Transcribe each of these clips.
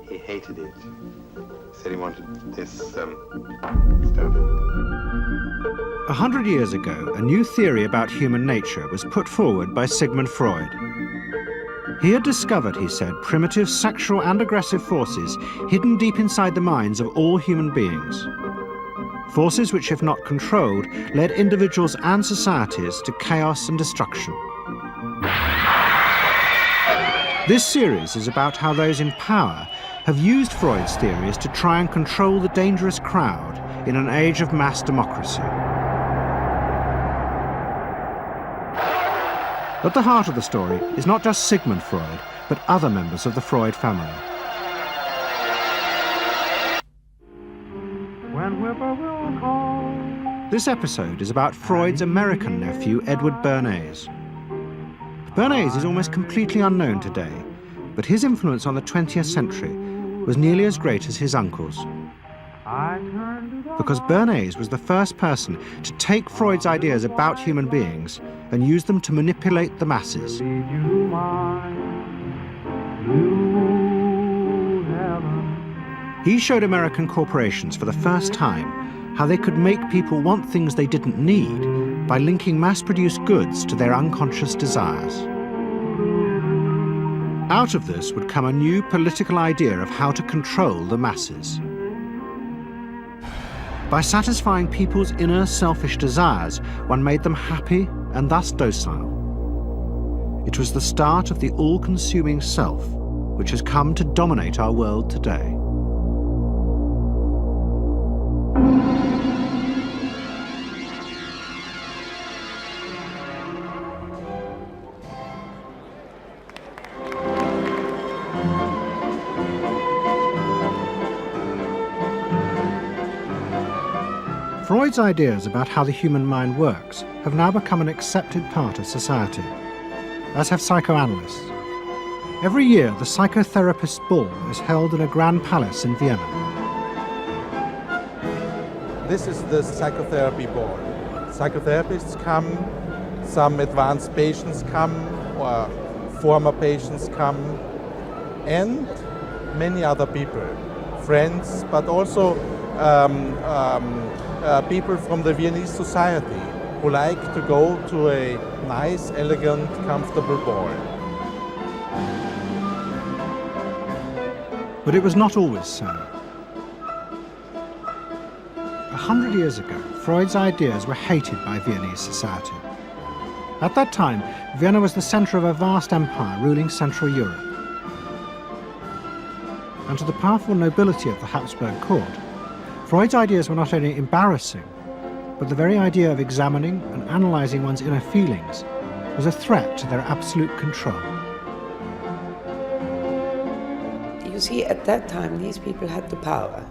He hated it. He said he wanted this stuff. 100 years ago, a new theory about human nature was put forward by Sigmund Freud. He had discovered, he said, primitive sexual and aggressive forces hidden deep inside the minds of all human beings. Forces which, if not controlled, led individuals and societies to chaos and destruction. This series is about how those in power have used Freud's theories to try and control the dangerous crowd in an age of mass democracy. At the heart of the story is not just Sigmund Freud, but other members of the Freud family. This episode is about Freud's American nephew, Edward Bernays. Bernays is almost completely unknown today, but his influence on the 20th century was nearly as great as his uncle's. Because Bernays was the first person to take Freud's ideas about human beings and use them to manipulate the masses. He showed American corporations for the first time how they could make people want things they didn't need by linking mass-produced goods to their unconscious desires. Out of this would come a new political idea of how to control the masses. By satisfying people's inner selfish desires, one made them happy and thus docile. It was the start of the all-consuming self, which has come to dominate our world today. Freud's ideas about how the human mind works have now become an accepted part of society, as have psychoanalysts. Every year, the psychotherapist's ball is held in a grand palace in Vienna. This is the psychotherapy ball. Psychotherapists come, some advanced patients come, or former patients come, and many other people, friends, but also people from the Viennese society who like to go to a nice, elegant, comfortable ball. But it was not always so. 100 years ago, Freud's ideas were hated by Viennese society. At that time, Vienna was the center of a vast empire ruling Central Europe. And to the powerful nobility of the Habsburg court, Freud's ideas were not only embarrassing, but the very idea of examining and analyzing one's inner feelings was a threat to their absolute control. You see, at that time, these people had the power.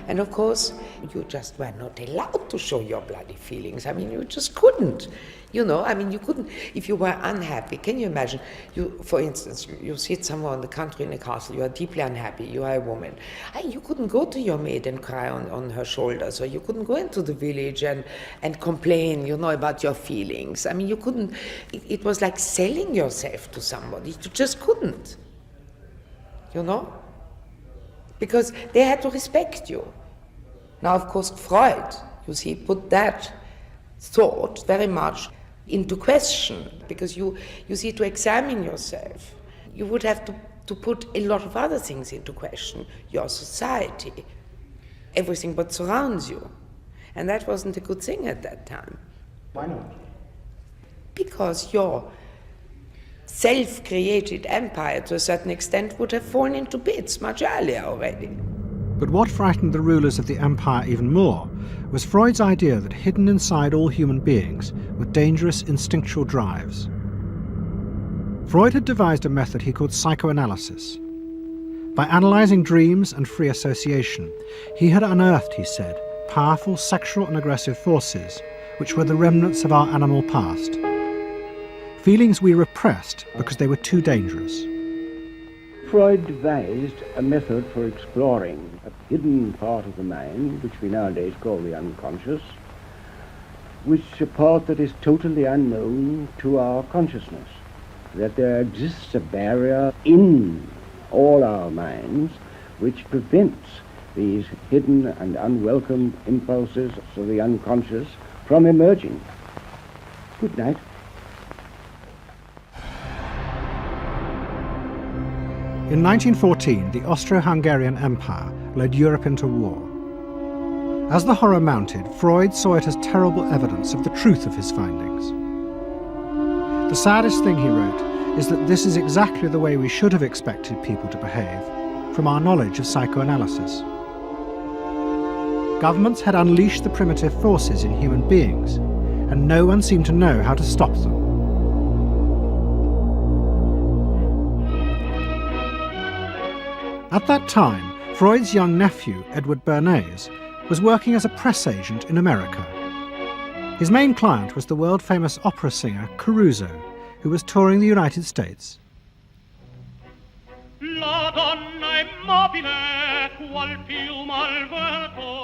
And of course, you just were not allowed to show your bloody feelings. I mean, you just couldn't. You know, I mean, you couldn't, if you were unhappy. Can you imagine, you, for instance, you sit somewhere in the country in a castle, you are deeply unhappy, you are a woman. You couldn't go to your maid and cry on her shoulders, or you couldn't go into the village and complain, you know, about your feelings. I mean, you couldn't, it was like selling yourself to somebody. You just couldn't, you know, because they had to respect you. Now, of course, Freud, you see, put that thought very much into question, because you see, to examine yourself, you would have to put a lot of other things into question, your society, everything what surrounds you. And that wasn't a good thing at that time. Why not? Because your self-created empire, to a certain extent, would have fallen into bits much earlier already. But what frightened the rulers of the empire even more was Freud's idea that hidden inside all human beings were dangerous instinctual drives. Freud had devised a method he called psychoanalysis. By analyzing dreams and free association, he had unearthed, he said, powerful sexual and aggressive forces which were the remnants of our animal past. Feelings we repressed because they were too dangerous. Freud devised a method for exploring a hidden part of the mind, which we nowadays call the unconscious, which a part that is totally unknown to our consciousness, that there exists a barrier in all our minds which prevents these hidden and unwelcome impulses of the unconscious from emerging. Good night. In 1914, the Austro-Hungarian Empire led Europe into war. As the horror mounted, Freud saw it as terrible evidence of the truth of his findings. The saddest thing, he wrote, is that this is exactly the way we should have expected people to behave, from our knowledge of psychoanalysis. Governments had unleashed the primitive forces in human beings, and no one seemed to know how to stop them. At that time, Freud's young nephew, Edward Bernays, was working as a press agent in America. His main client was the world-famous opera singer Caruso, who was touring the United States.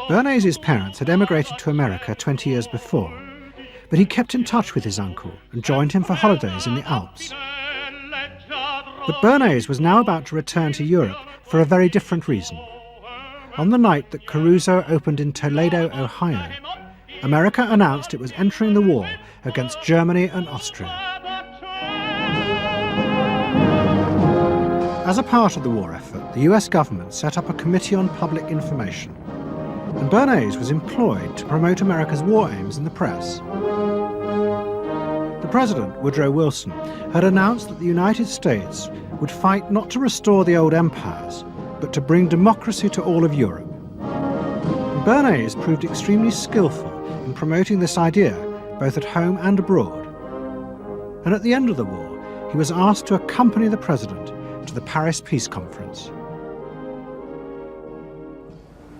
Bernays' parents had emigrated to America 20 years before, but he kept in touch with his uncle and joined him for holidays in the Alps. But Bernays was now about to return to Europe for a very different reason. On the night that Caruso opened in Toledo, Ohio, America announced it was entering the war against Germany and Austria. As a part of the war effort, the US government set up a Committee on Public Information, and Bernays was employed to promote America's war aims in the press. The President, Woodrow Wilson, had announced that the United States would fight not to restore the old empires, but to bring democracy to all of Europe. And Bernays proved extremely skillful in promoting this idea, both at home and abroad. And at the end of the war, he was asked to accompany the President to the Paris Peace Conference.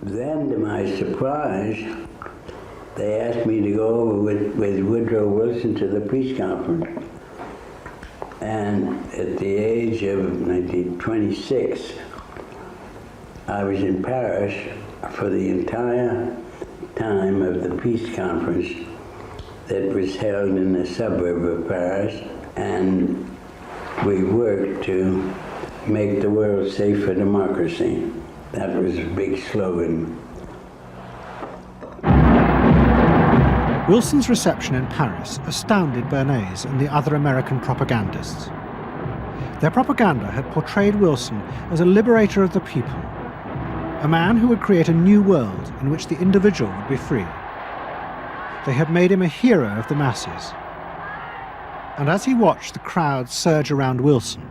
Then, to my surprise, they asked me to go over with Woodrow Wilson to the peace conference. And at the age of 26, I was in Paris for the entire time of the peace conference that was held in the suburb of Paris, and we worked to make the world safe for democracy. That was a big slogan. Wilson's reception in Paris astounded Bernays and the other American propagandists. Their propaganda had portrayed Wilson as a liberator of the people, a man who would create a new world in which the individual would be free. They had made him a hero of the masses. And as he watched the crowd surge around Wilson,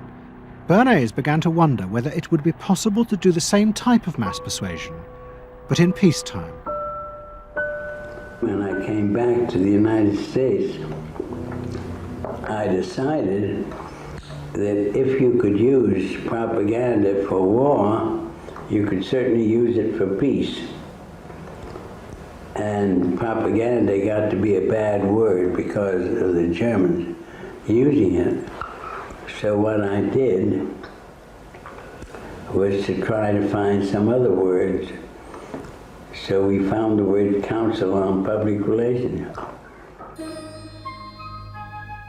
Bernays began to wonder whether it would be possible to do the same type of mass persuasion, but in peacetime. When I came back to the United States, I decided that if you could use propaganda for war, you could certainly use it for peace. And propaganda got to be a bad word because of the Germans using it. So what I did was to try to find some other words. So we found the word Council on Public Relations.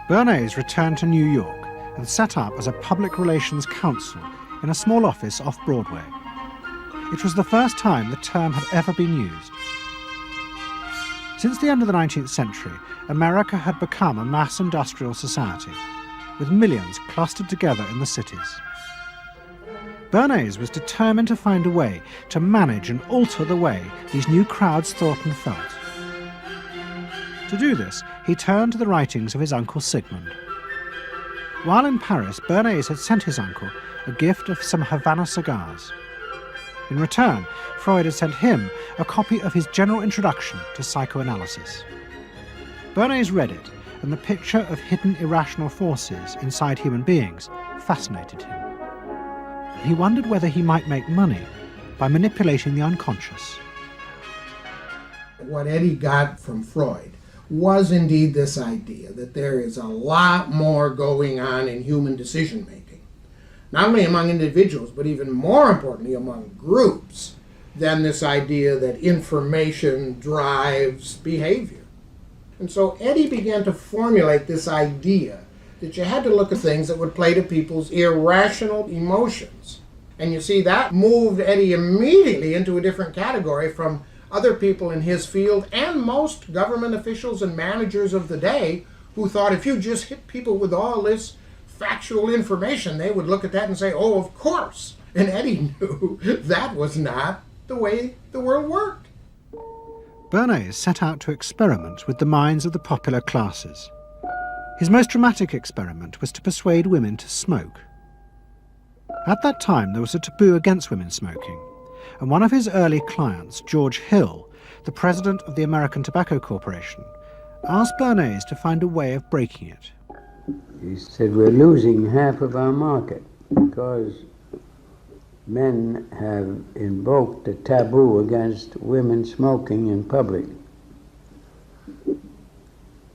Bernays returned to New York and set up as a public relations counsel in a small office off Broadway. It was the first time the term had ever been used. Since the end of the 19th century, America had become a mass industrial society, with millions clustered together in the cities. Bernays was determined to find a way to manage and alter the way these new crowds thought and felt. To do this, he turned to the writings of his uncle Sigmund. While in Paris, Bernays had sent his uncle a gift of some Havana cigars. In return, Freud had sent him a copy of his general introduction to psychoanalysis. Bernays read it, and the picture of hidden irrational forces inside human beings fascinated him. He wondered whether he might make money by manipulating the unconscious. What Eddie got from Freud was indeed this idea that there is a lot more going on in human decision-making, not only among individuals, but even more importantly among groups, than this idea that information drives behavior. And so Eddie began to formulate this idea that you had to look at things that would play to people's irrational emotions And you see, that moved Eddie immediately into a different category from other people in his field and most government officials and managers of the day who thought if you just hit people with all this factual information, they would look at that and say, oh, of course. And Eddie knew that was not the way the world worked. Bernays set out to experiment with the minds of the popular classes. His most dramatic experiment was to persuade women to smoke. At that time, there was a taboo against women smoking, and one of his early clients, George Hill, the president of the American Tobacco Corporation, asked Bernays to find a way of breaking it. He said, we're losing half of our market because men have invoked a taboo against women smoking in public.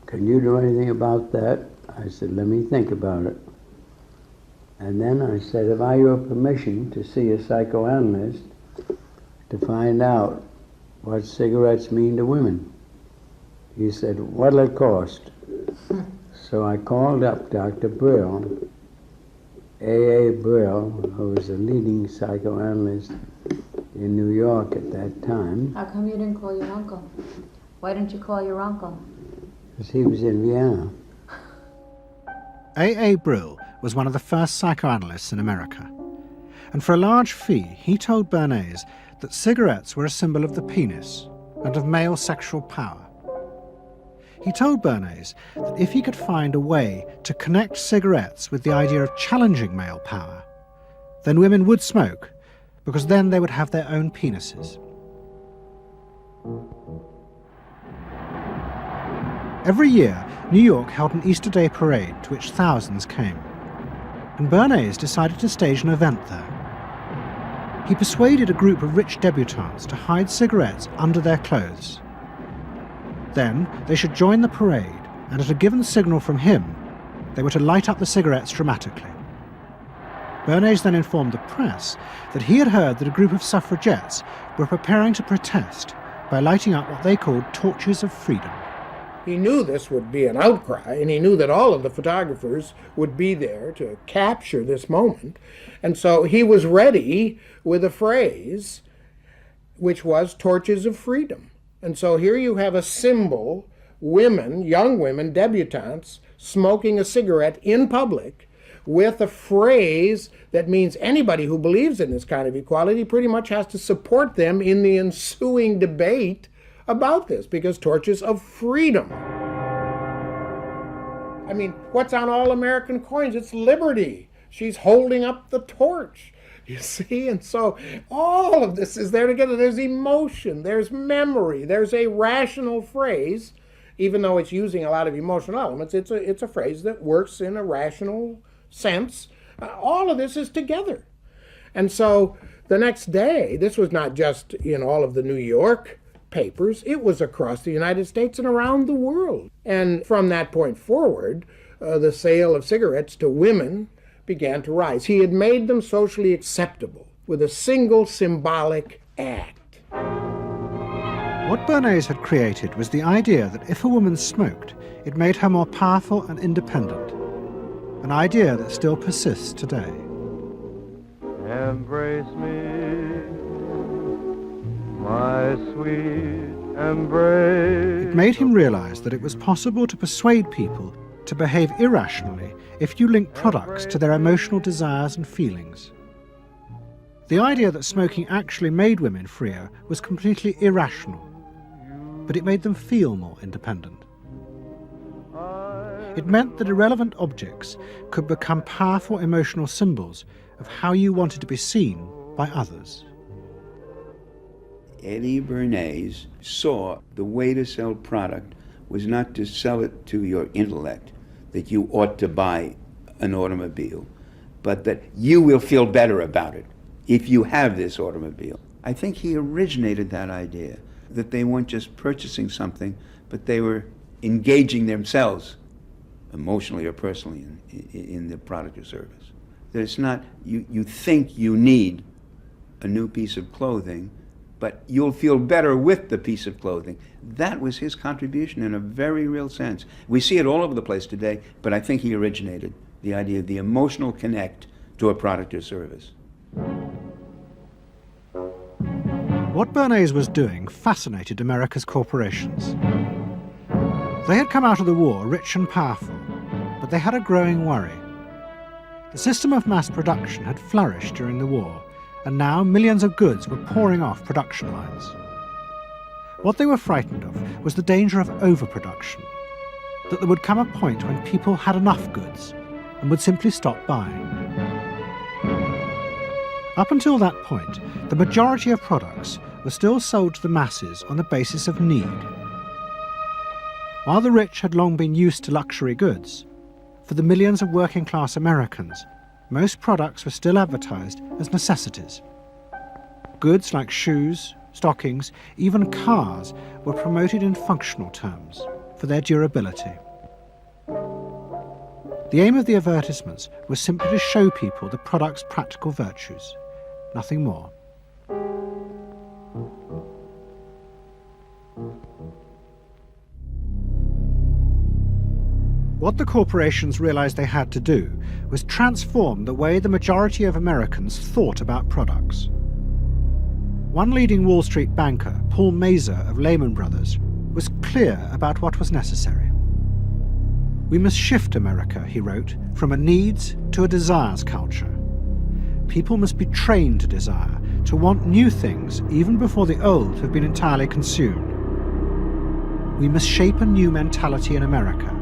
Can you do anything about that? I said, let me think about it. And then I said, have I your permission to see a psychoanalyst to find out what cigarettes mean to women? He said, what'll it cost? So I called up Dr. Brill, A.A. Brill, who was a leading psychoanalyst in New York at that time. How come you didn't call your uncle? Why didn't you call your uncle? Because he was in Vienna. A.A. Brill was one of the first psychoanalysts in America, and for a large fee he told Bernays that cigarettes were a symbol of the penis and of male sexual power. He told Bernays that if he could find a way to connect cigarettes with the idea of challenging male power, then women would smoke, because then they would have their own penises. Every year, New York held an Easter Day parade to which thousands came, and Bernays decided to stage an event there. He persuaded a group of rich debutantes to hide cigarettes under their clothes. Then they should join the parade, and at a given signal from him, they were to light up the cigarettes dramatically. Bernays then informed the press that he had heard that a group of suffragettes were preparing to protest by lighting up what they called torches of freedom. He knew this would be an outcry, and he knew that all of the photographers would be there to capture this moment. And so he was ready with a phrase, which was torches of freedom. And so here you have a symbol, women, young women, debutantes, smoking a cigarette in public with a phrase that means anybody who believes in this kind of equality pretty much has to support them in the ensuing debate about this, because torches of freedom. I mean, what's on all American coins? It's liberty. She's holding up the torch, you see? And so all of this is there together. There's emotion, there's memory, there's a rational phrase, even though it's using a lot of emotional elements. It's a phrase that works in a rational sense. All of this is together. And so the next day, this was not just in all of the New York papers, it was across the United States and around the world. And from that point forward, the sale of cigarettes to women began to rise. He had made them socially acceptable with a single symbolic act. What Bernays had created was the idea that if a woman smoked, it made her more powerful and independent, an idea that still persists today. Embrace me, my sweet embrace. It made him realize that it was possible to persuade people to behave irrationally if you link products to their emotional desires and feelings. The idea that smoking actually made women freer was completely irrational, but it made them feel more independent. It meant that irrelevant objects could become powerful emotional symbols of how you wanted to be seen by others. Eddie Bernays saw the way to sell product was not to sell it to your intellect, that you ought to buy an automobile, but that you will feel better about it if you have this automobile. I think he originated that idea, that they weren't just purchasing something, but they were engaging themselves emotionally or personally in the product or service. That it's not, you think you need a new piece of clothing, but you'll feel better with the piece of clothing. That was his contribution in a very real sense. We see it all over the place today, but I think he originated the idea of the emotional connect to a product or service. What Bernays was doing fascinated America's corporations. They had come out of the war rich and powerful, but they had a growing worry. The system of mass production had flourished during the war, and now millions of goods were pouring off production lines. What they were frightened of was the danger of overproduction, that there would come a point when people had enough goods and would simply stop buying. Up until that point, the majority of products were still sold to the masses on the basis of need. While the rich had long been used to luxury goods, for the millions of working-class Americans, most products were still advertised as necessities. Goods like shoes, stockings, even cars were promoted in functional terms for their durability. The aim of the advertisements was simply to show people the product's practical virtues, nothing more. What the corporations realized they had to do was transform the way the majority of Americans thought about products. One leading Wall Street banker, Paul Mazur of Lehman Brothers, was clear about what was necessary. "We must shift America," he wrote, "from a needs to a desires culture. People must be trained to desire, to want new things even before the old have been entirely consumed. We must shape a new mentality in America.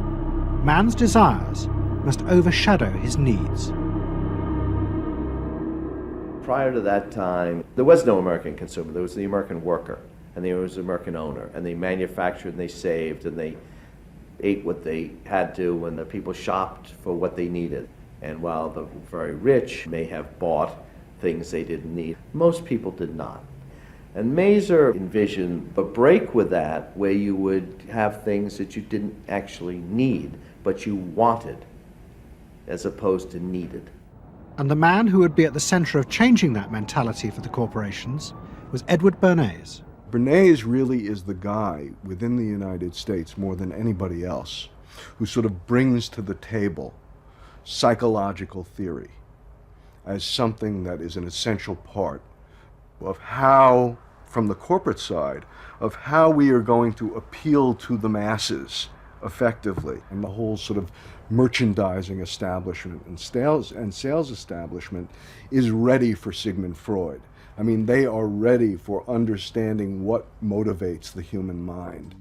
Man's desires must overshadow his needs." Prior to that time, there was no American consumer. There was the American worker, and there was the American owner, and they manufactured and they saved and they ate what they had to, and the people shopped for what they needed. And while the very rich may have bought things they didn't need, most people did not. And Mazur envisioned a break with that, where you would have things that you didn't actually need, but you wanted, as opposed to needed. And the man who would be at the center of changing that mentality for the corporations was Edward Bernays. Bernays really is the guy within the United States, more than anybody else, who sort of brings to the table psychological theory as something that is an essential part of how, from the corporate side, of how we are going to appeal to the masses effectively. And the whole sort of merchandising establishment and sales establishment is ready for Sigmund Freud. I mean, they are ready for understanding what motivates the human mind.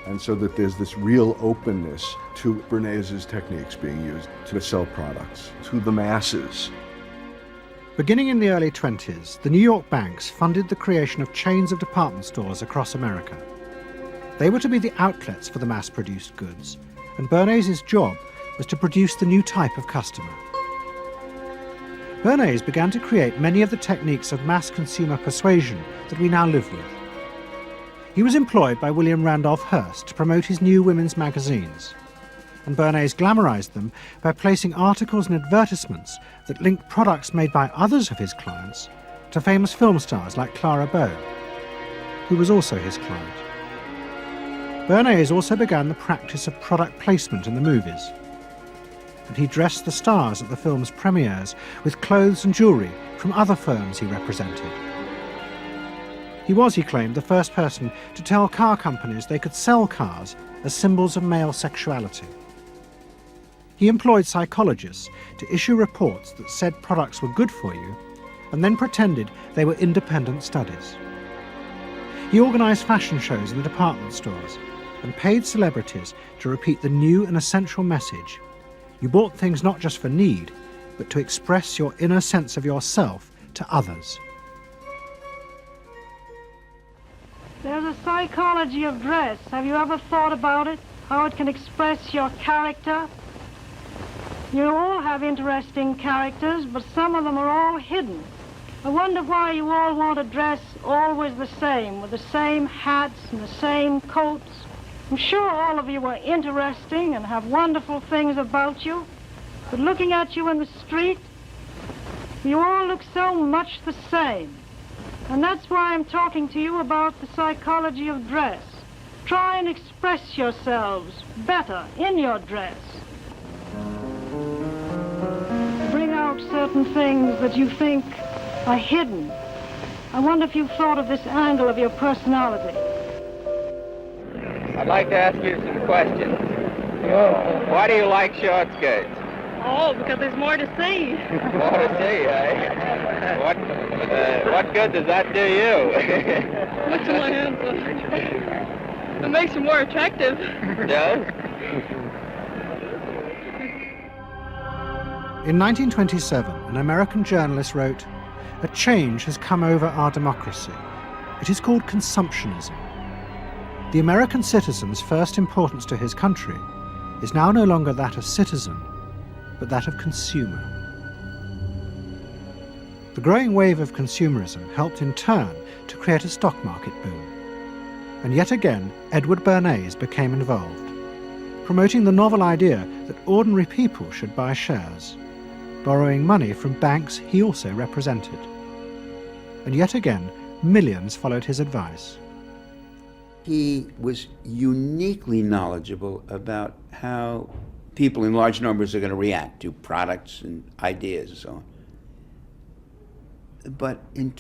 And so that there's this real openness to Bernays' techniques being used to sell products to the masses. Beginning in the early 20s, the New York banks funded the creation of chains of department stores across America. They were to be the outlets for the mass-produced goods, and Bernays' job was to produce the new type of customer. Bernays began to create many of the techniques of mass consumer persuasion that we now live with. He was employed by William Randolph Hearst to promote his new women's magazines, and Bernays glamorized them by placing articles and advertisements that linked products made by others of his clients to famous film stars like Clara Bow, who was also his client. Bernays also began the practice of product placement in the movies, and he dressed the stars at the film's premieres with clothes and jewellery from other firms he represented. He was, he claimed, the first person to tell car companies they could sell cars as symbols of male sexuality. He employed psychologists to issue reports that said products were good for you, and then pretended they were independent studies. He organised fashion shows in the department stores and paid celebrities to repeat the new and essential message: you bought things not just for need, but to express your inner sense of yourself to others. There's a psychology of dress. Have you ever thought about it? How it can express your character? You all have interesting characters, but some of them are all hidden. I wonder why you all want to dress always the same, with the same hats and the same coats. I'm sure all of you are interesting and have wonderful things about you, but looking at you in the street, you all look so much the same. And that's why I'm talking to you about the psychology of dress. Try and express yourselves better in your dress. Bring out out certain things that you think are hidden. I wonder if you've thought of this angle of your personality. I'd like to ask you some questions. Why do you like short skirts? Oh, because there's more to see. More to see, eh? What good does that do you? Makes my hands. It makes you more attractive. Does? In 1927, an American journalist wrote, "A change has come over our democracy. It is called consumptionism. The American citizen's first importance to his country is now no longer that of citizen, but that of consumer." The growing wave of consumerism helped in turn to create a stock market boom. And yet again, Edward Bernays became involved, promoting the novel idea that ordinary people should buy shares, borrowing money from banks he also represented. And yet again, millions followed his advice. He was uniquely knowledgeable about how people in large numbers are going to react to products and ideas and so on. But in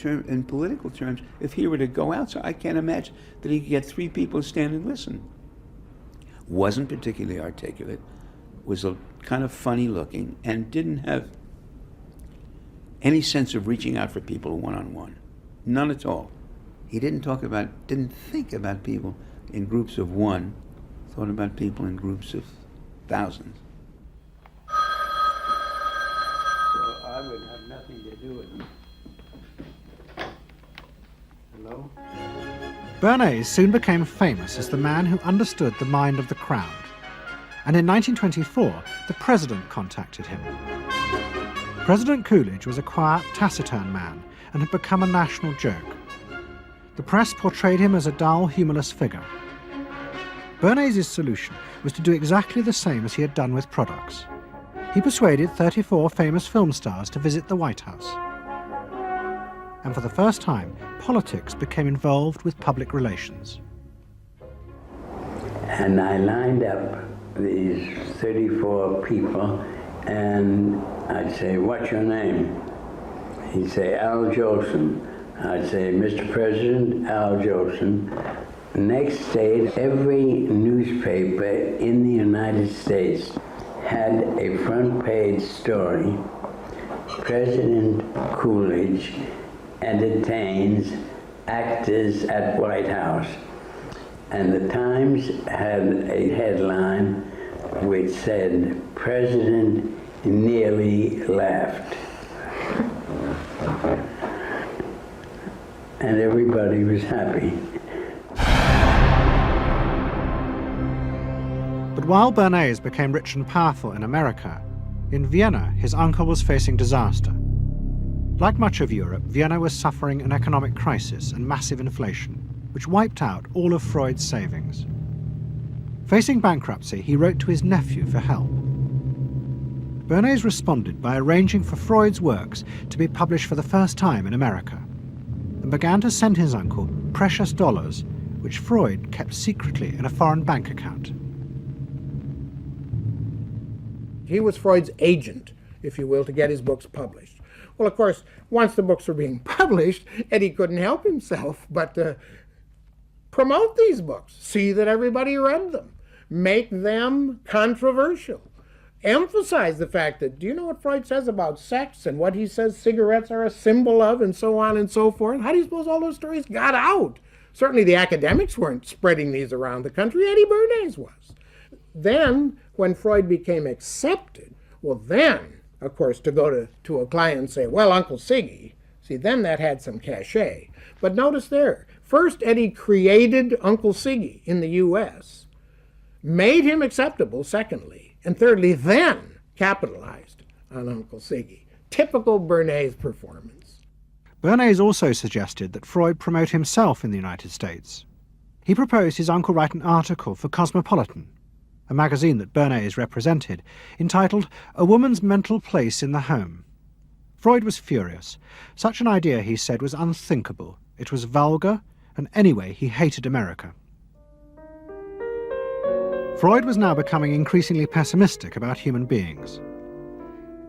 political terms, if he were to go out, so I can't imagine that he could get 3 people to stand and listen. Wasn't particularly articulate, was a kind of funny looking, and didn't have any sense of reaching out for people one-on-one. None at all. He didn't think about people in groups of one, thought about people in groups of thousands. So I would have nothing to do with him. Hello? Bernays soon became famous as the man who understood the mind of the crowd. And in 1924, the president contacted him. President Coolidge was a quiet, taciturn man and had become a national joke. The press portrayed him as a dull, humorless figure. Bernays' solution was to do exactly the same as he had done with products. He persuaded 34 famous film stars to visit the White House. And for the first time, politics became involved with public relations. And I lined up these 34 people, and I'd say, "What's your name?" He'd say, "Al Jolson." I'd say, "Mr. President, Al Jolson." Next day, every newspaper in the United States had a front page story. President Coolidge entertains actors at White House. And the Times had a headline which said, "President nearly laughed." And everybody was happy. But while Bernays became rich and powerful in America, in Vienna his uncle was facing disaster. Like much of Europe, Vienna was suffering an economic crisis and massive inflation, which wiped out all of Freud's savings. Facing bankruptcy, he wrote to his nephew for help. Bernays responded by arranging for Freud's works to be published for the first time in America, and began to send his uncle precious dollars, which Freud kept secretly in a foreign bank account. He was Freud's agent, if you will, to get his books published. Well, of course, once the books were being published, Eddie couldn't help himself but promote these books, see that everybody read them, make them controversial, emphasize the fact that, do you know what Freud says about sex and what he says cigarettes are a symbol of, and so on and so forth? How do you suppose all those stories got out? Certainly the academics weren't spreading these around the country. Eddie Bernays was. Then, when Freud became accepted, well then, of course, to go to a client and say, "Well, Uncle Siggy," see, then that had some cachet. But notice there, first Eddie created Uncle Siggy in the U.S., made him acceptable, secondly, and thirdly, then capitalized on Uncle Siggy. Typical Bernays performance. Bernays also suggested that Freud promote himself in the United States. He proposed his uncle write an article for Cosmopolitan, a magazine that Bernays represented, entitled "A Woman's Mental Place in the Home." Freud was furious. Such an idea, he said, was unthinkable. It was vulgar, and anyway, he hated America. Freud was now becoming increasingly pessimistic about human beings.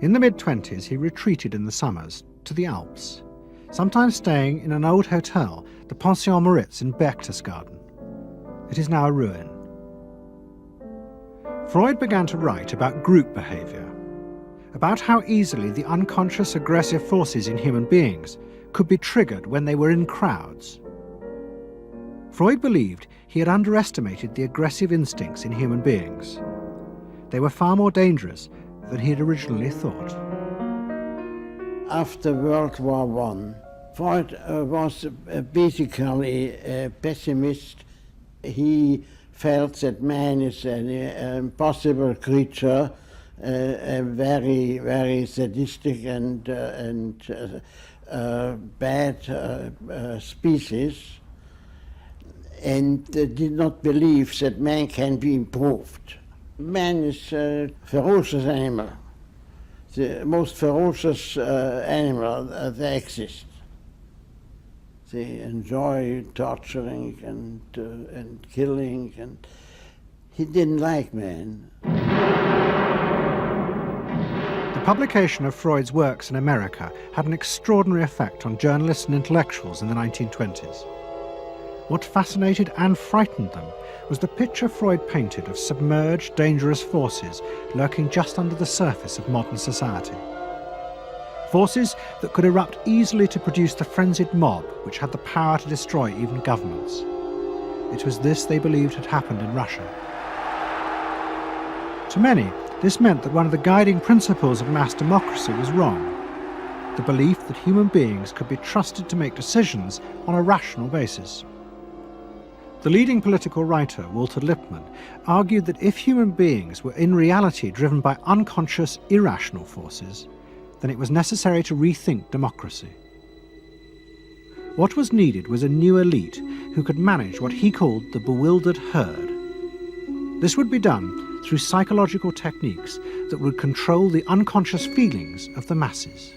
In the mid-20s, he retreated in the summers to the Alps, sometimes staying in an old hotel, the Pension Moritz in Berchtesgaden. It is now a ruin. Freud began to write about group behaviour, about how easily the unconscious aggressive forces in human beings could be triggered when they were in crowds. Freud believed he had underestimated the aggressive instincts in human beings. They were far more dangerous than he had originally thought. After World War I, Freud was basically a pessimist. He felt that man is an impossible creature, a very, very sadistic and bad species, and did not believe that man can be improved. Man is a ferocious animal, the most ferocious animal that exists. They enjoy torturing and killing, and he didn't like man. The publication of Freud's works in America had an extraordinary effect on journalists and intellectuals in the 1920s. What fascinated and frightened them was the picture Freud painted of submerged, dangerous forces lurking just under the surface of modern society. Forces that could erupt easily to produce the frenzied mob which had the power to destroy even governments. It was this they believed had happened in Russia. To many, this meant that one of the guiding principles of mass democracy was wrong. The belief that human beings could be trusted to make decisions on a rational basis. The leading political writer, Walter Lippmann, argued that if human beings were in reality driven by unconscious, irrational forces, then it was necessary to rethink democracy. What was needed was a new elite who could manage what he called the bewildered herd. This would be done through psychological techniques that would control the unconscious feelings of the masses.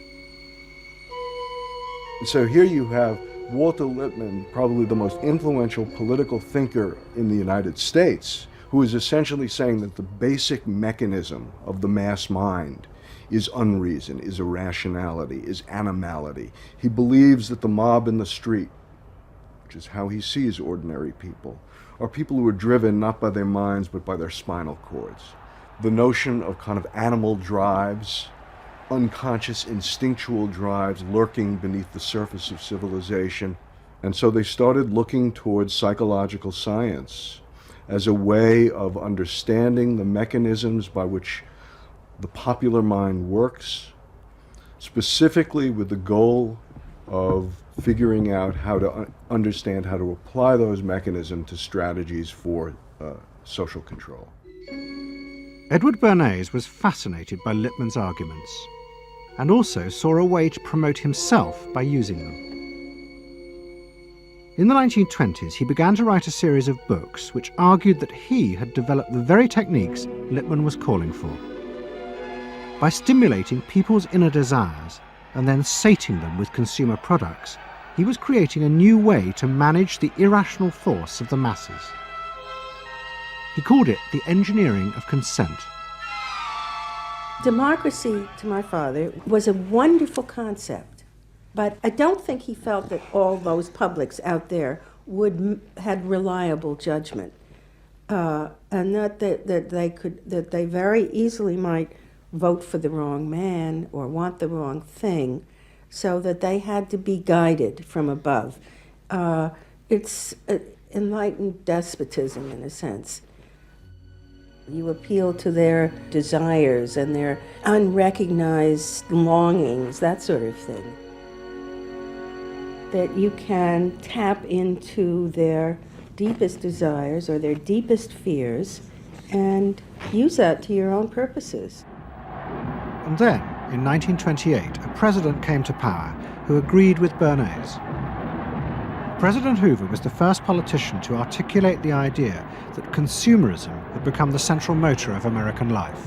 So here you have Walter Lippmann, probably the most influential political thinker in the United States, who is essentially saying that the basic mechanism of the mass mind is unreason, is irrationality, is animality. He believes that the mob in the street, which is how he sees ordinary people, are people who are driven not by their minds but by their spinal cords. The notion of kind of animal drives, unconscious instinctual drives lurking beneath the surface of civilization. And so they started looking towards psychological science as a way of understanding the mechanisms by which the popular mind works, specifically with the goal of figuring out how to understand how to apply those mechanisms to strategies for social control. Edward Bernays was fascinated by Lippmann's arguments, and also saw a way to promote himself by using them. In the 1920s, he began to write a series of books which argued that he had developed the very techniques Lippmann was calling for. By stimulating people's inner desires and then sating them with consumer products, he was creating a new way to manage the irrational force of the masses. He called it the engineering of consent. Democracy, to my father, was a wonderful concept, but I don't think he felt that all those publics out there had reliable judgment, and that they very easily might vote for the wrong man or want the wrong thing, so that they had to be guided from above. It's enlightened despotism in a sense. You appeal to their desires and their unrecognized longings, that sort of thing. That you can tap into their deepest desires or their deepest fears and use that to your own purposes. And then, in 1928, a president came to power who agreed with Bernays. President Hoover was the first politician to articulate the idea that consumerism had become the central motor of American life.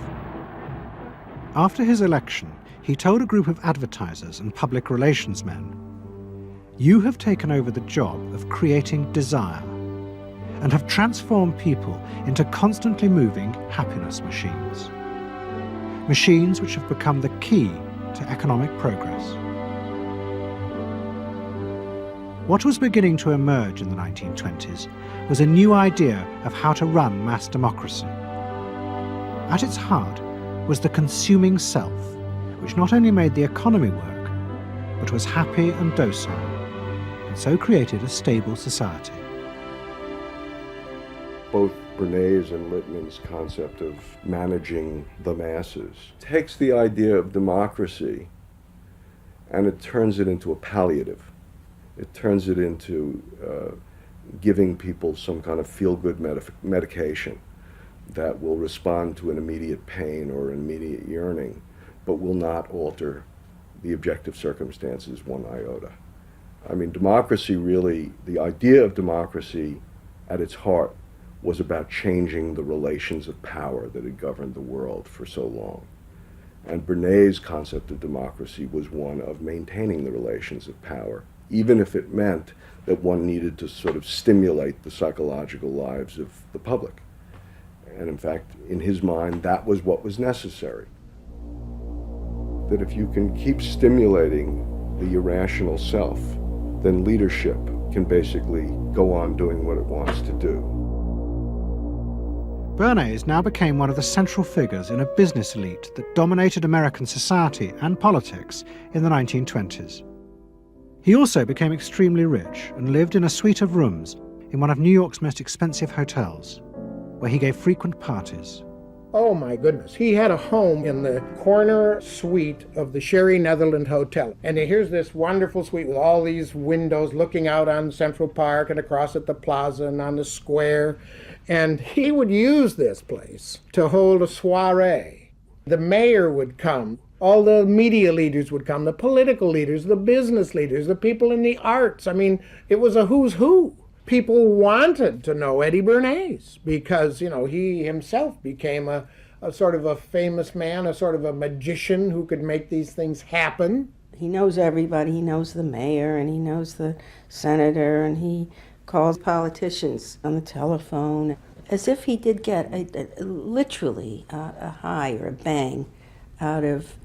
After his election, he told a group of advertisers and public relations men, "You have taken over the job of creating desire and have transformed people into constantly moving happiness machines. machines which have become the key to economic progress. What was beginning to emerge in the 1920s was a new idea of how to run mass democracy. At its heart was the consuming self, which not only made the economy work, but was happy and docile, and so created a stable society. Both Bernays and Littman's concept of managing the masses takes the idea of democracy and it turns it into a palliative. It turns it into giving people some kind of feel-good medication that will respond to an immediate pain or an immediate yearning, but will not alter the objective circumstances one iota. I mean, democracy really, the idea of democracy at its heart was about changing the relations of power that had governed the world for so long. And Bernays' concept of democracy was one of maintaining the relations of power, even if it meant that one needed to sort of stimulate the psychological lives of the public. And in fact, in his mind, that was what was necessary. That if you can keep stimulating the irrational self, then leadership can basically go on doing what it wants to do. Bernays now became one of the central figures in a business elite that dominated American society and politics in the 1920s. He also became extremely rich and lived in a suite of rooms in one of New York's most expensive hotels, where he gave frequent parties. Oh my goodness. He had a home in the corner suite of the Sherry Netherland Hotel. And here's this wonderful suite with all these windows looking out on Central Park and across at the plaza and on the square. And he would use this place to hold a soiree. The mayor would come. All the media leaders would come, the political leaders, the business leaders, the people in the arts. I mean, it was a who's who. People wanted to know Eddie Bernays because, you know, he himself became a sort of a famous man, a sort of a magician who could make these things happen. He knows everybody. He knows the mayor and he knows the senator and he calls politicians on the telephone as if he did get literally a high or a bang out of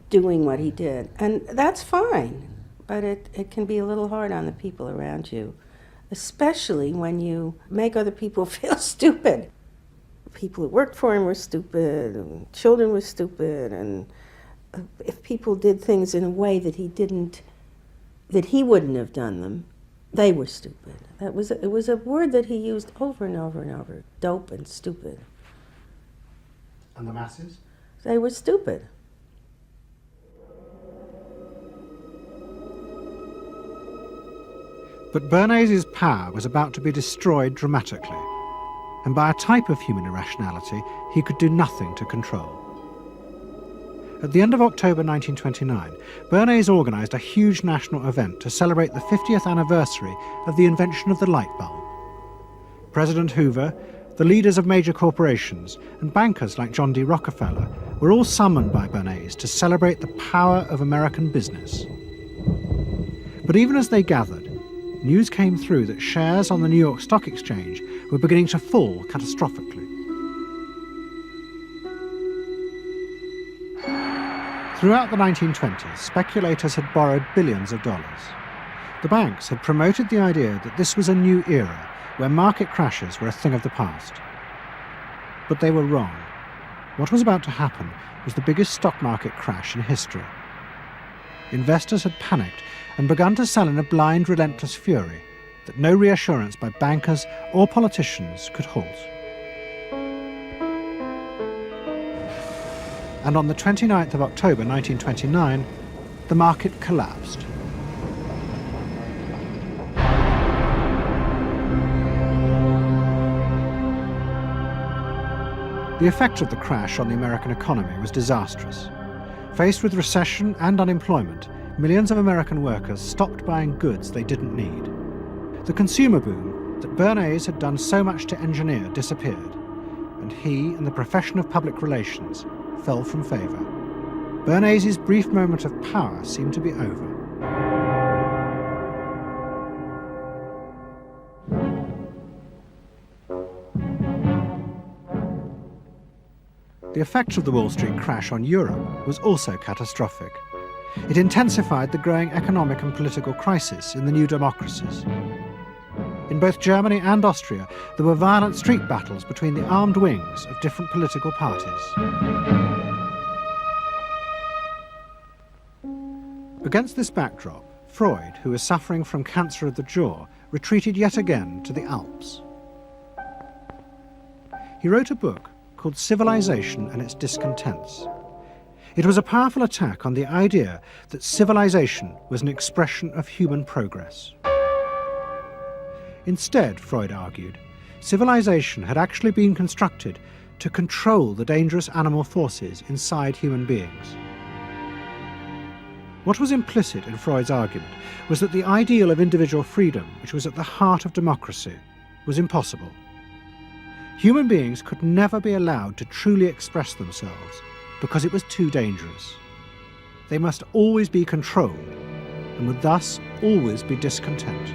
doing what he did. And that's fine, but it can be a little hard on the people around you, especially when you make other people feel stupid. People who worked for him were stupid, and children were stupid, and if people did things in a way that he wouldn't have done them, they were stupid. It was a word that he used over and over and over, dope and stupid. And the masses? They were stupid. But Bernays' power was about to be destroyed dramatically, and by a type of human irrationality he could do nothing to control. At the end of October 1929, Bernays organised a huge national event to celebrate the 50th anniversary of the invention of the light bulb. President Hoover, the leaders of major corporations, and bankers like John D. Rockefeller were all summoned by Bernays to celebrate the power of American business. But even as they gathered, news came through that shares on the New York Stock Exchange were beginning to fall catastrophically. Throughout the 1920s, speculators had borrowed billions of dollars. The banks had promoted the idea that this was a new era where market crashes were a thing of the past. But they were wrong. What was about to happen was the biggest stock market crash in history. Investors had panicked and begun to sell in a blind, relentless fury that no reassurance by bankers or politicians could halt. And on the 29th of October 1929, the market collapsed. The effect of the crash on the American economy was disastrous. Faced with recession and unemployment, millions of American workers stopped buying goods they didn't need. The consumer boom that Bernays had done so much to engineer disappeared, and he and the profession of public relations fell from favour. Bernays' brief moment of power seemed to be over. The effect of the Wall Street crash on Europe was also catastrophic. It intensified the growing economic and political crisis in the new democracies. In both Germany and Austria, there were violent street battles between the armed wings of different political parties. Against this backdrop, Freud, who was suffering from cancer of the jaw, retreated yet again to the Alps. He wrote a book called Civilization and Its Discontents. It was a powerful attack on the idea that civilization was an expression of human progress. Instead, Freud argued, civilization had actually been constructed to control the dangerous animal forces inside human beings. What was implicit in Freud's argument was that the ideal of individual freedom, which was at the heart of democracy, was impossible. Human beings could never be allowed to truly express themselves because it was too dangerous. They must always be controlled and would thus always be discontent.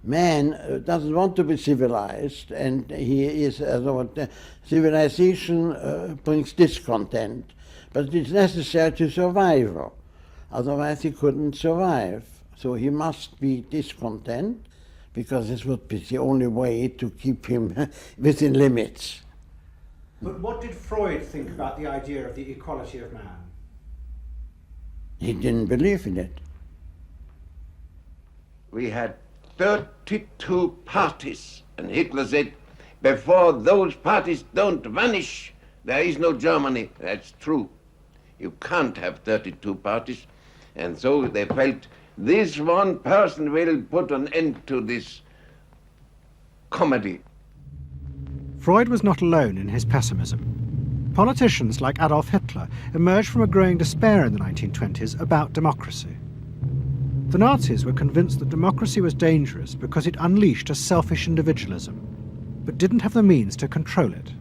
Man doesn't want to be civilized, and he is, civilization brings discontent, but it's necessary to survival. Otherwise he couldn't survive. So he must be discontent, because this would be the only way to keep him within limits. But what did Freud think about the idea of the equality of man? He didn't believe in it. We had 32 parties, and Hitler said, before those parties don't vanish, there is no Germany. That's true. You can't have 32 parties, and so they felt this one person will put an end to this comedy. Freud was not alone in his pessimism. Politicians like Adolf Hitler emerged from a growing despair in the 1920s about democracy. The Nazis were convinced that democracy was dangerous because it unleashed a selfish individualism, but didn't have the means to control it.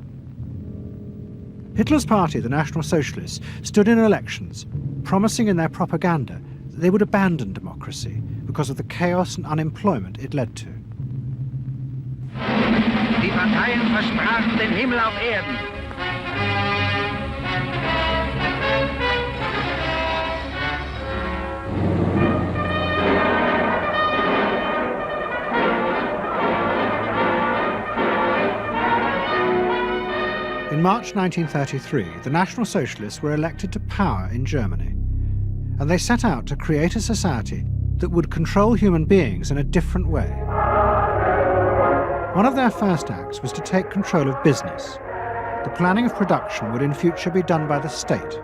Hitler's party, the National Socialists, stood in elections, promising in their propaganda that they would abandon democracy because of the chaos and unemployment it led to. Die Parteien versprachen den Himmel auf Erden. In March 1933, the National Socialists were elected to power in Germany, and they set out to create a society that would control human beings in a different way. One of their first acts was to take control of business. The planning of production would in future be done by the state.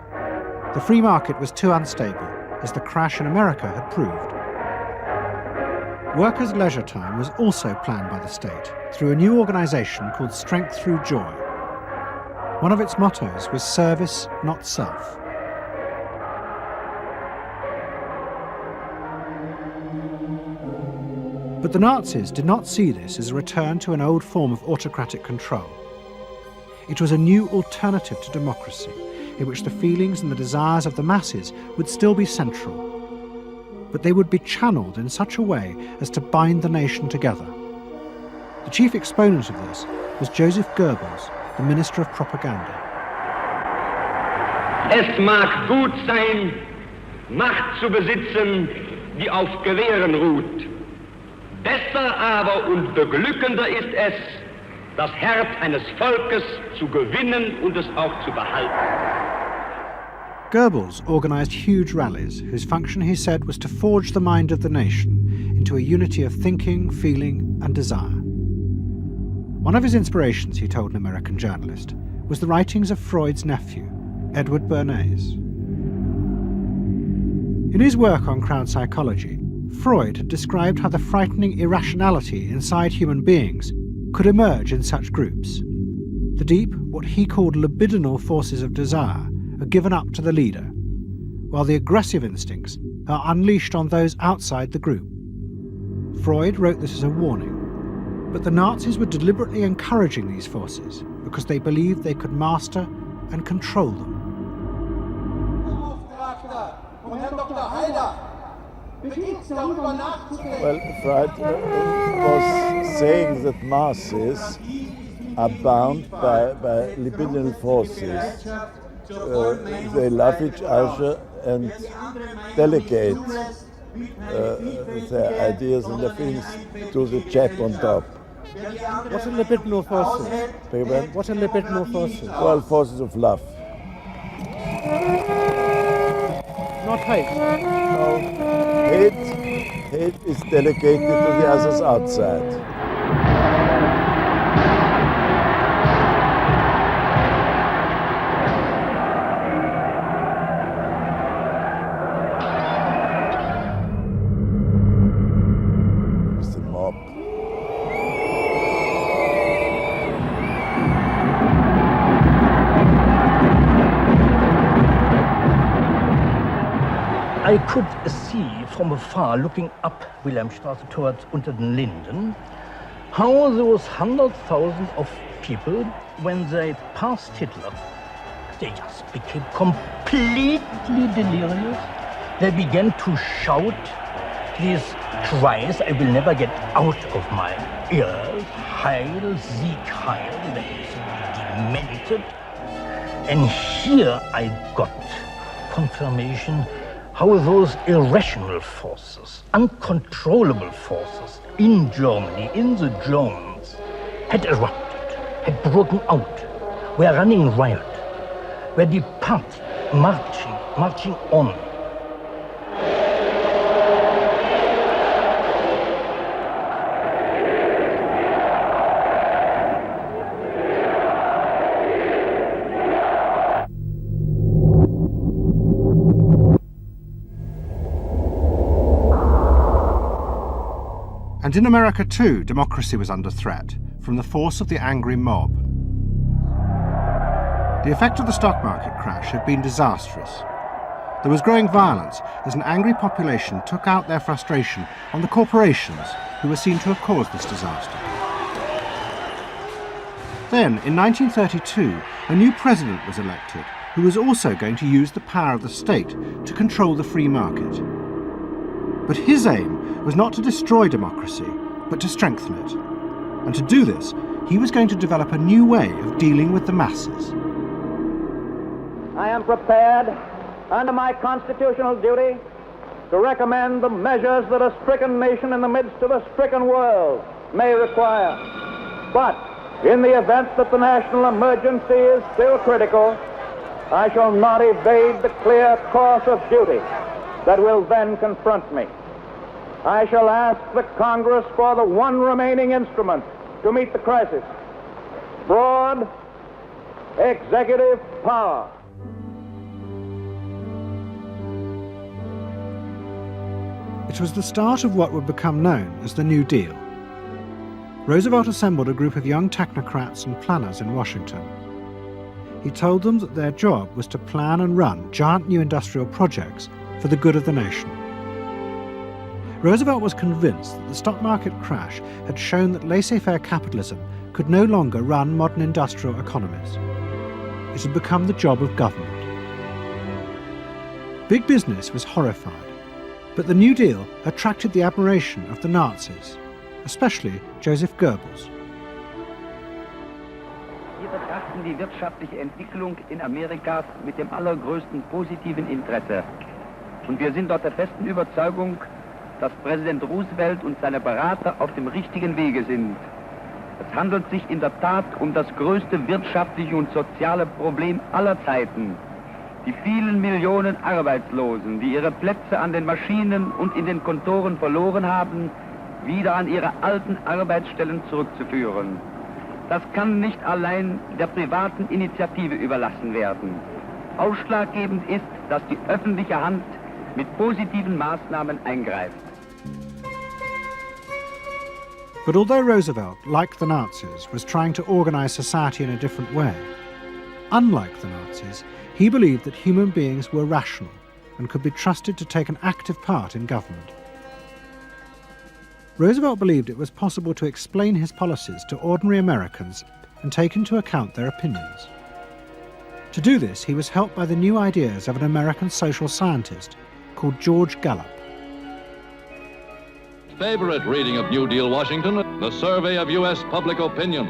The free market was too unstable, as the crash in America had proved. Workers' leisure time was also planned by the state through a new organization called Strength Through Joy. One of its mottos was service, not self. But the Nazis did not see this as a return to an old form of autocratic control. It was a new alternative to democracy, in which the feelings and the desires of the masses would still be central, but they would be channeled in such a way as to bind the nation together. The chief exponent of this was Joseph Goebbels, the Minister of Propaganda. Es mag gut sein, Macht zu besitzen, die auf Gewehren ruht. Besser aber und beglückender ist es, das Herz eines Volkes zu gewinnen und es auch zu behalten. Goebbels organized huge rallies whose function, he said, was to forge the mind of the nation into a unity of thinking, feeling, and desire. One of his inspirations, he told an American journalist, was the writings of Freud's nephew, Edward Bernays. In his work on crowd psychology, Freud had described how the frightening irrationality inside human beings could emerge in such groups. The deep, what he called libidinal forces of desire, are given up to the leader, while the aggressive instincts are unleashed on those outside the group. Freud wrote this as a warning, but the Nazis were deliberately encouraging these forces because they believed they could master and control them. Well, Freud was saying that masses are bound by libidinal forces. They love each other and delegate their ideas and their feelings to the chap on top. What are libidinal forces? What are libidinal forces? Well, forces of love. Not hate? No. Hate is delegated to the others outside. It's the mob. I could see from afar, looking up Wilhelmstraße towards unter den Linden, how those 100,000 of people, when they passed Hitler, they just became completely delirious. They began to shout these cries I will never get out of my ears. Heil, Sieg, Heil. They demented. And here I got confirmation how those irrational forces, uncontrollable forces in Germany, in the Germans, had erupted, had broken out, were running riot, were departing, marching on. And in America too, democracy was under threat from the force of the angry mob. The effect of the stock market crash had been disastrous. There was growing violence as an angry population took out their frustration on the corporations who were seen to have caused this disaster. Then, in 1932, a new president was elected who was also going to use the power of the state to control the free market. But his aim was not to destroy democracy, but to strengthen it. And to do this, he was going to develop a new way of dealing with the masses. I am prepared, under my constitutional duty, to recommend the measures that a stricken nation in the midst of a stricken world may require. But in the event that the national emergency is still critical, I shall not evade the clear course of duty that will then confront me. I shall ask the Congress for the one remaining instrument to meet the crisis: broad executive power. It was the start of what would become known as the New Deal. Roosevelt assembled a group of young technocrats and planners in Washington. He told them that their job was to plan and run giant new industrial projects for the good of the nation. Roosevelt was convinced that the stock market crash had shown that laissez-faire capitalism could no longer run modern industrial economies. It had become the job of government. Big business was horrified, but the New Deal attracted the admiration of the Nazis, especially Joseph Goebbels. Wir betrachten die wirtschaftliche Entwicklung in Amerika mit dem allergrößten positiven Interesse. Und wir sind dort der festen Überzeugung, dass Präsident Roosevelt und seine Berater auf dem richtigen Wege sind. Es handelt sich in der Tat um das größte wirtschaftliche und soziale Problem aller Zeiten. Die vielen Millionen Arbeitslosen, die ihre Plätze an den Maschinen und in den Kontoren verloren haben, wieder an ihre alten Arbeitsstellen zurückzuführen. Das kann nicht allein der privaten Initiative überlassen werden. Ausschlaggebend ist, dass die öffentliche Hand mit positiven Maßnahmen eingreift. But although Roosevelt, like the Nazis, was trying to organize society in a different way, unlike the Nazis, he believed that human beings were rational and could be trusted to take an active part in government. Roosevelt believed it was possible to explain his policies to ordinary Americans and take into account their opinions. To do this, he was helped by the new ideas of an American social scientist called George Gallup. favorite reading of New Deal Washington, the survey of U.S. public opinion.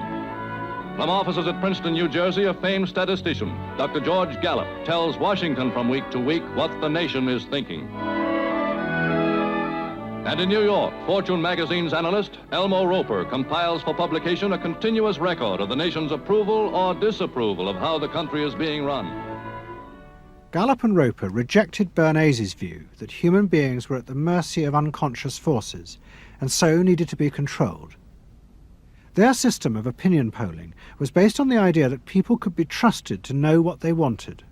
From offices at Princeton, New Jersey, a famed statistician, Dr. George Gallup, tells Washington from week to week what the nation is thinking. And in New York, Fortune magazine's analyst, Elmo Roper, compiles for publication a continuous record of the nation's approval or disapproval of how the country is being run. Gallup and Roper rejected Bernays' view that human beings were at the mercy of unconscious forces and so needed to be controlled. Their system of opinion polling was based on the idea that people could be trusted to know what they wanted.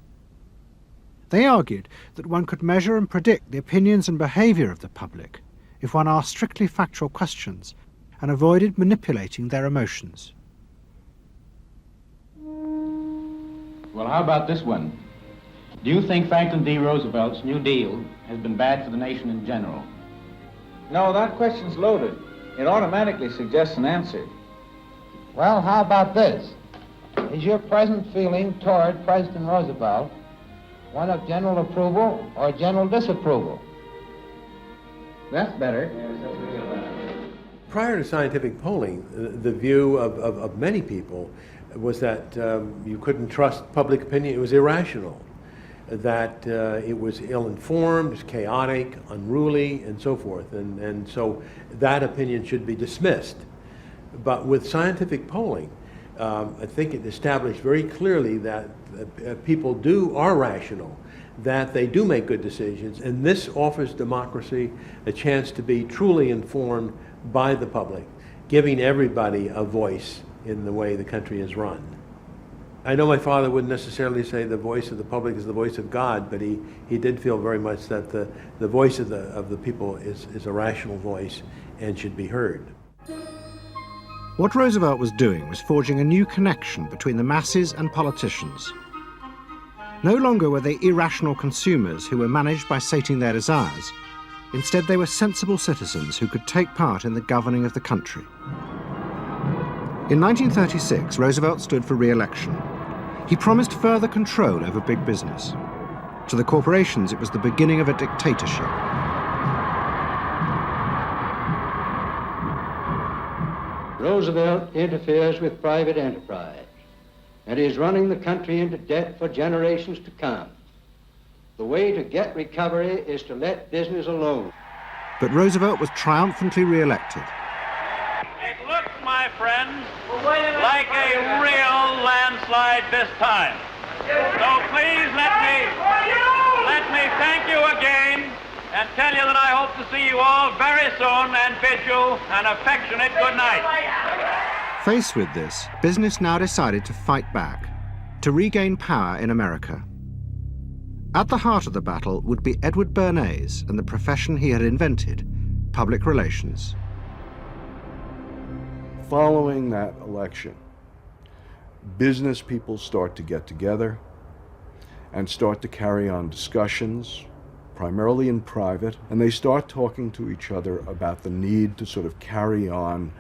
They argued that one could measure and predict the opinions and behaviour of the public if one asked strictly factual questions and avoided manipulating their emotions. Well, how about this one? Do you think Franklin D. Roosevelt's New Deal has been bad for the nation in general? No, that question's loaded. It automatically suggests an answer. Well, how about this? Is your present feeling toward President Roosevelt one of general approval or general disapproval? That's better. Prior to scientific polling, the view of many people was that you couldn't trust public opinion. It was irrational, that it was ill-informed, it was chaotic, unruly, and so forth. And so that opinion should be dismissed. But with scientific polling, I think it established very clearly that people are rational, that they do make good decisions, and this offers democracy a chance to be truly informed by the public, giving everybody a voice in the way the country is run. I know my father wouldn't necessarily say the voice of the public is the voice of God, but he did feel very much that the voice of the people is a rational voice and should be heard. What Roosevelt was doing was forging a new connection between the masses and politicians. No longer were they irrational consumers who were managed by sating their desires. Instead, they were sensible citizens who could take part in the governing of the country. In 1936, Roosevelt stood for re-election. He promised further control over big business. To the corporations, it was the beginning of a dictatorship. Roosevelt interferes with private enterprise and is running the country into debt for generations to come. The way to get recovery is to let business alone. But Roosevelt was triumphantly re-elected. It looks, my friends, like a real landslide this time. So please let me thank you again and tell you that I hope to see you all very soon and bid you an affectionate good night. Faced with this, business now decided to fight back, to regain power in America. At the heart of the battle would be Edward Bernays and the profession he had invented, public relations. Following that election, business people start to get together and start to carry on discussions, primarily in private, and they start talking to each other about the need to sort of carry on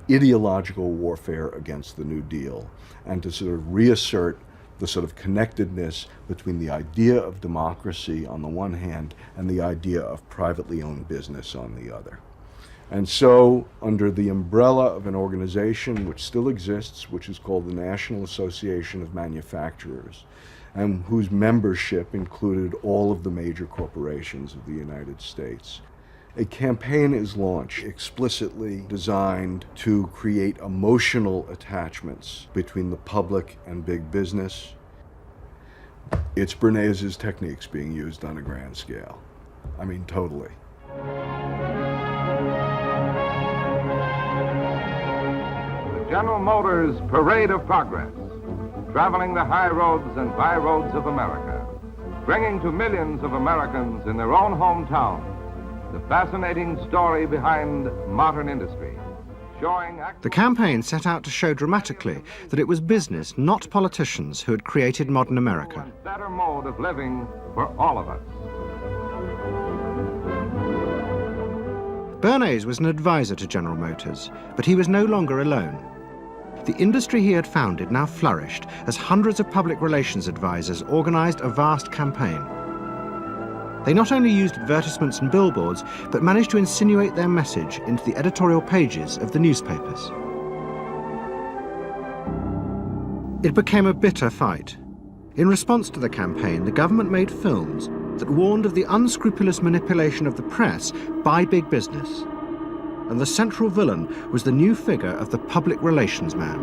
ideological warfare against the New Deal and to sort of reassert the sort of connectedness between the idea of democracy on the one hand and the idea of privately owned business on the other. And so, under the umbrella of an organization which still exists, which is called the National Association of Manufacturers, and whose membership included all of the major corporations of the United States, a campaign is launched explicitly designed to create emotional attachments between the public and big business. It's Bernays' techniques being used on a grand scale. I mean, totally. The General Motors Parade of Progress, traveling the high roads and byroads of America, bringing to millions of Americans in their own hometown the fascinating story behind modern industry, showing... The campaign set out to show dramatically that it was business, not politicians, who had created modern America. A better mode of living for all of us. Bernays was an advisor to General Motors, but he was no longer alone. The industry he had founded now flourished as hundreds of public relations advisors organized a vast campaign. They not only used advertisements and billboards, but managed to insinuate their message into the editorial pages of the newspapers. It became a bitter fight. In response to the campaign, the government made films that warned of the unscrupulous manipulation of the press by big business. And the central villain was the new figure of the public relations man.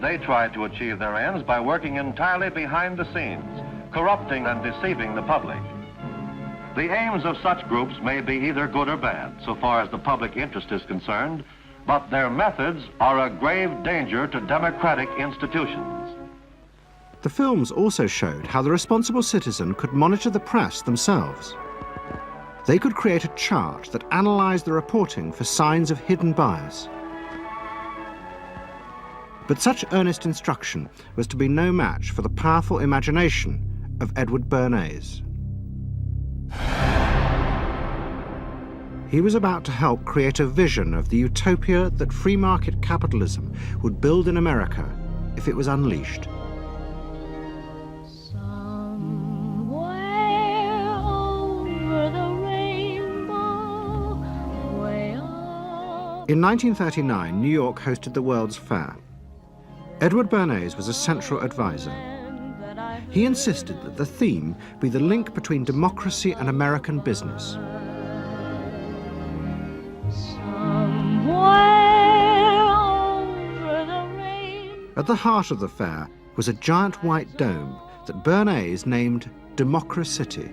They tried to achieve their ends by working entirely behind the scenes, corrupting and deceiving the public. The aims of such groups may be either good or bad, so far as the public interest is concerned, but their methods are a grave danger to democratic institutions. The films also showed how the responsible citizen could monitor the press themselves. They could create a chart that analyzed the reporting for signs of hidden bias. But such earnest instruction was to be no match for the powerful imagination of Edward Bernays. He was about to help create a vision of the utopia that free market capitalism would build in America if it was unleashed. In 1939, New York hosted the World's Fair. Edward Bernays was a central advisor. He insisted that the theme be the link between democracy and American business. At the heart of the fair was a giant white dome that Bernays named Democracy.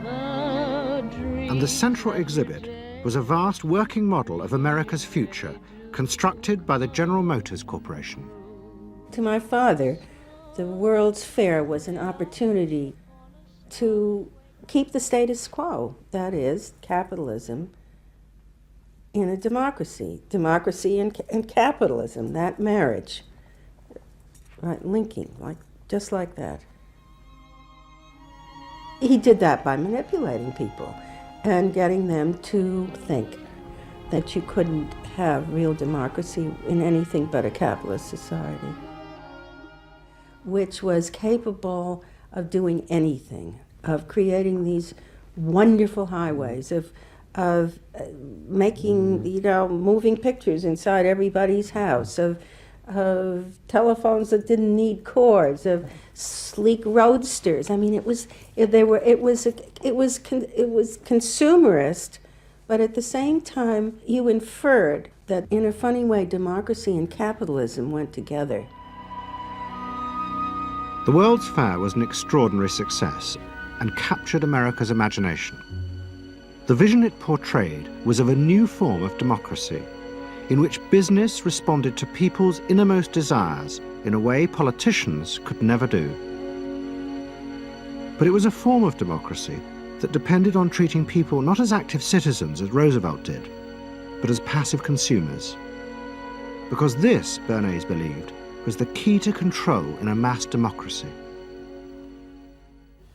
And the central exhibit was a vast working model of America's future, constructed by the General Motors Corporation. To my father, the World's Fair was an opportunity to keep the status quo, that is, capitalism, in a democracy. Democracy and capitalism, that marriage, right, linking, just like that. He did that by manipulating people and getting them to think that you couldn't have real democracy in anything but a capitalist society, which was capable of doing anything, of creating these wonderful highways, of making, moving pictures inside everybody's house, of telephones that didn't need cords, of sleek roadsters. I mean, it was consumerist, but at the same time, you inferred that in a funny way, democracy and capitalism went together. The World's Fair was an extraordinary success and captured America's imagination. The vision it portrayed was of a new form of democracy, in which business responded to people's innermost desires in a way politicians could never do. But it was a form of democracy that depended on treating people not as active citizens, as Roosevelt did, but as passive consumers. Because this, Bernays believed, was the key to control in a mass democracy.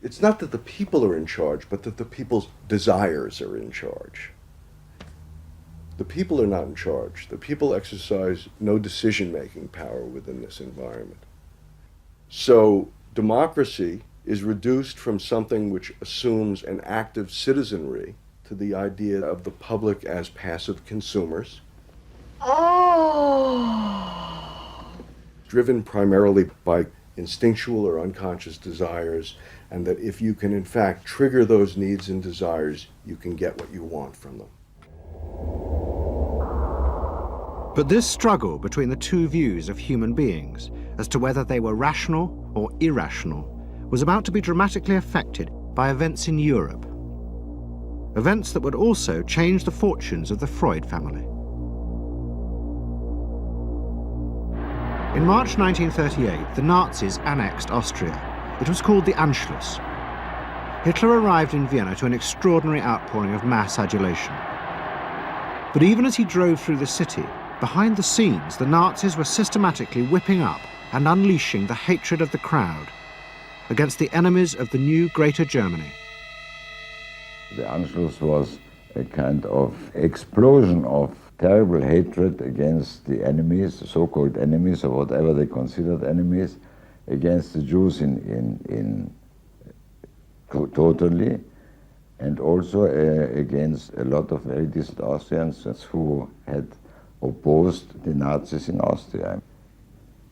It's not that the people are in charge, but that the people's desires are in charge. The people are not in charge. The people exercise no decision-making power within this environment. So democracy is reduced from something which assumes an active citizenry to the idea of the public as passive consumers. Driven primarily by instinctual or unconscious desires, and that if you can in fact trigger those needs and desires, you can get what you want from them. But this struggle between the two views of human beings as to whether they were rational or irrational was about to be dramatically affected by events in Europe. Events that would also change the fortunes of the Freud family. In March 1938, the Nazis annexed Austria. It was called the Anschluss. Hitler arrived in Vienna to an extraordinary outpouring of mass adulation. But even as he drove through the city, behind the scenes, the Nazis were systematically whipping up and unleashing the hatred of the crowd against the enemies of the new Greater Germany. The Anschluss was a kind of explosion of terrible hatred against the enemies, the so-called enemies, or whatever they considered enemies, against the Jews totally, and also against a lot of very decent Austrians who had opposed the Nazis in Austria.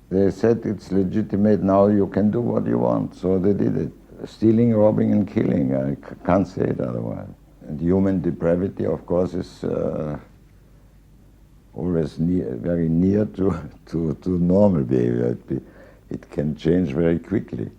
They said it's legitimate now, you can do what you want, so they did it. Stealing, robbing and killing, I can't say it otherwise. And human depravity, of course, is always very near to normal behavior. It can change very quickly.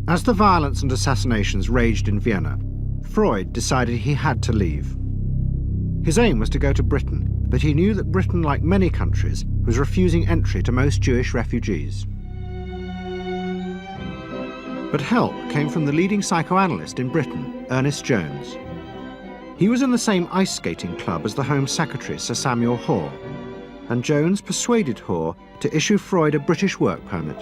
As the violence and assassinations raged in Vienna, Freud decided he had to leave. His aim was to go to Britain, but he knew that Britain, like many countries, was refusing entry to most Jewish refugees. But help came from the leading psychoanalyst in Britain, Ernest Jones. He was in the same ice skating club as the Home Secretary, Sir Samuel Hoare, and Jones persuaded Hoare to issue Freud a British work permit.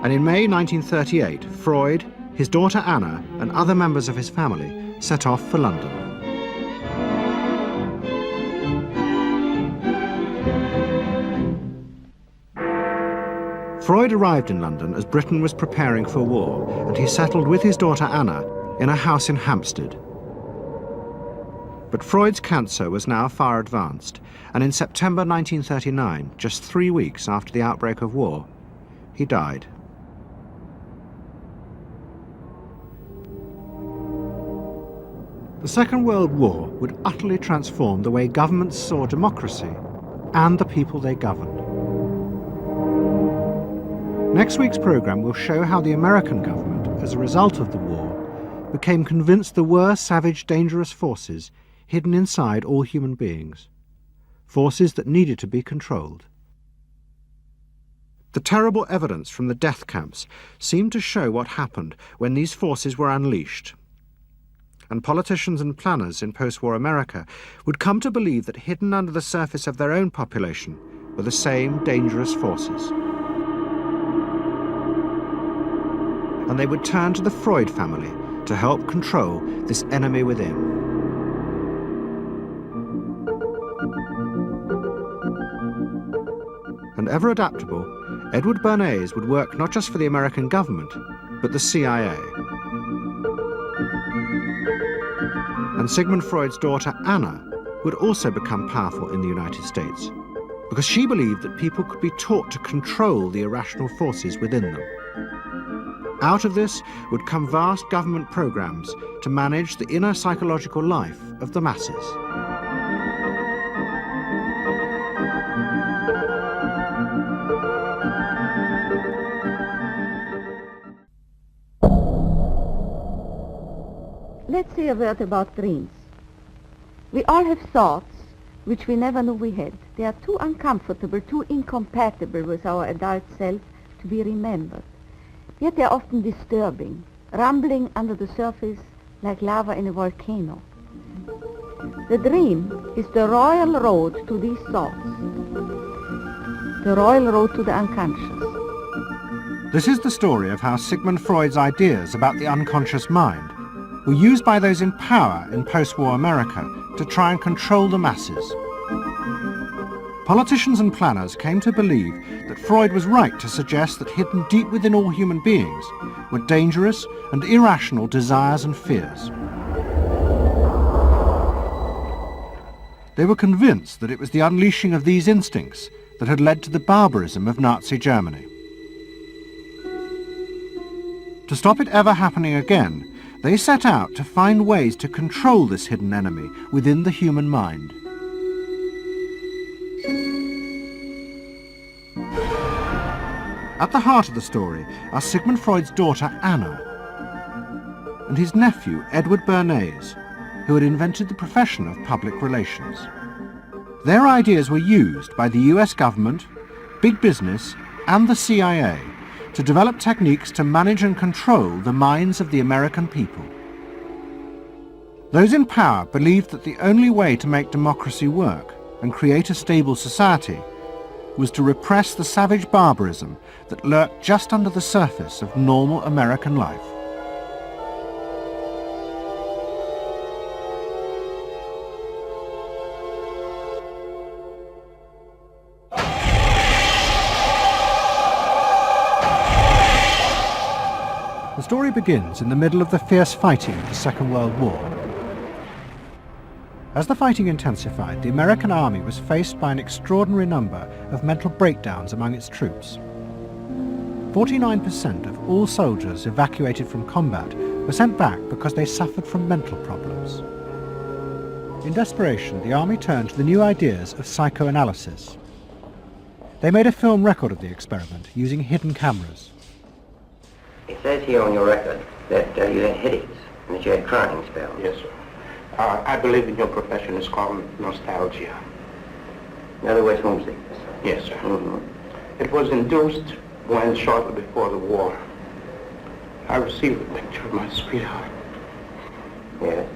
And in May 1938, Freud, his daughter Anna, and other members of his family set off for London. Freud arrived in London as Britain was preparing for war, and he settled with his daughter Anna in a house in Hampstead. But Freud's cancer was now far advanced, and in September 1939, just 3 weeks after the outbreak of war, he died. The Second World War would utterly transform the way governments saw democracy and the people they governed. Next week's programme will show how the American government, as a result of the war, became convinced there were savage, dangerous forces hidden inside all human beings, forces that needed to be controlled. The terrible evidence from the death camps seemed to show what happened when these forces were unleashed. And politicians and planners in post-war America would come to believe that hidden under the surface of their own population were the same dangerous forces. And they would turn to the Freud family to help control this enemy within. And ever adaptable, Edward Bernays would work not just for the American government, but the CIA. And Sigmund Freud's daughter, Anna, would also become powerful in the United States because she believed that people could be taught to control the irrational forces within them. Out of this would come vast government programs to manage the inner psychological life of the masses. Let's say a word about dreams. We all have thoughts which we never knew we had. They are too uncomfortable, too incompatible with our adult self to be remembered. Yet they are often disturbing, rumbling under the surface like lava in a volcano. The dream is the royal road to these thoughts, the royal road to the unconscious. This is the story of how Sigmund Freud's ideas about the unconscious mind were used by those in power in post-war America to try and control the masses. Politicians and planners came to believe that Freud was right to suggest that hidden deep within all human beings were dangerous and irrational desires and fears. They were convinced that it was the unleashing of these instincts that had led to the barbarism of Nazi Germany. To stop it ever happening again, they set out to find ways to control this hidden enemy within the human mind. At the heart of the story are Sigmund Freud's daughter Anna and his nephew Edward Bernays, who had invented the profession of public relations. Their ideas were used by the US government, big business and the CIA to develop techniques to manage and control the minds of the American people. Those in power believed that the only way to make democracy work and create a stable society was to repress the savage barbarism that lurked just under the surface of normal American life. story begins in the middle of the fierce fighting of the Second World War. As the fighting intensified, the American army was faced by an extraordinary number of mental breakdowns among its troops. 49% of all soldiers evacuated from combat were sent back because they suffered from mental problems. In desperation, the army turned to the new ideas of psychoanalysis. They made a film record of the experiment using hidden cameras. It says here on your record that you had headaches and that you had crying spells. Yes, sir. I believe in your profession is called nostalgia. In other words, homesickness. Yes, sir. It was induced when, shortly before the war, I received a picture of my sweetheart. Yes.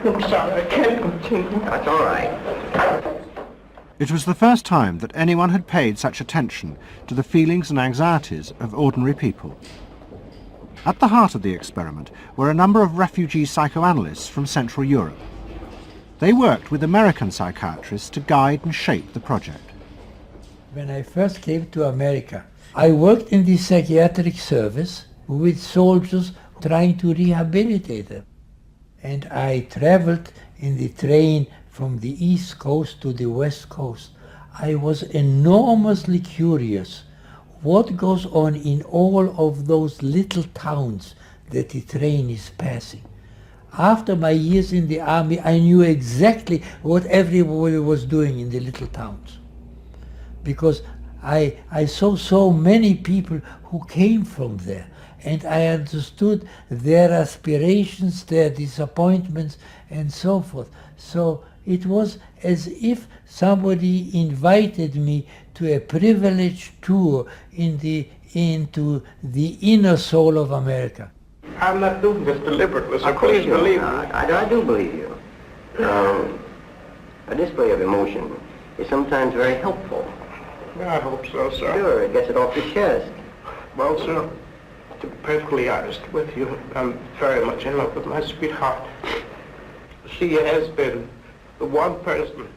I'm sorry, I can't continue. That's all right. It was the first time that anyone had paid such attention to the feelings and anxieties of ordinary people. At the heart of the experiment were a number of refugee psychoanalysts from Central Europe. They worked with American psychiatrists to guide and shape the project. When I first came to America, I worked in the psychiatric service with soldiers trying to rehabilitate them. And I traveled in the train from the East Coast to the West Coast. I was enormously curious what goes on in all of those little towns that the train is passing. After my years in the army, I knew exactly what everybody was doing in the little towns. Because I saw so many people who came from there, and I understood their aspirations, their disappointments, and so forth. So it was as if somebody invited me to a privileged tour into the inner soul of America. I'm not doing this deliberately, so Of course please you're believe not. me. I do believe you. A display of emotion is sometimes very helpful. I hope so, sir. Sure, it gets it off the chest. Well, sir, to be perfectly honest with you, I'm very much in love with my sweetheart. She has been the one person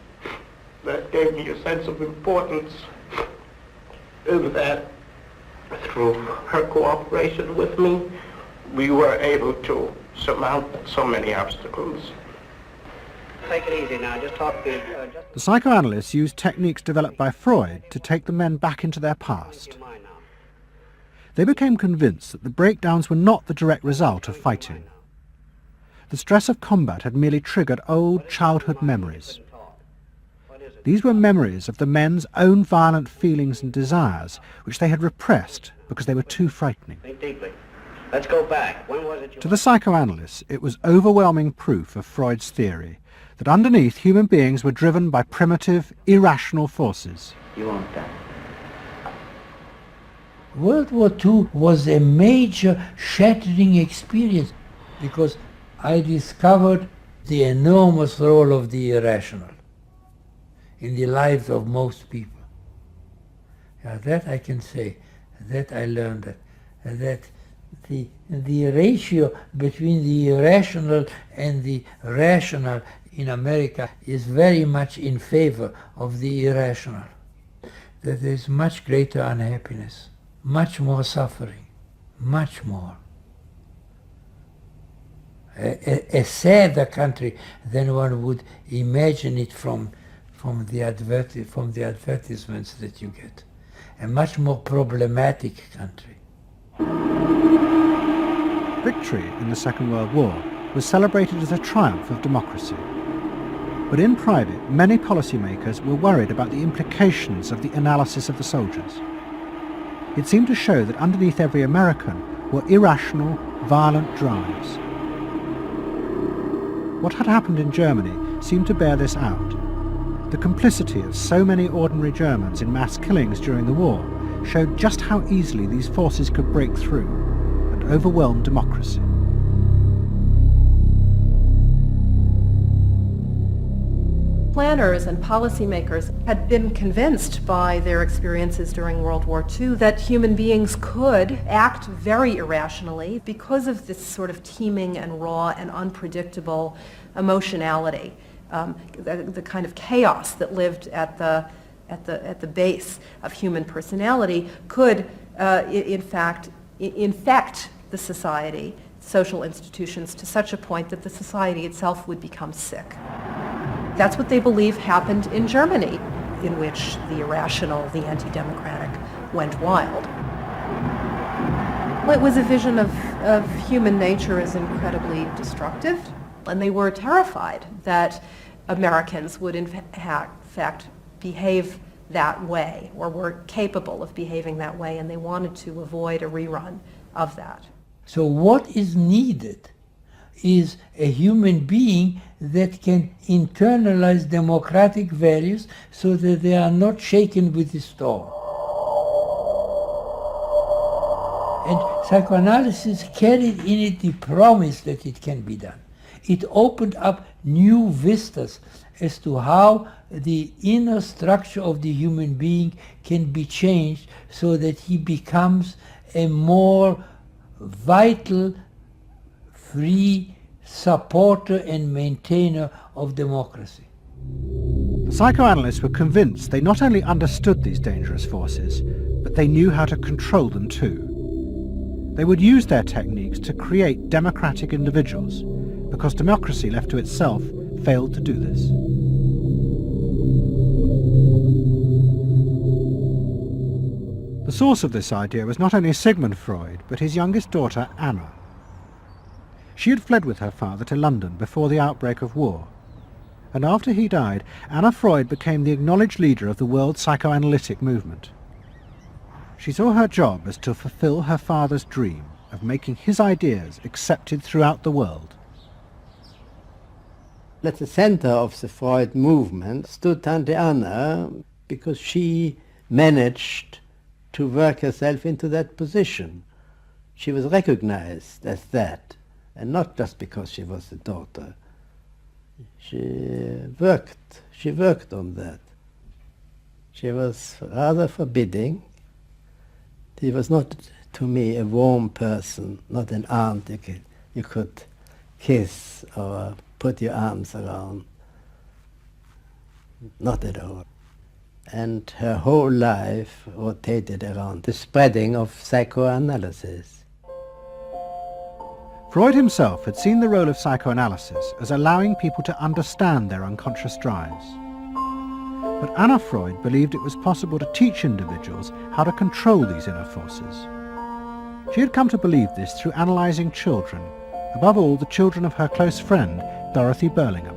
that gave me a sense of importance, and that through her cooperation with me, we were able to surmount so many obstacles. Take it easy now, just talk to... The psychoanalysts used techniques developed by Freud to take the men back into their past. They became convinced that the breakdowns were not the direct result of fighting. The stress of combat had merely triggered old childhood memories. These were memories of the men's own violent feelings and desires, which they had repressed because they were too frightening. Think deeply. Let's go back. When was it you... To the psychoanalysts, it was overwhelming proof of Freud's theory that underneath human beings were driven by primitive, irrational forces. You want that? World War II was a major shattering experience because I discovered the enormous role of the irrational in the lives of most people. That I can say, that I learned that the ratio between the irrational and the rational in America is very much in favor of the irrational. That there is much greater unhappiness, much more suffering, much more. A sadder country than one would imagine it from the advertisements that you get. A much more problematic country. Victory in the Second World War was celebrated as a triumph of democracy. But in private, many policymakers were worried about the implications of the analysis of the soldiers. It seemed to show that underneath every American were irrational, violent drives. What had happened in Germany seemed to bear this out. The complicity of so many ordinary Germans in mass killings during the war showed just how easily these forces could break through and overwhelm democracy. Planners and policymakers had been convinced by their experiences during World War II that human beings could act very irrationally because of this sort of teeming and raw and unpredictable emotionality. the kind of chaos that lived at the base of human personality could, in fact, infect the society, social institutions, to such a point that the society itself would become sick. That's what they believe happened in Germany, in which the irrational, the anti-democratic, went wild. Well, it was a vision of human nature as incredibly destructive, and they were terrified that Americans would in fact behave that way, or were capable of behaving that way, and they wanted to avoid a rerun of that. So what is needed is a human being that can internalize democratic values so that they are not shaken with the storm. And psychoanalysis carried in it the promise that it can be done. It opened up new vistas as to how the inner structure of the human being can be changed so that he becomes a more vital, free supporter and maintainer of democracy. The psychoanalysts were convinced they not only understood these dangerous forces, but they knew how to control them too. They would use their techniques to create democratic individuals, because democracy left to itself failed to do this. The source of this idea was not only Sigmund Freud, but his youngest daughter, Anna. She had fled with her father to London before the outbreak of war, and after he died, Anna Freud became the acknowledged leader of the world psychoanalytic movement. She saw her job as to fulfill her father's dream of making his ideas accepted throughout the world. At the center of the Freud movement stood Tante Anna, because she managed to work herself into that position. She was recognized as that, and not just because she was the daughter. She worked on that. She was rather forbidding. She was not, to me, a warm person, not an aunt you could kiss or put your arms around. Not at all. And her whole life rotated around the spreading of psychoanalysis. Freud himself had seen the role of psychoanalysis as allowing people to understand their unconscious drives. But Anna Freud believed it was possible to teach individuals how to control these inner forces. She had come to believe this through analysing children, above all the children of her close friend, Dorothy Burlingham.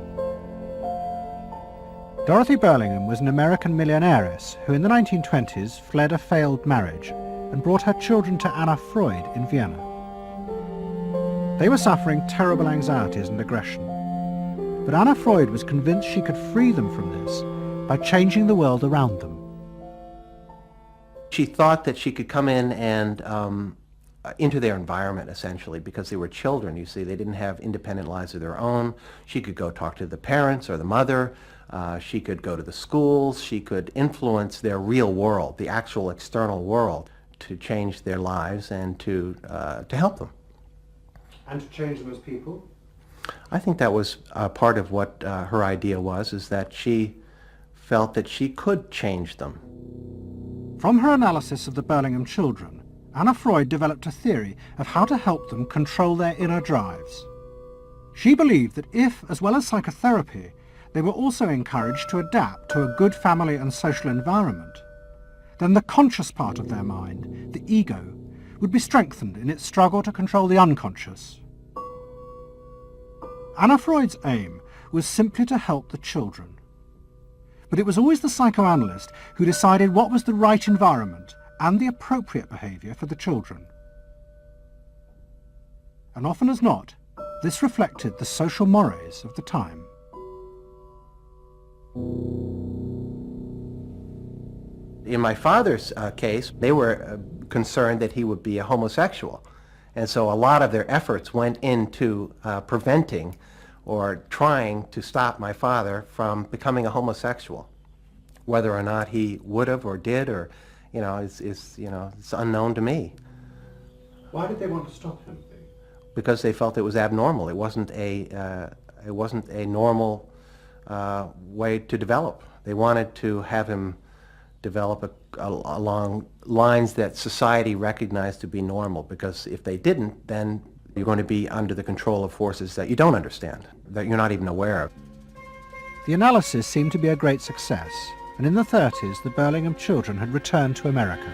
Dorothy Burlingham was an American millionairess who in the 1920s fled a failed marriage and brought her children to Anna Freud in Vienna. They were suffering terrible anxieties and aggression, but Anna Freud was convinced she could free them from this by changing the world around them. She thought that she could come in and into their environment, essentially, because they were children, you see. They didn't have independent lives of their own. She could go talk to the parents or the mother. She could go to the schools. She could influence their real world, the actual external world, to change their lives and to help them. And to change them as people? I think that was part of what her idea was, is that she felt that she could change them. From her analysis of the Burlingham children, Anna Freud developed a theory of how to help them control their inner drives. She believed that if, as well as psychotherapy, they were also encouraged to adapt to a good family and social environment, then the conscious part of their mind, the ego, would be strengthened in its struggle to control the unconscious. Anna Freud's aim was simply to help the children. But it was always the psychoanalyst who decided what was the right environment and the appropriate behaviour for the children. And often as not, this reflected the social mores of the time. In my father's case, they were concerned that he would be a homosexual. And so a lot of their efforts went into preventing or trying to stop my father from becoming a homosexual. Whether or not he would have or did, or it's unknown to me. Why did they want to stop him? Because they felt it was abnormal. It wasn't a normal way to develop. They wanted to have him develop along lines that society recognized to be normal, because if they didn't, then you're going to be under the control of forces that you don't understand, that you're not even aware of. The analysis seemed to be a great success, and in the 30s the Burlingham children had returned to America.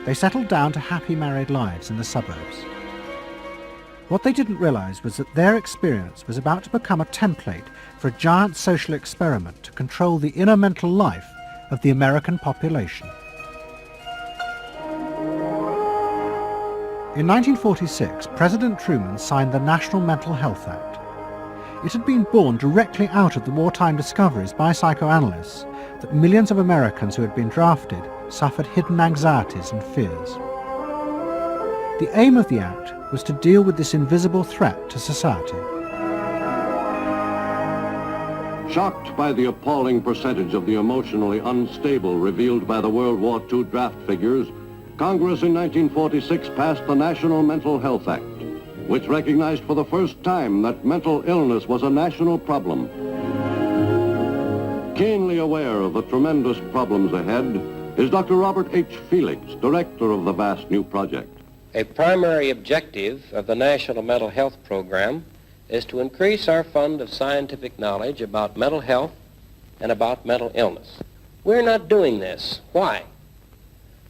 They settled down to happy married lives in the suburbs. What they didn't realize was that their experience was about to become a template for a giant social experiment to control the inner mental life of the American population. In 1946, President Truman signed the National Mental Health Act. It had been born directly out of the wartime discoveries by psychoanalysts that millions of Americans who had been drafted suffered hidden anxieties and fears. The aim of the Act was to deal with this invisible threat to society. Shocked by the appalling percentage of the emotionally unstable revealed by the World War II draft figures, Congress in 1946 passed the National Mental Health Act, which recognized for the first time that mental illness was a national problem. Keenly aware of the tremendous problems ahead is Dr. Robert H. Felix, director of the vast new project. A primary objective of the National Mental Health Program is to increase our fund of scientific knowledge about mental health and about mental illness. We're not doing this. Why?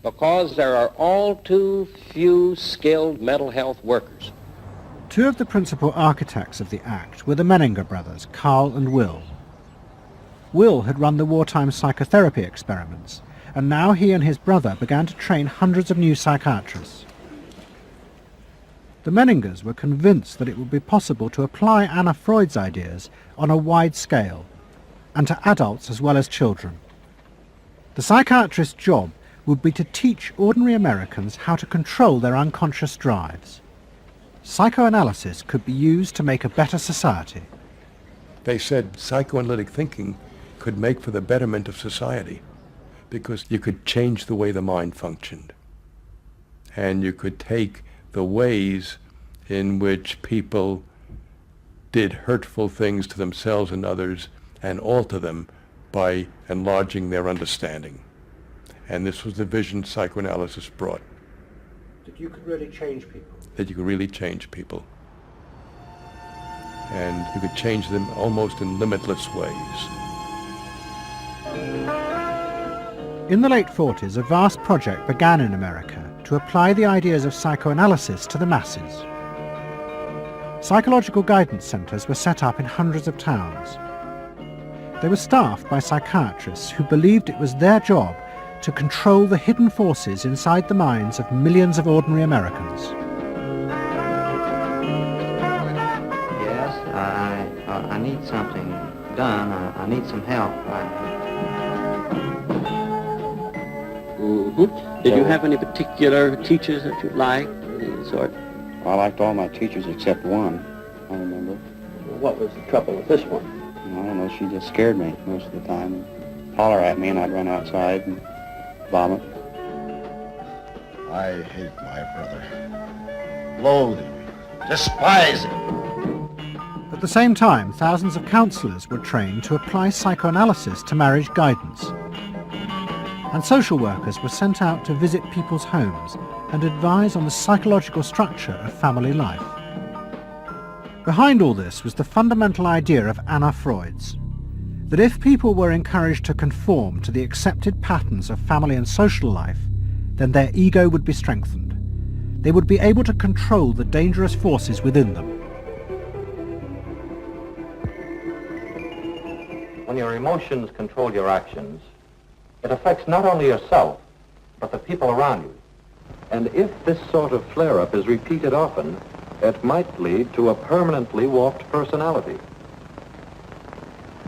Because there are all too few skilled mental health workers. Two of the principal architects of the Act were the Menninger brothers, Carl and Will. Will had run the wartime psychotherapy experiments, and now he and his brother began to train hundreds of new psychiatrists. The Menningers were convinced that it would be possible to apply Anna Freud's ideas on a wide scale, and to adults as well as children. The psychiatrist's job would be to teach ordinary Americans how to control their unconscious drives. Psychoanalysis could be used to make a better society. They said psychoanalytic thinking could make for the betterment of society, because you could change the way the mind functioned. And you could take the ways in which people did hurtful things to themselves and others and alter them by enlarging their understanding. And this was the vision psychoanalysis brought. That you could really change people. That you could really change people. And you could change them almost in limitless ways. In the late 40s, a vast project began in America to apply the ideas of psychoanalysis to the masses. Psychological guidance centres were set up in hundreds of towns. They were staffed by psychiatrists who believed it was their job to control the hidden forces inside the minds of millions of ordinary Americans. Yes, I need something done. I need some help. Did you have any particular teachers that you liked, any sort? I liked all my teachers except one, I remember. What was the trouble with this one? I don't know, she just scared me most of the time. Holler at me and I'd run outside and vomit. I hate my brother. Loathe him. Despise him. At the same time, thousands of counsellors were trained to apply psychoanalysis to marriage guidance. And social workers were sent out to visit people's homes and advise on the psychological structure of family life. Behind all this was the fundamental idea of Anna Freud's, that if people were encouraged to conform to the accepted patterns of family and social life, then their ego would be strengthened. They would be able to control the dangerous forces within them. When your emotions control your actions, it affects not only yourself, but the people around you. And if this sort of flare-up is repeated often, it might lead to a permanently warped personality.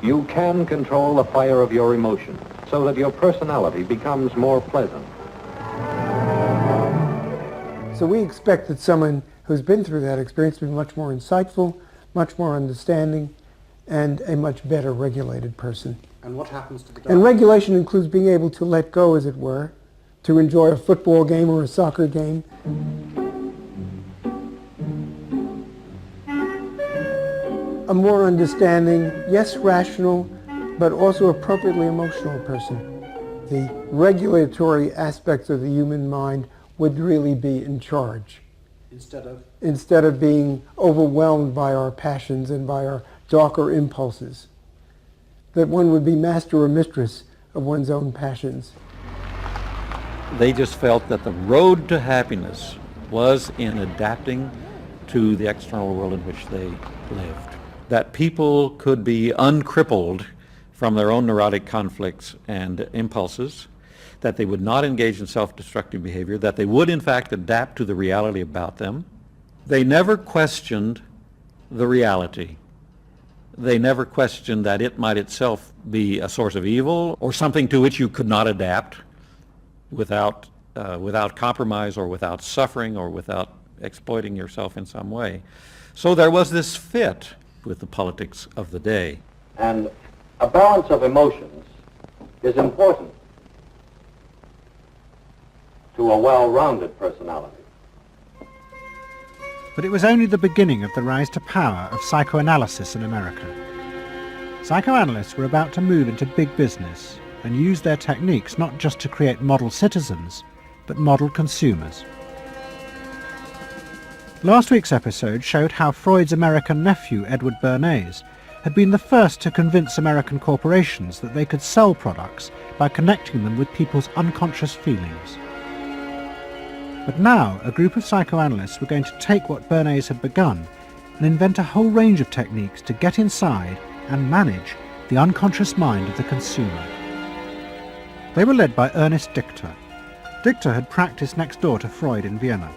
You can control the fire of your emotions so that your personality becomes more pleasant. So we expect that someone who's been through that experience to be much more insightful, much more understanding, and a much better regulated person. And what happens to the guy? And regulation includes being able to let go, as it were, to enjoy a football game or a soccer game. a more understanding, yes, rational, but also appropriately emotional person. The regulatory aspects of the human mind would really be in charge. Instead of being overwhelmed by our passions and by our darker impulses. That one would be master or mistress of one's own passions. They just felt that the road to happiness was in adapting to the external world in which they lived. That people could be uncrippled from their own neurotic conflicts and impulses, that they would not engage in self-destructive behavior, that they would in fact adapt to the reality about them. They never questioned the reality. They never questioned that it might itself be a source of evil or something to which you could not adapt without compromise or without suffering or without exploiting yourself in some way. So there was this fit with the politics of the day. And a balance of emotions is important to a well-rounded personality. But it was only the beginning of the rise to power of psychoanalysis in America. Psychoanalysts were about to move into big business and use their techniques not just to create model citizens, but model consumers. Last week's episode showed how Freud's American nephew, Edward Bernays, had been the first to convince American corporations that they could sell products by connecting them with people's unconscious feelings. But now, a group of psychoanalysts were going to take what Bernays had begun and invent a whole range of techniques to get inside and manage the unconscious mind of the consumer. They were led by Ernest Dichter. Dichter had practiced next door to Freud in Vienna,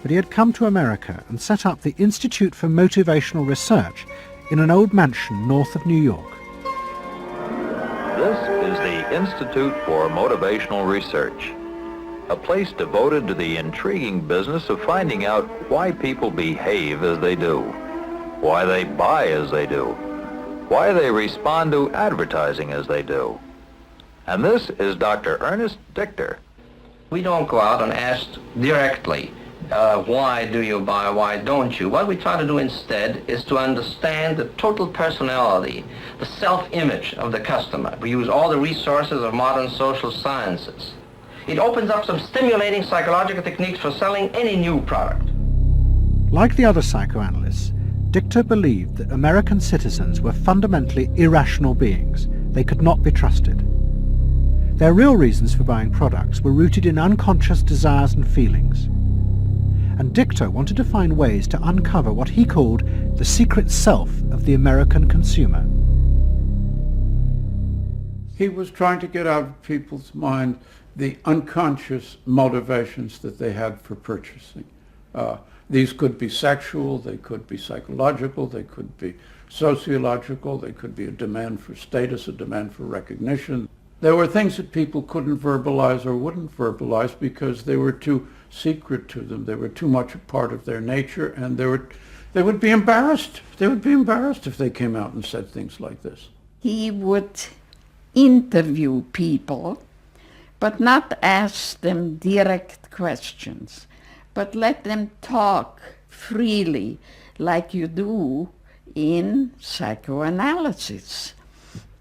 but he had come to America and set up the Institute for Motivational Research in an old mansion north of New York. This is the Institute for Motivational Research, a place devoted to the intriguing business of finding out why people behave as they do, why they buy as they do, why they respond to advertising as they do. And this is Dr. Ernest Dichter. We don't go out and ask directly, why do you buy, why don't you? What we try to do instead is to understand the total personality, the self-image of the customer. We use all the resources of modern social sciences. It opens up some stimulating psychological techniques for selling any new product. Like the other psychoanalysts, Dichter believed that American citizens were fundamentally irrational beings. They could not be trusted. Their real reasons for buying products were rooted in unconscious desires and feelings. And Dichter wanted to find ways to uncover what he called the secret self of the American consumer. He was trying to get out of people's mind the unconscious motivations that they had for purchasing. These could be sexual, they could be psychological, they could be sociological, they could be a demand for status, a demand for recognition. There were things that people couldn't verbalize or wouldn't verbalize because they were too secret to them. They were too much a part of their nature, and they would be embarrassed. They would be embarrassed if they came out and said things like this. He would interview people, but not ask them direct questions, but let them talk freely like you do in psychoanalysis.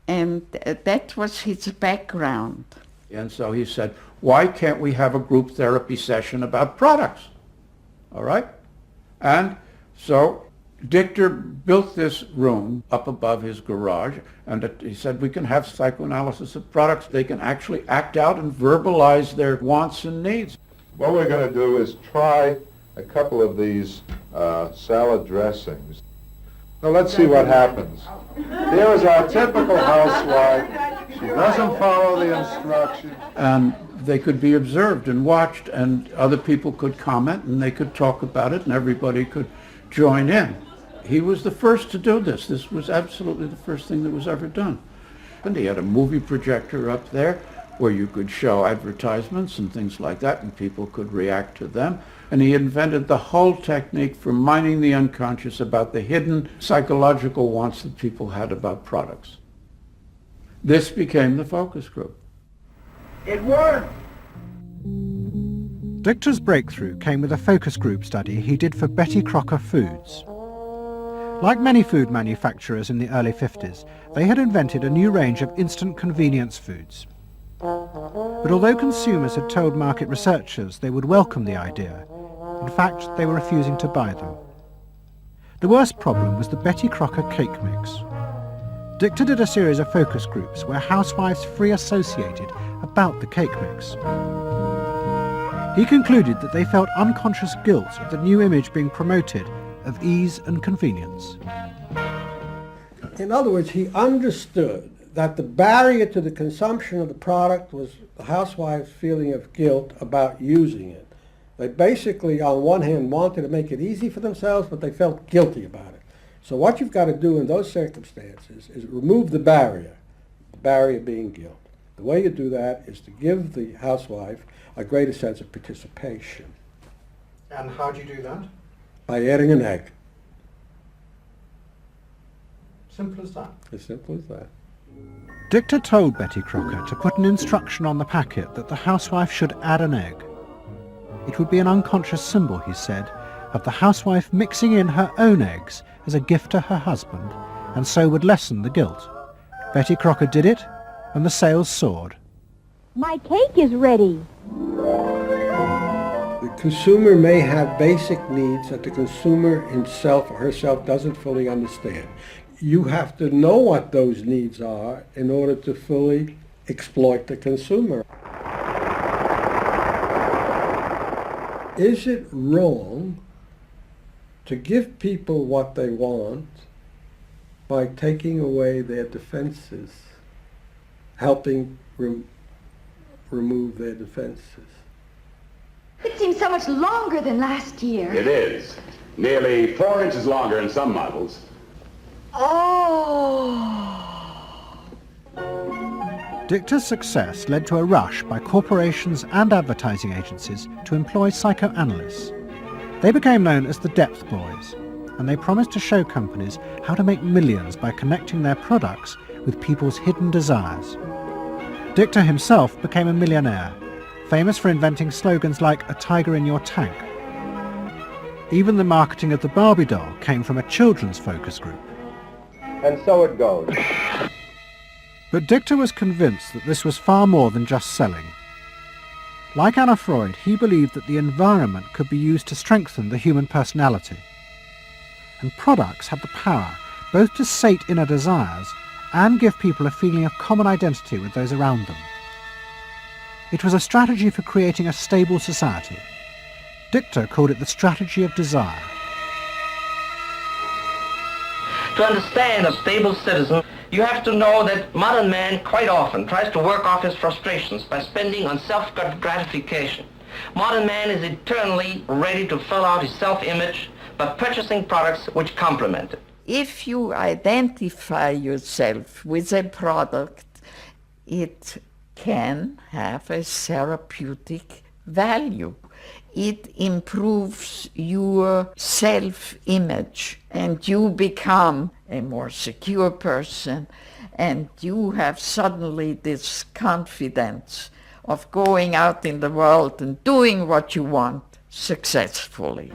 And that was his background. And so he said, why can't we have a group therapy session about products? All right? And so Dichter built this room up above his garage, and he said we can have psychoanalysis of products. They can actually act out and verbalize their wants and needs. What we're going to do is try a couple of these salad dressings. Now let's see what happens. Here is our typical housewife. She doesn't follow the instructions. And they could be observed and watched, and other people could comment, and they could talk about it, and everybody could join in. He was the first to do this. This was absolutely the first thing that was ever done. And he had a movie projector up there where you could show advertisements and things like that, and people could react to them. And he invented the whole technique for mining the unconscious about the hidden psychological wants that people had about products. This became the focus group. It worked! Dichter's breakthrough came with a focus group study he did for Betty Crocker Foods. Like many food manufacturers in the early 50s, they had invented a new range of instant convenience foods. But although consumers had told market researchers they would welcome the idea, in fact they were refusing to buy them. The worst problem was the Betty Crocker cake mix. Dichter did a series of focus groups where housewives free associated about the cake mix. He concluded that they felt unconscious guilt at the new image being promoted of ease and convenience. In other words, he understood that the barrier to the consumption of the product was the housewife's feeling of guilt about using it. They basically, on one hand, wanted to make it easy for themselves, but they felt guilty about it. So what you've got to do in those circumstances is remove the barrier being guilt. The way you do that is to give the housewife a greater sense of participation. And how do you do that? By adding an egg. Simple as that. As simple as that. Dichter told Betty Crocker to put an instruction on the packet that the housewife should add an egg. It would be an unconscious symbol, he said, of the housewife mixing in her own eggs as a gift to her husband, and so would lessen the guilt. Betty Crocker did it, and the sales soared. My cake is ready. The consumer may have basic needs that the consumer himself or herself doesn't fully understand. You have to know what those needs are in order to fully exploit the consumer. Is it wrong to give people what they want by taking away their defenses, helping remove their defenses? It seems so much longer than last year. It is. Nearly 4 inches longer in some models. Oh! Dichter's success led to a rush by corporations and advertising agencies to employ psychoanalysts. They became known as the Depth Boys, and they promised to show companies how to make millions by connecting their products with people's hidden desires. Dichter himself became a millionaire, famous for inventing slogans like "a tiger in your tank." Even the marketing of the Barbie doll came from a children's focus group. And so it goes. But Dichter was convinced that this was far more than just selling. Like Anna Freud, he believed that the environment could be used to strengthen the human personality. And products had the power both to sate inner desires and give people a feeling of common identity with those around them. It was a strategy for creating a stable society. Dichter called it the strategy of desire. To understand a stable citizen, you have to know that modern man quite often tries to work off his frustrations by spending on self-gratification. Modern man is eternally ready to fill out his self-image by purchasing products which complement it. If you identify yourself with a product, it can have a therapeutic value. It improves your self-image and you become a more secure person and you have suddenly this confidence of going out in the world and doing what you want successfully.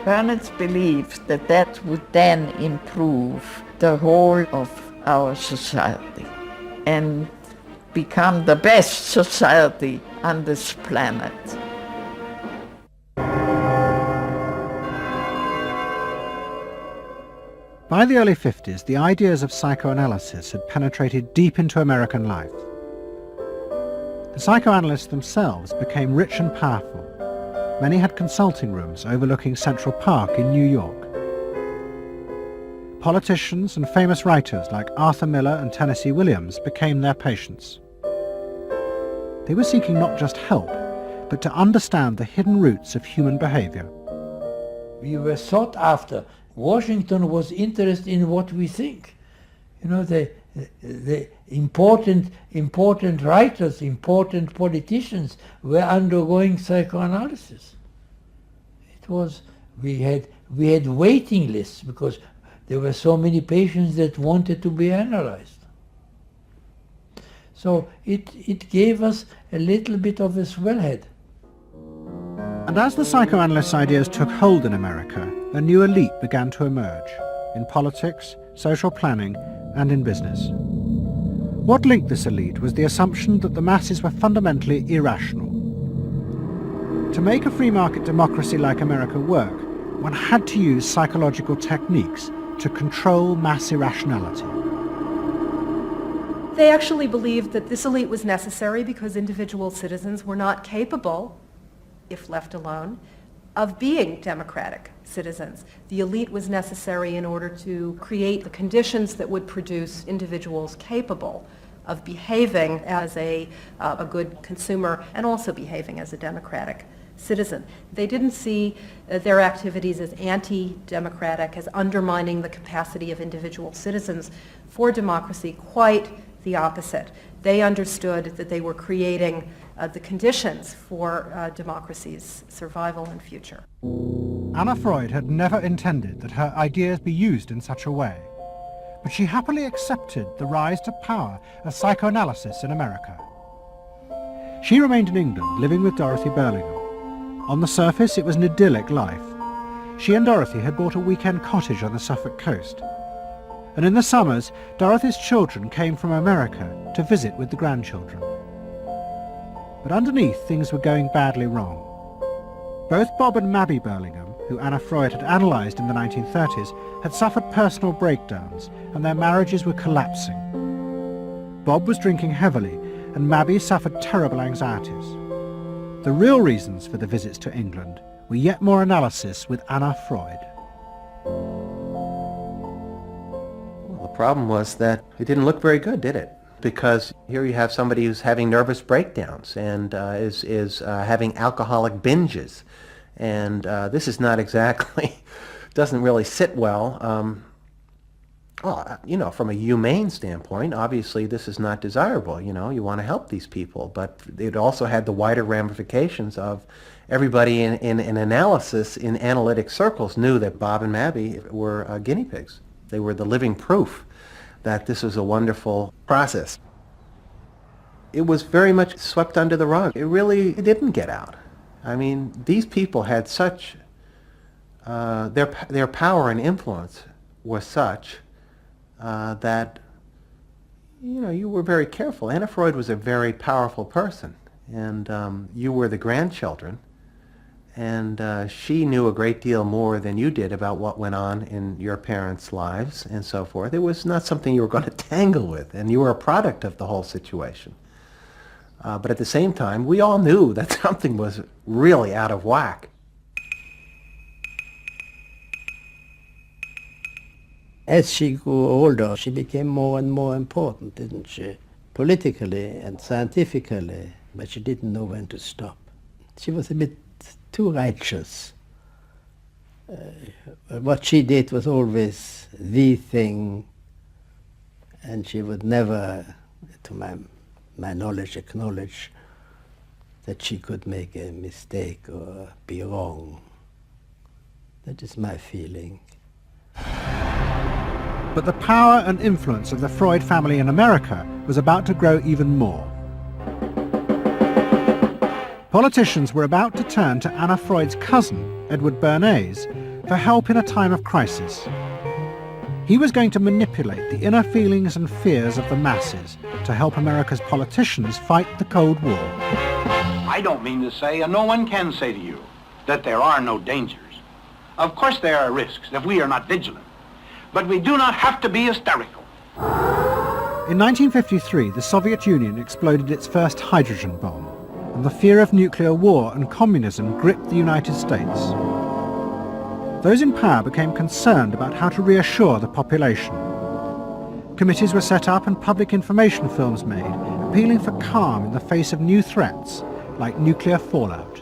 Bernays believed that that would then improve the whole of our society and become the best society on this planet. By the early 50s, the ideas of psychoanalysis had penetrated deep into American life. The psychoanalysts themselves became rich and powerful. Many had consulting rooms overlooking Central Park in New York. Politicians and famous writers like Arthur Miller and Tennessee Williams became their patients. They were seeking not just help, but to understand the hidden roots of human behavior. We were sought after. Washington was interested in what we think. You know, the important writers, important politicians were undergoing psychoanalysis. It was, we had waiting lists because there were so many patients that wanted to be analyzed. So it gave us a little bit of a swellhead. And And as the psychoanalysts' ideas took hold in America, a new elite began to emerge, in politics, social planning, and in business. What linked this elite was the assumption that the masses were fundamentally irrational. To make a free market democracy like America work, one had to use psychological techniques to control mass irrationality. They actually believed that this elite was necessary because individual citizens were not capable, if left alone, of being democratic citizens. The elite was necessary in order to create the conditions that would produce individuals capable of behaving as a good consumer and also behaving as a democratic citizen. They didn't see their activities as anti-democratic, as undermining the capacity of individual citizens for democracy. Quite the opposite. They understood that they were creating the conditions for democracy's survival and future. Anna Freud had never intended that her ideas be used in such a way, but she happily accepted the rise to power of psychoanalysis in America. She remained in England, living with Dorothy Burlingham. On the surface, it was an idyllic life. She and Dorothy had bought a weekend cottage on the Suffolk coast. And in the summers, Dorothy's children came from America to visit with the grandchildren. But underneath, things were going badly wrong. Both Bob and Mabby Burlingham, who Anna Freud had analysed in the 1930s, had suffered personal breakdowns, and their marriages were collapsing. Bob was drinking heavily, and Mabby suffered terrible anxieties. The real reasons for the visits to England were yet more analysis with Anna Freud. Well, the problem was that it didn't look very good, did it? Because here you have somebody who's having nervous breakdowns and is having alcoholic binges. And this is not exactly, doesn't really sit well. Well, you know, from a humane standpoint, obviously this is not desirable. You know, you want to help these people, but it also had the wider ramifications of everybody in analysis, in analytic circles, knew that Bob and Mabby were guinea pigs. They were the living proof that this was a wonderful process. It was very much swept under the rug. It didn't get out. I mean, these people had such, their power and influence was such that, you know, you were very careful. Anna Freud was a very powerful person, and you were the grandchildren, and she knew a great deal more than you did about what went on in your parents' lives and so forth. It was not something you were going to tangle with, and you were a product of the whole situation. But at the same time, we all knew that something was really out of whack. As she grew older, she became more and more important, didn't she? Politically and scientifically, but she didn't know when to stop. She was a bit too righteous. What she did was always the thing, and she would never, to my knowledge, acknowledge that she could make a mistake or be wrong. That is my feeling. But the power and influence of the Freud family in America was about to grow even more. Politicians were about to turn to Anna Freud's cousin, Edward Bernays, for help in a time of crisis. He was going to manipulate the inner feelings and fears of the masses to help America's politicians fight the Cold War. I don't mean to say, and no one can say to you, that there are no dangers. Of course there are risks if we are not vigilant. But we do not have to be hysterical. In 1953, the Soviet Union exploded its first hydrogen bomb, and the fear of nuclear war and communism gripped the United States. Those in power became concerned about how to reassure the population. Committees were set up and public information films made, appealing for calm in the face of new threats, like nuclear fallout.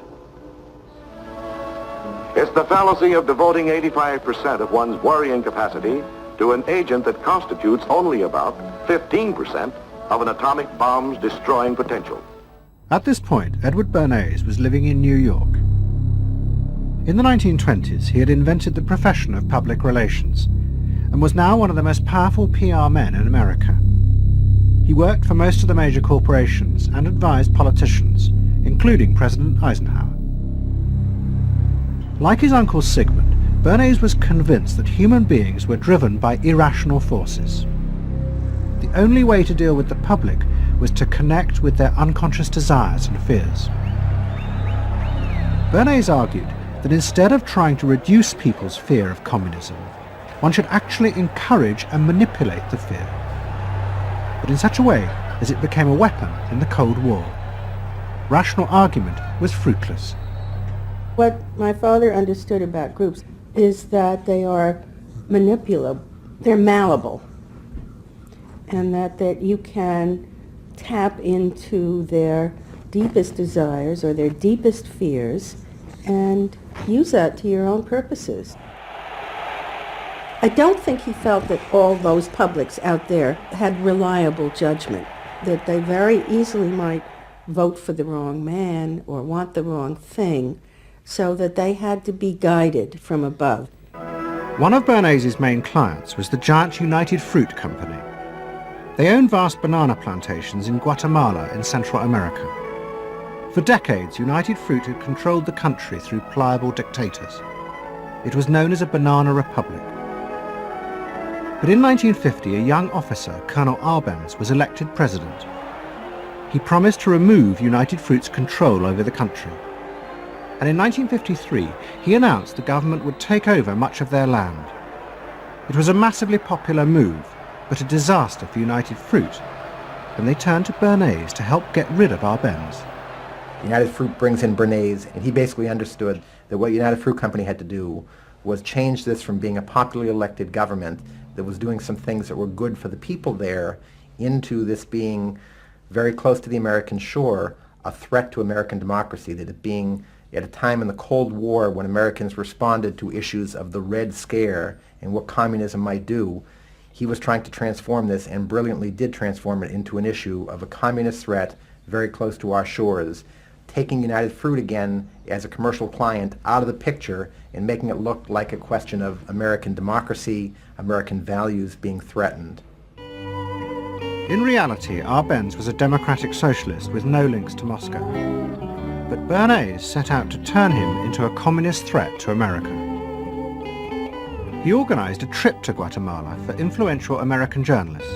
It's the fallacy of devoting 85% of one's worrying capacity to an agent that constitutes only about 15% of an atomic bomb's destroying potential. At this point, Edward Bernays was living in New York. In the 1920s, he had invented the profession of public relations and was now one of the most powerful PR men in America. He worked for most of the major corporations and advised politicians, including President Eisenhower. Like his uncle Sigmund, Bernays was convinced that human beings were driven by irrational forces. The only way to deal with the public was to connect with their unconscious desires and fears. Bernays argued that instead of trying to reduce people's fear of communism, one should actually encourage and manipulate the fear, but in such a way as it became a weapon in the Cold War. Rational argument was fruitless. What my father understood about groups is that they are manipulable, they're malleable, and that you can tap into their deepest desires or their deepest fears and use that to your own purposes. I don't think he felt that all those publics out there had reliable judgment, that they very easily might vote for the wrong man or want the wrong thing, so that they had to be guided from above. One of Bernays' main clients was the giant United Fruit Company. They owned vast banana plantations in Guatemala in Central America. For decades, United Fruit had controlled the country through pliable dictators. It was known as a banana republic. But in 1950, a young officer, Colonel Arbenz, was elected president. He promised to remove United Fruit's control over the country. And in 1953, he announced the government would take over much of their land. It was a massively popular move, but a disaster for United Fruit, and they turned to Bernays to help get rid of Arbenz. United Fruit brings in Bernays, and he basically understood that what United Fruit Company had to do was change this from being a popularly elected government that was doing some things that were good for the people there into this being very close to the American shore, a threat to American democracy, that it being at a time in the Cold War when Americans responded to issues of the Red Scare and what communism might do, he was trying to transform this and brilliantly did transform it into an issue of a communist threat very close to our shores, taking United Fruit again as a commercial client out of the picture and making it look like a question of American democracy, American values being threatened. In reality, Arbenz was a democratic socialist with no links to Moscow. But Bernays set out to turn him into a communist threat to America. He organized a trip to Guatemala for influential American journalists.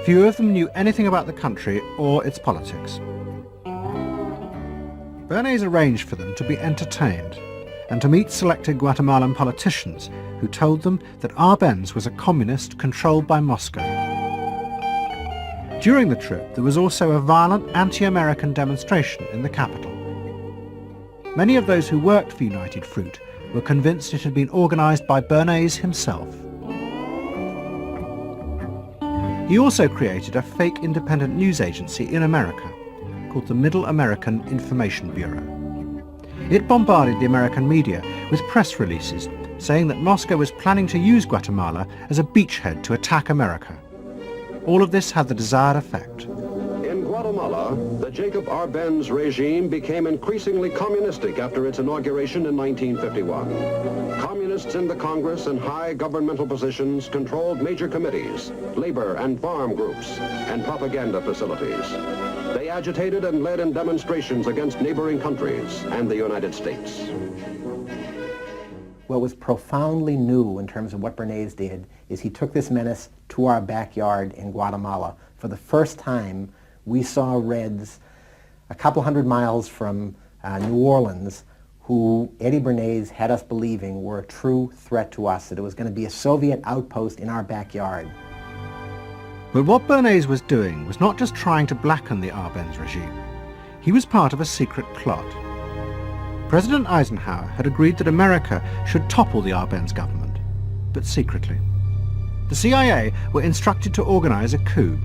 Few of them knew anything about the country or its politics. Bernays arranged for them to be entertained and to meet selected Guatemalan politicians who told them that Arbenz was a communist controlled by Moscow. During the trip, there was also a violent anti-American demonstration in the capital. Many of those who worked for United Fruit were convinced it had been organized by Bernays himself. He also created a fake independent news agency in America called the Middle American Information Bureau. It bombarded the American media with press releases saying that Moscow was planning to use Guatemala as a beachhead to attack America. All of this had the desired effect. In Guatemala, the Jacob Arbenz regime became increasingly communistic after its inauguration in 1951. Communists in the Congress and high governmental positions controlled major committees, labor and farm groups, and propaganda facilities. They agitated and led in demonstrations against neighboring countries and the United States. What was profoundly new in terms of what Bernays did is he took this menace to our backyard in Guatemala. For the first time, we saw Reds a couple hundred miles from New Orleans who Eddie Bernays had us believing were a true threat to us, that it was going to be a Soviet outpost in our backyard. But what Bernays was doing was not just trying to blacken the Arbenz regime. He was part of a secret plot. President Eisenhower had agreed that America should topple the Arbenz government, but secretly. The CIA were instructed to organize a coup.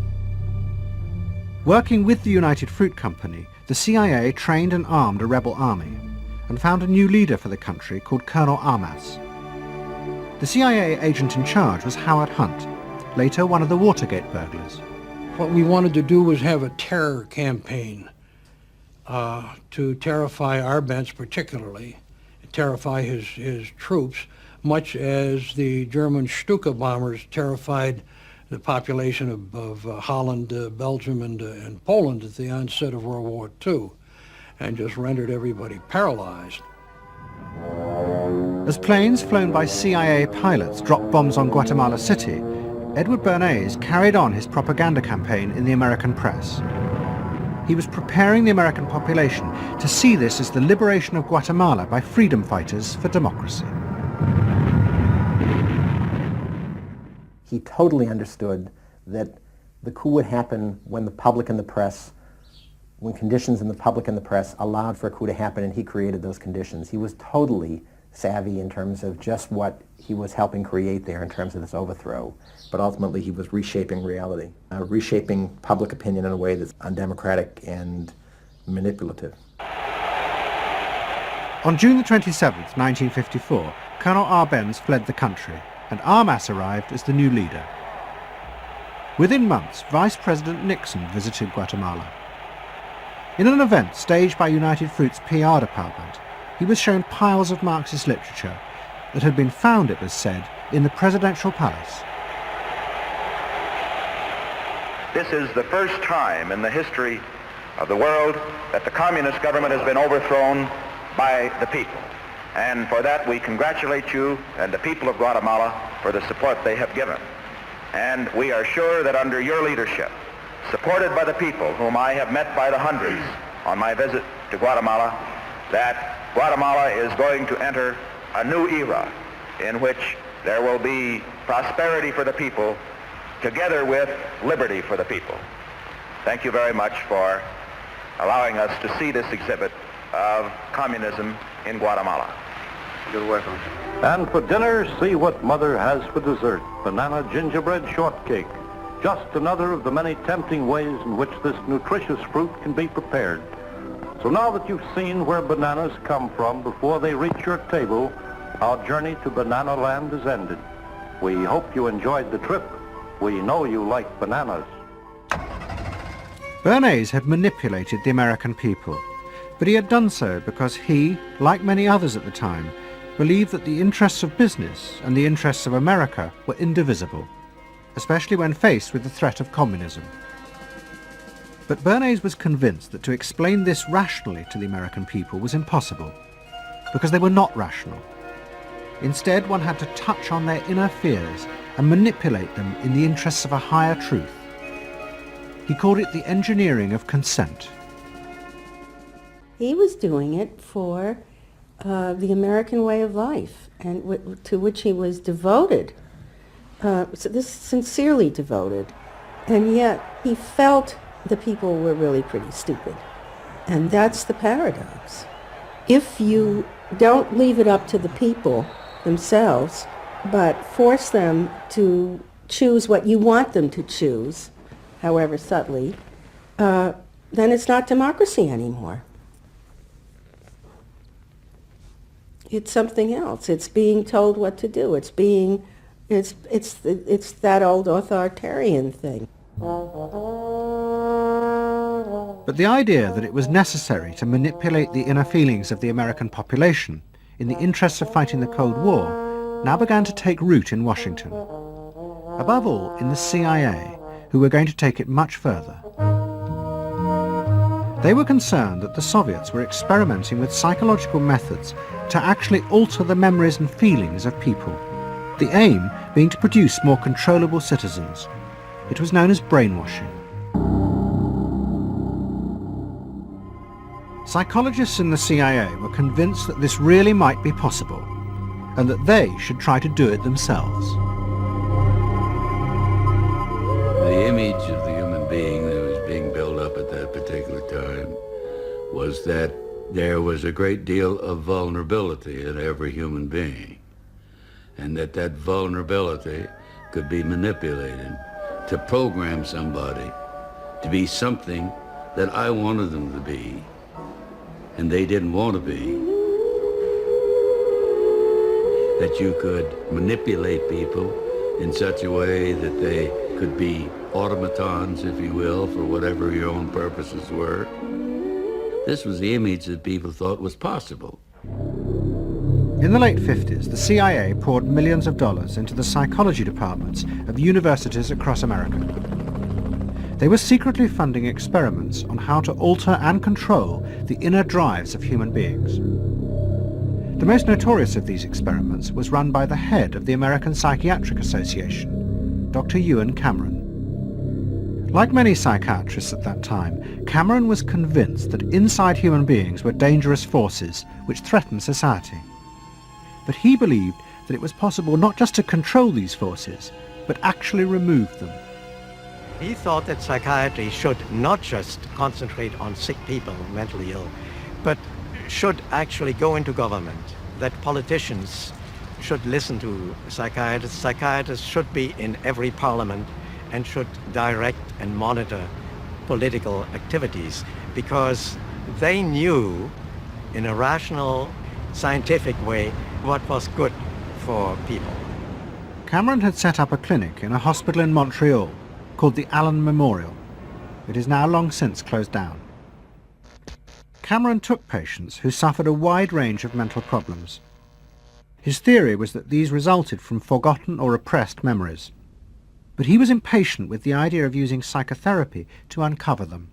Working with the United Fruit Company, the CIA trained and armed a rebel army and found a new leader for the country called Colonel Armas. The CIA agent in charge was Howard Hunt, later one of the Watergate burglars. What we wanted to do was have a terror campaign to terrify Arbenz particularly, terrify his troops, much as the German Stuka bombers terrified the population of Holland, Belgium, and Poland at the onset of World War II, and just rendered everybody paralyzed. As planes flown by CIA pilots dropped bombs on Guatemala City, Edward Bernays carried on his propaganda campaign in the American press. He was preparing the American population to see this as the liberation of Guatemala by freedom fighters for democracy. He totally understood that the coup would happen when the public and the press, when conditions in the public and the press allowed for a coup to happen, and he created those conditions. He was totally savvy in terms of just what he was helping create there in terms of this overthrow. But ultimately he was reshaping reality, reshaping public opinion in a way that's undemocratic and manipulative. On June the 27th, 1954, Colonel Arbenz fled the country, and Armas arrived as the new leader. Within months, Vice President Nixon visited Guatemala. In an event staged by United Fruit's PR department, he was shown piles of Marxist literature that had been found, it was said, in the presidential palace. This is the first time in the history of the world that the communist government has been overthrown by the people. And for that we congratulate you and the people of Guatemala for the support they have given. And we are sure that under your leadership, supported by the people whom I have met by the hundreds on my visit to Guatemala, that Guatemala is going to enter a new era in which there will be prosperity for the people together with liberty for the people. Thank you very much for allowing us to see this exhibit of communism in Guatemala. You're welcome. And for dinner, see what Mother has for dessert. Banana gingerbread shortcake. Just another of the many tempting ways in which this nutritious fruit can be prepared. So now that you've seen where bananas come from before they reach your table, our journey to Banana Land is ended. We hope you enjoyed the trip. We know you like bananas. Bernays had manipulated the American people, but he had done so because he, like many others at the time, believed that the interests of business and the interests of America were indivisible, especially when faced with the threat of communism. But Bernays was convinced that to explain this rationally to the American people was impossible, because they were not rational. Instead, one had to touch on their inner fears and manipulate them in the interests of a higher truth. He called it the engineering of consent. He was doing it for the American way of life, and to which he was devoted, sincerely devoted, and yet he felt the people were really pretty stupid. And that's the paradox. If you don't leave it up to the people themselves, but force them to choose what you want them to choose, however subtly, then it's not democracy anymore. It's something else. It's being told what to do. It's that old authoritarian thing. But the idea that it was necessary to manipulate the inner feelings of the American population in the interests of fighting the Cold War now began to take root in Washington. Above all, in the CIA, who were going to take it much further. They were concerned that the Soviets were experimenting with psychological methods to actually alter the memories and feelings of people, the aim being to produce more controllable citizens. It was known as brainwashing. Psychologists in the CIA were convinced that this really might be possible, and that they should try to do it themselves. The image of the human being that was being built up at that particular time was that there was a great deal of vulnerability in every human being, and that vulnerability could be manipulated to program somebody to be something that I wanted them to be, and they didn't want to be. That you could manipulate people in such a way that they could be automatons, if you will, for whatever your own purposes were. This was the image that people thought was possible. In the late 50s, the CIA poured millions of dollars into the psychology departments of universities across America. They were secretly funding experiments on how to alter and control the inner drives of human beings. The most notorious of these experiments was run by the head of the American Psychiatric Association, Dr. Ewan Cameron. Like many psychiatrists at that time, Cameron was convinced that inside human beings were dangerous forces which threatened society. But he believed that it was possible not just to control these forces, but actually remove them. He thought that psychiatry should not just concentrate on sick people, mentally ill, but should actually go into government, that politicians should listen to psychiatrists. Psychiatrists should be in every parliament and should direct and monitor political activities, because they knew in a rational, scientific way what was good for people. Cameron had set up a clinic in a hospital in Montreal called the Allen Memorial. It is now long since closed down. Cameron took patients who suffered a wide range of mental problems. His theory was that these resulted from forgotten or repressed memories. But he was impatient with the idea of using psychotherapy to uncover them.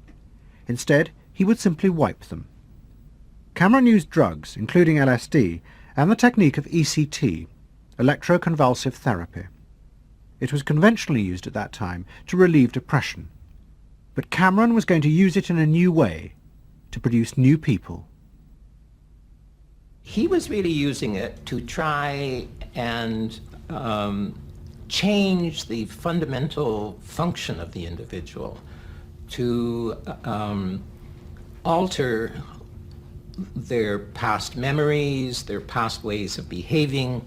Instead, he would simply wipe them. Cameron used drugs, including LSD, and the technique of ECT, electroconvulsive therapy. It was conventionally used at that time to relieve depression. But Cameron was going to use it in a new way, to produce new people. He was really using it to try and change the fundamental function of the individual, to alter their past memories, their past ways of behaving.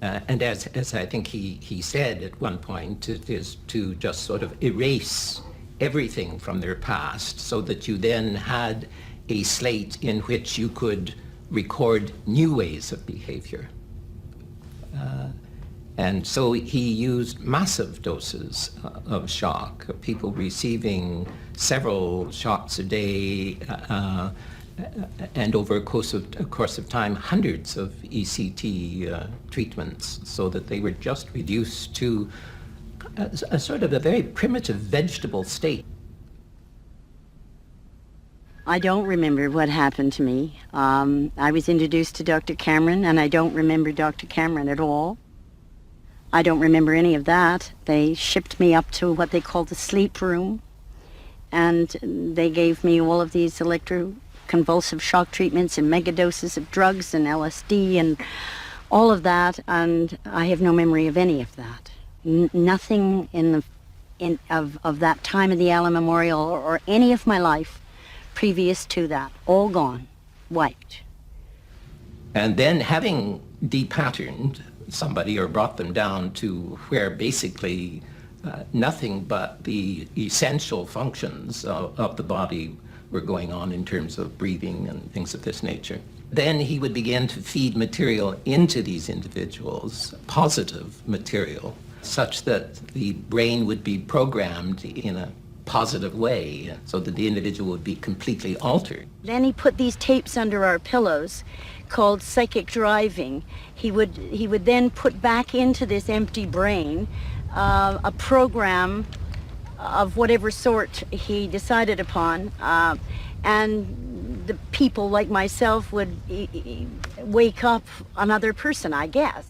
And as I think he said at one point, it is to just sort of erase everything from their past so that you then had a slate in which you could record new ways of behavior. And so he used massive doses of shock, people receiving several shots a day, and over a course of time, hundreds of ECT treatments, so that they were just reduced to a sort of a very primitive vegetable state. I don't remember what happened to me. I was introduced to Dr. Cameron, and I don't remember Dr. Cameron at all. I don't remember any of that. They shipped me up to what they called the sleep room, and they gave me all of these electroconvulsive shock treatments and megadoses of drugs and LSD and all of that, and I have no memory of any of that. Nothing of that time of the Allen Memorial or any of my life previous to that. All gone, wiped. And then having depatterned somebody or brought them down to where basically nothing but the essential functions of the body were going on in terms of breathing and things of this nature. Then he would begin to feed material into these individuals, positive material, such that the brain would be programmed in a positive way, so that the individual would be completely altered. Then he put these tapes under our pillows called psychic driving. He would then put back into this empty brain a program of whatever sort he decided upon, and the people like myself would wake up another person, I guess.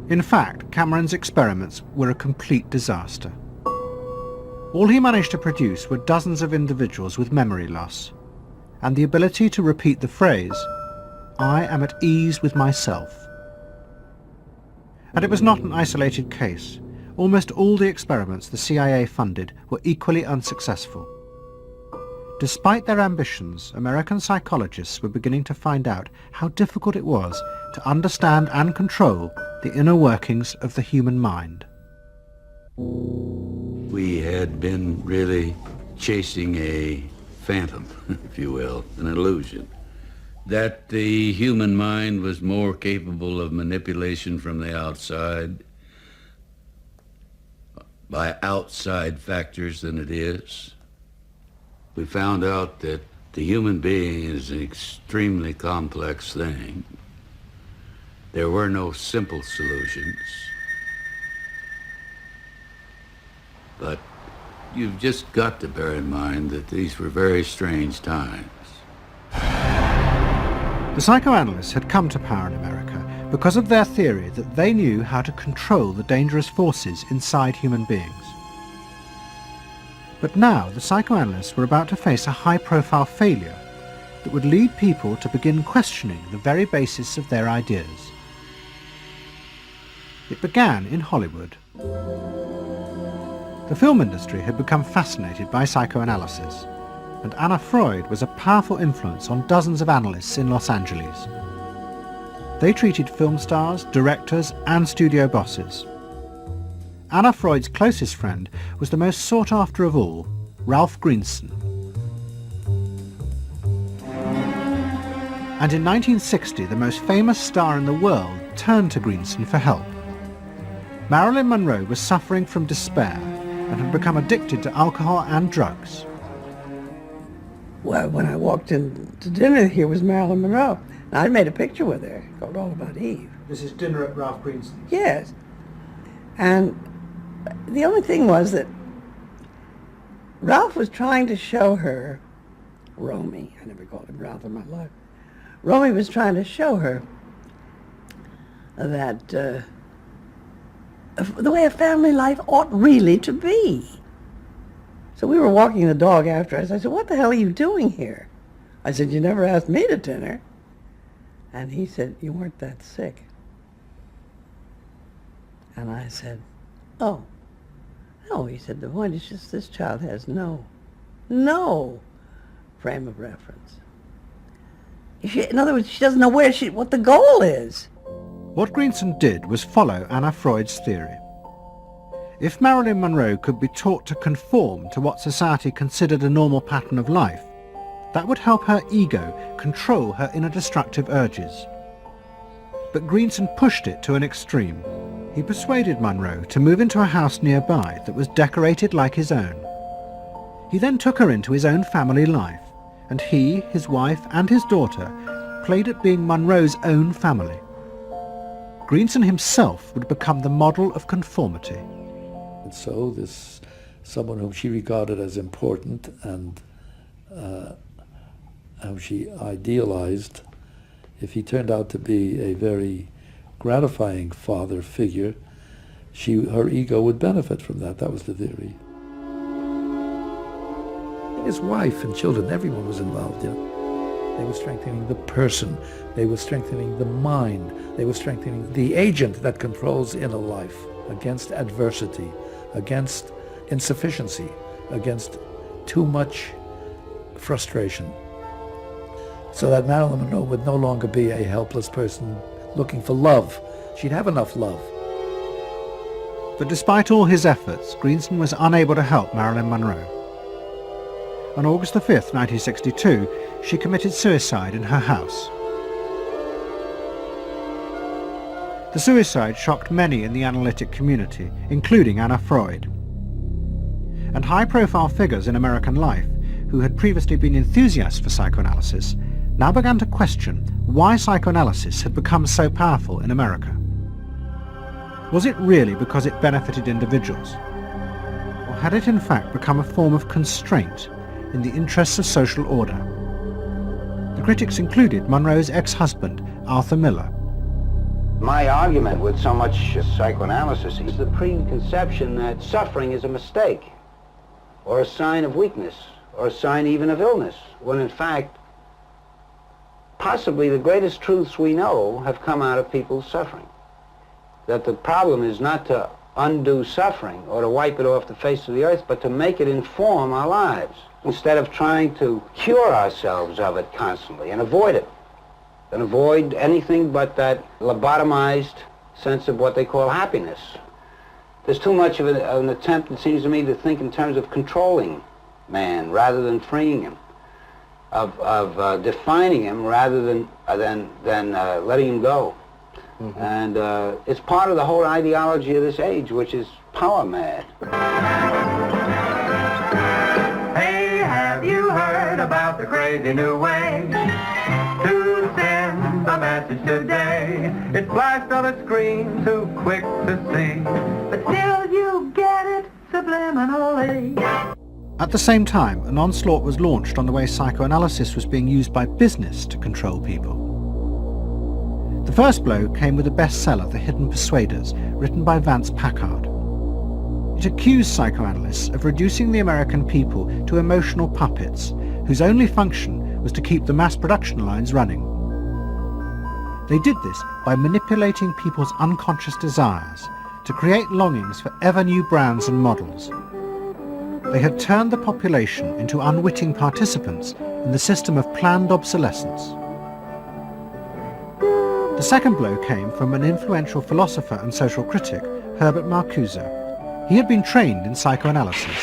In fact, Cameron's experiments were a complete disaster. All he managed to produce were dozens of individuals with memory loss, and the ability to repeat the phrase, "I am at ease with myself." And it was not an isolated case. Almost all the experiments the CIA funded were equally unsuccessful. Despite their ambitions, American psychologists were beginning to find out how difficult it was to understand and control the inner workings of the human mind. We had been really chasing a phantom, if you will, an illusion, that the human mind was more capable of manipulation from the outside by outside factors than it is. We found out that the human being is an extremely complex thing. There were no simple solutions. But you've just got to bear in mind that these were very strange times. The psychoanalysts had come to power in America because of their theory that they knew how to control the dangerous forces inside human beings. But now the psychoanalysts were about to face a high-profile failure that would lead people to begin questioning the very basis of their ideas. It began in Hollywood. The film industry had become fascinated by psychoanalysis, and Anna Freud was a powerful influence on dozens of analysts in Los Angeles. They treated film stars, directors, and studio bosses. Anna Freud's closest friend was the most sought after of all, Ralph Greenson. And in 1960, the most famous star in the world turned to Greenson for help. Marilyn Monroe was suffering from despair and had become addicted to alcohol and drugs. Well, when I walked in to dinner, here was Marilyn Monroe. And I made a picture with her called All About Eve. This is dinner at Ralph Greenson's? Yes. And the only thing was that Ralph was trying to show her, Romy, I never called him Ralph in my life. Romy was trying to show her that the way a family life ought really to be. So we were walking the dog after us. I said, "What the hell are you doing here?" I said, "You never asked me to dinner." And he said, "You weren't that sick." And I said, "Oh, no." He said, "The point is just this child has no frame of reference. In other words, she doesn't know what the goal is." What Greenson did was follow Anna Freud's theory. If Marilyn Monroe could be taught to conform to what society considered a normal pattern of life, that would help her ego control her inner destructive urges. But Greenson pushed it to an extreme. He persuaded Monroe to move into a house nearby that was decorated like his own. He then took her into his own family life, and he, his wife, and his daughter played at being Monroe's own family. Greenson himself would become the model of conformity. And so this someone whom she regarded as important and whom she idealized, if he turned out to be a very gratifying father figure, her ego would benefit from that. That was the theory. His wife and children, everyone was involved in it. They were strengthening the person. They were strengthening the mind. They were strengthening the agent that controls inner life against adversity, against insufficiency, against too much frustration. So that Marilyn Monroe would no longer be a helpless person looking for love. She'd have enough love. But despite all his efforts, Greenson was unable to help Marilyn Monroe. On August the 5th, 1962, she committed suicide in her house. The suicide shocked many in the analytic community, including Anna Freud. And high-profile figures in American life, who had previously been enthusiasts for psychoanalysis, now began to question why psychoanalysis had become so powerful in America. Was it really because it benefited individuals? Or had it in fact become a form of constraint in the interests of social order? The critics included Monroe's ex-husband, Arthur Miller. My argument with so much psychoanalysis is the preconception that suffering is a mistake, or a sign of weakness, or a sign even of illness, when in fact, possibly the greatest truths we know have come out of people's suffering. That the problem is not to undo suffering or to wipe it off the face of the earth, but to make it inform our lives, instead of trying to cure ourselves of it constantly and avoid it, and avoid anything but that lobotomized sense of what they call happiness. There's too much of an attempt, it seems to me, to think in terms of controlling man rather than freeing him, of defining him rather than letting him go. Mm-hmm. And it's part of the whole ideology of this age, which is power mad. Hey, have you heard about the crazy new way to send a message today? It's flashed on a screen too quick to see, but still you get it subliminally. At the same time, an onslaught was launched on the way psychoanalysis was being used by business to control people. The first blow came with the bestseller The Hidden Persuaders, written by Vance Packard. It accused psychoanalysts of reducing the American people to emotional puppets, whose only function was to keep the mass production lines running. They did this by manipulating people's unconscious desires to create longings for ever new brands and models. They had turned the population into unwitting participants in the system of planned obsolescence. The second blow came from an influential philosopher and social critic, Herbert Marcuse. He had been trained in psychoanalysis.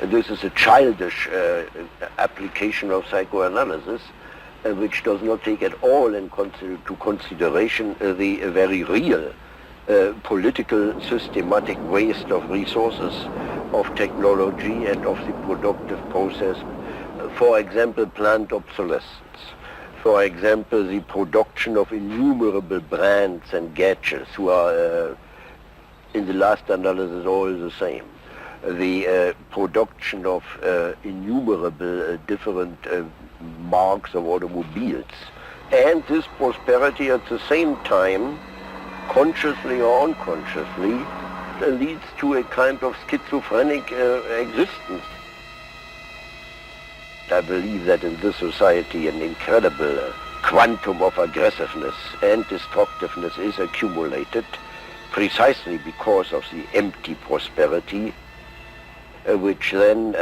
This is a childish application of psychoanalysis, which does not take at all into consideration the very real political systematic waste of resources, of technology and of the productive process. For example, planned obsolescence. For example, the production of innumerable brands and gadgets who are, in the last analysis, all the same. The production of innumerable different marks of automobiles. And this prosperity at the same time, consciously or unconsciously, leads to a kind of schizophrenic existence. I believe that in this society an incredible quantum of aggressiveness and destructiveness is accumulated precisely because of the empty prosperity, which then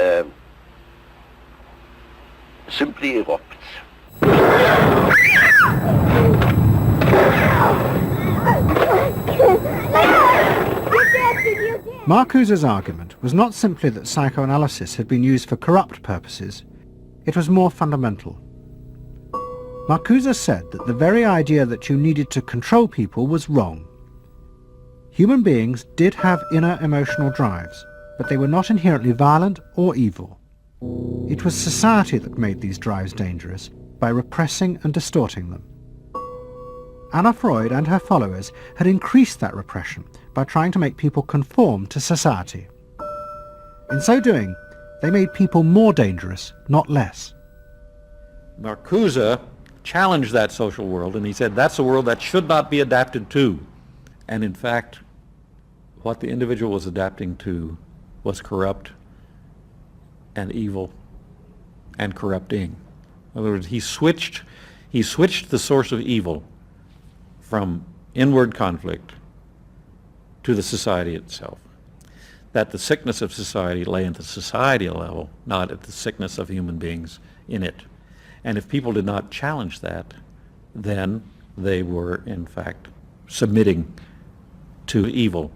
simply erupts. Marcuse's argument was not simply that psychoanalysis had been used for corrupt purposes. It was more fundamental. Marcuse said that the very idea that you needed to control people was wrong. Human beings did have inner emotional drives, but they were not inherently violent or evil. It was society that made these drives dangerous by repressing and distorting them. Anna Freud and her followers had increased that repression by trying to make people conform to society. In so doing, they made people more dangerous, not less. Marcuse challenged that social world, and he said that's a world that should not be adapted to. And in fact, what the individual was adapting to was corrupt and evil and corrupting. In other words, he switched the source of evil from inward conflict to the society itself. That the sickness of society lay at the societal level, not at the sickness of human beings in it. And if people did not challenge that, then they were, in fact, submitting to evil.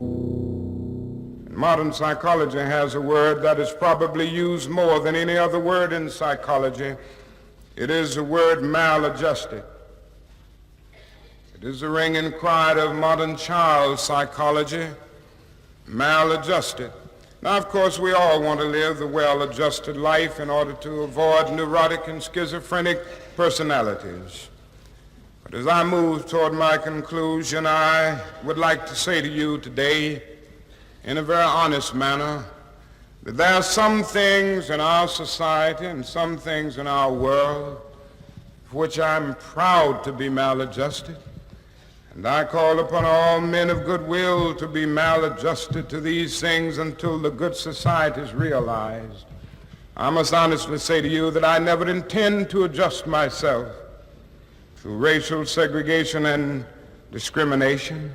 Modern psychology has a word that is probably used more than any other word in psychology. It is the word maladjusted. It is the ringing cry of modern child psychology, maladjusted. Now, of course, we all want to live the well-adjusted life in order to avoid neurotic and schizophrenic personalities. But as I move toward my conclusion, I would like to say to you today, in a very honest manner, that there are some things in our society and some things in our world for which I'm proud to be maladjusted. And I call upon all men of goodwill to be maladjusted to these things until the good society is realized. I must honestly say to you that I never intend to adjust myself to racial segregation and discrimination.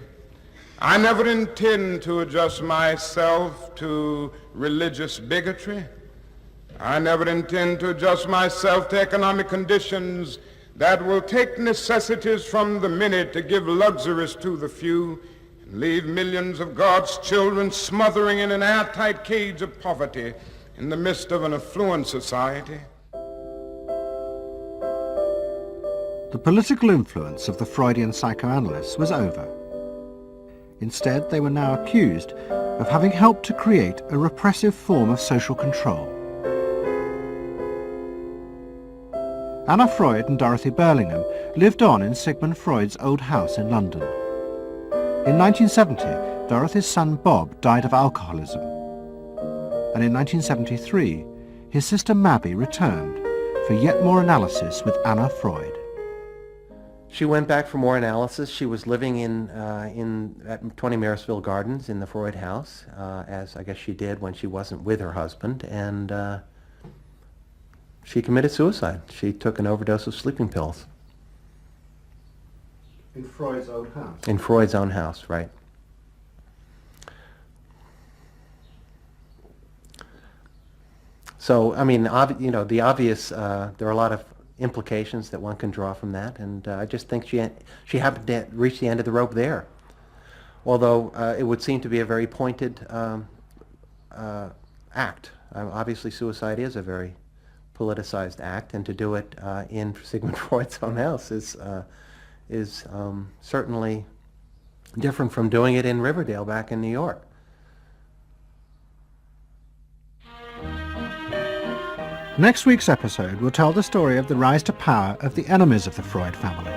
I never intend to adjust myself to religious bigotry. I never intend to adjust myself to economic conditions that will take necessities from the many to give luxuries to the few and leave millions of God's children smothering in an airtight cage of poverty in the midst of an affluent society. The political influence of the Freudian psychoanalysts was over. Instead, they were now accused of having helped to create a repressive form of social control. Anna Freud and Dorothy Burlingham lived on in Sigmund Freud's old house in London. In 1970, Dorothy's son Bob died of alcoholism. And in 1973, his sister Mabby returned for yet more analysis with Anna Freud. She went back for more analysis. She was living at 20 Marisville Gardens in the Freud house, as I guess she did when she wasn't with her husband, and she committed suicide. She took an overdose of sleeping pills. In Freud's own house? In Freud's own house, right. So, I mean, the obvious, there are a lot of implications that one can draw from that, and I just think she happened to reach the end of the rope there. Although it would seem to be a very pointed act. Obviously, suicide is a very politicized act, and to do it in Sigmund Freud's own house is certainly different from doing it in Riverdale back in New York. Next week's episode will tell the story of the rise to power of the enemies of the Freud family.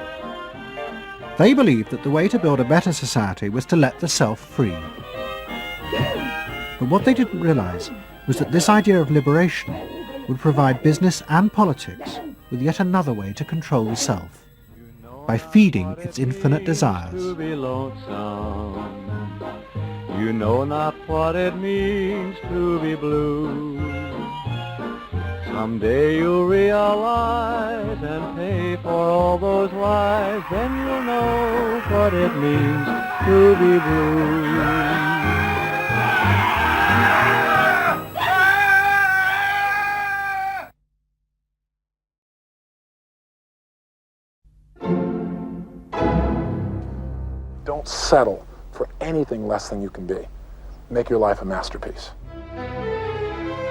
They believed that the way to build a better society was to let the self free. But what they didn't realize was that this idea of liberation would provide business and politics with yet another way to control the self, by feeding its infinite desires. You know not what it means to be blue. Someday you'll realize and pay for all those lies, then you'll know what it means to be blue. Don't settle for anything less than you can be. Make your life a masterpiece.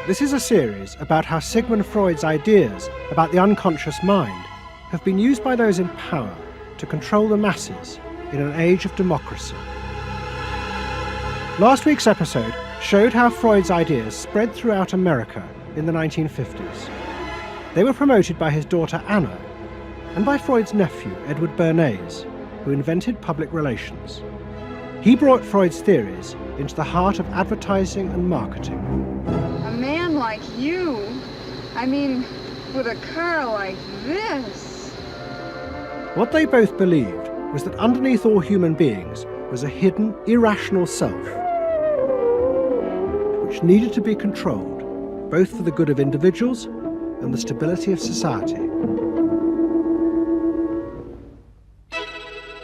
This is a series about how Sigmund Freud's ideas about the unconscious mind have been used by those in power to control the masses in an age of democracy. Last week's episode showed how Freud's ideas spread throughout America in the 1950s. They were promoted by his daughter Anna and by Freud's nephew Edward Bernays, who invented public relations. He brought Freud's theories into the heart of advertising and marketing. A man like you, I mean, with a car like this. What they both believed was that underneath all human beings was a hidden, irrational self, which needed to be controlled, both for the good of individuals and the stability of society.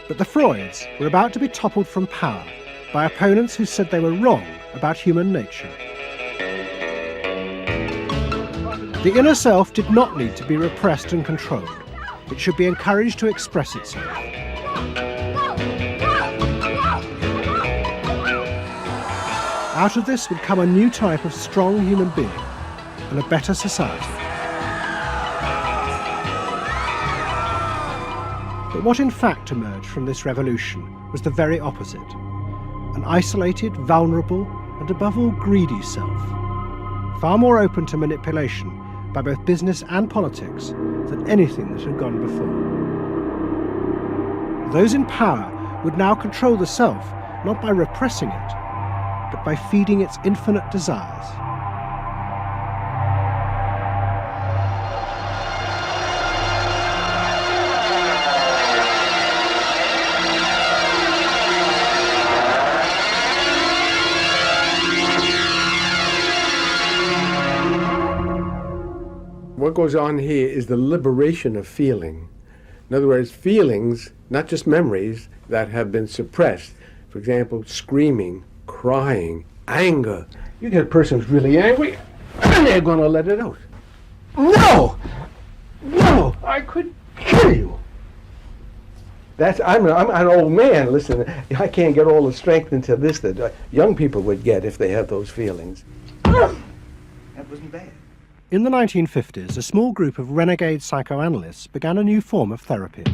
But the Freuds were about to be toppled from power by opponents who said they were wrong about human nature. The inner self did not need to be repressed and controlled. It should be encouraged to express itself. Out of this would come a new type of strong human being and a better society. But what in fact emerged from this revolution was the very opposite. An isolated, vulnerable, and above all greedy self, far more open to manipulation by both business and politics than anything that had gone before. Those in power would now control the self, not by repressing it, but by feeding its infinite desires. What goes on here is the liberation of feeling. In other words, feelings, not just memories, that have been suppressed. For example, screaming, crying, anger. You get a person who's really angry, and they're going to let it out. No! No! I could kill you! I'm an old man. Listen, I can't get all the strength into this that young people would get if they had those feelings. That wasn't bad. In the 1950s, a small group of renegade psychoanalysts began a new form of therapy.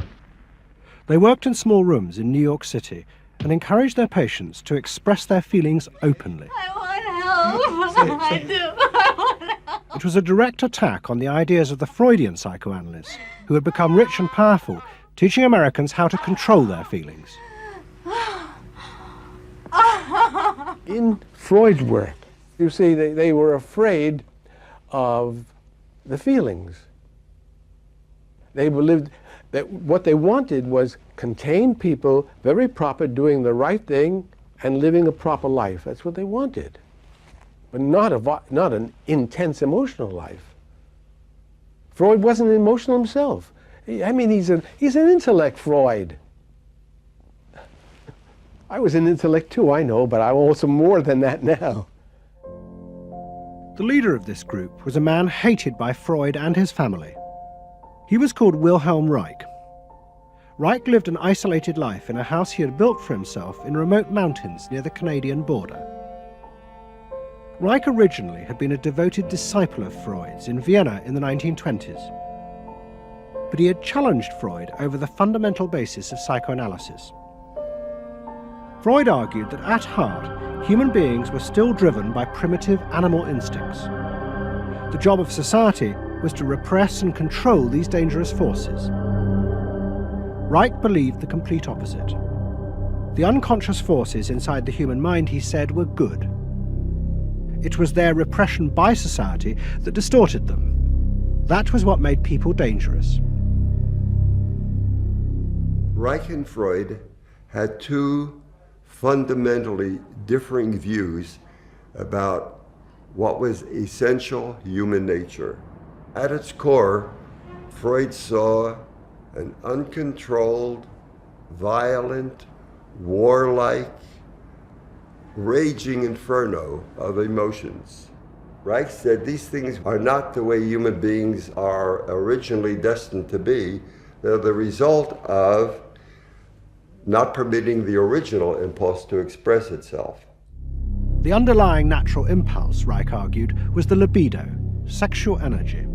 They worked in small rooms in New York City and encouraged their patients to express their feelings openly. I want help. I do. I want help. It was a direct attack on the ideas of the Freudian psychoanalysts, who had become rich and powerful, teaching Americans how to control their feelings. In Freud's work, you see, they were afraid of the feelings. They believed that what they wanted was contained people, very proper, doing the right thing and living a proper life. That's what they wanted. But not an intense emotional life. Freud wasn't emotional himself. I mean, he's an intellect, Freud. I was an intellect too, I know, but I'm also more than that now. The leader of this group was a man hated by Freud and his family. He was called Wilhelm Reich. Reich lived an isolated life in a house he had built for himself in remote mountains near the Canadian border. Reich originally had been a devoted disciple of Freud's in Vienna in the 1920s. But he had challenged Freud over the fundamental basis of psychoanalysis. Freud argued that at heart, human beings were still driven by primitive animal instincts. The job of society was to repress and control these dangerous forces. Reich believed the complete opposite. The unconscious forces inside the human mind, he said, were good. It was their repression by society that distorted them. That was what made people dangerous. Reich and Freud had two fundamentally differing views about what was essential human nature. At its core, Freud saw an uncontrolled, violent, warlike, raging inferno of emotions. Reich said these things are not the way human beings are originally destined to be. They're the result of not permitting the original impulse to express itself. The underlying natural impulse, Reich argued, was the libido, sexual energy.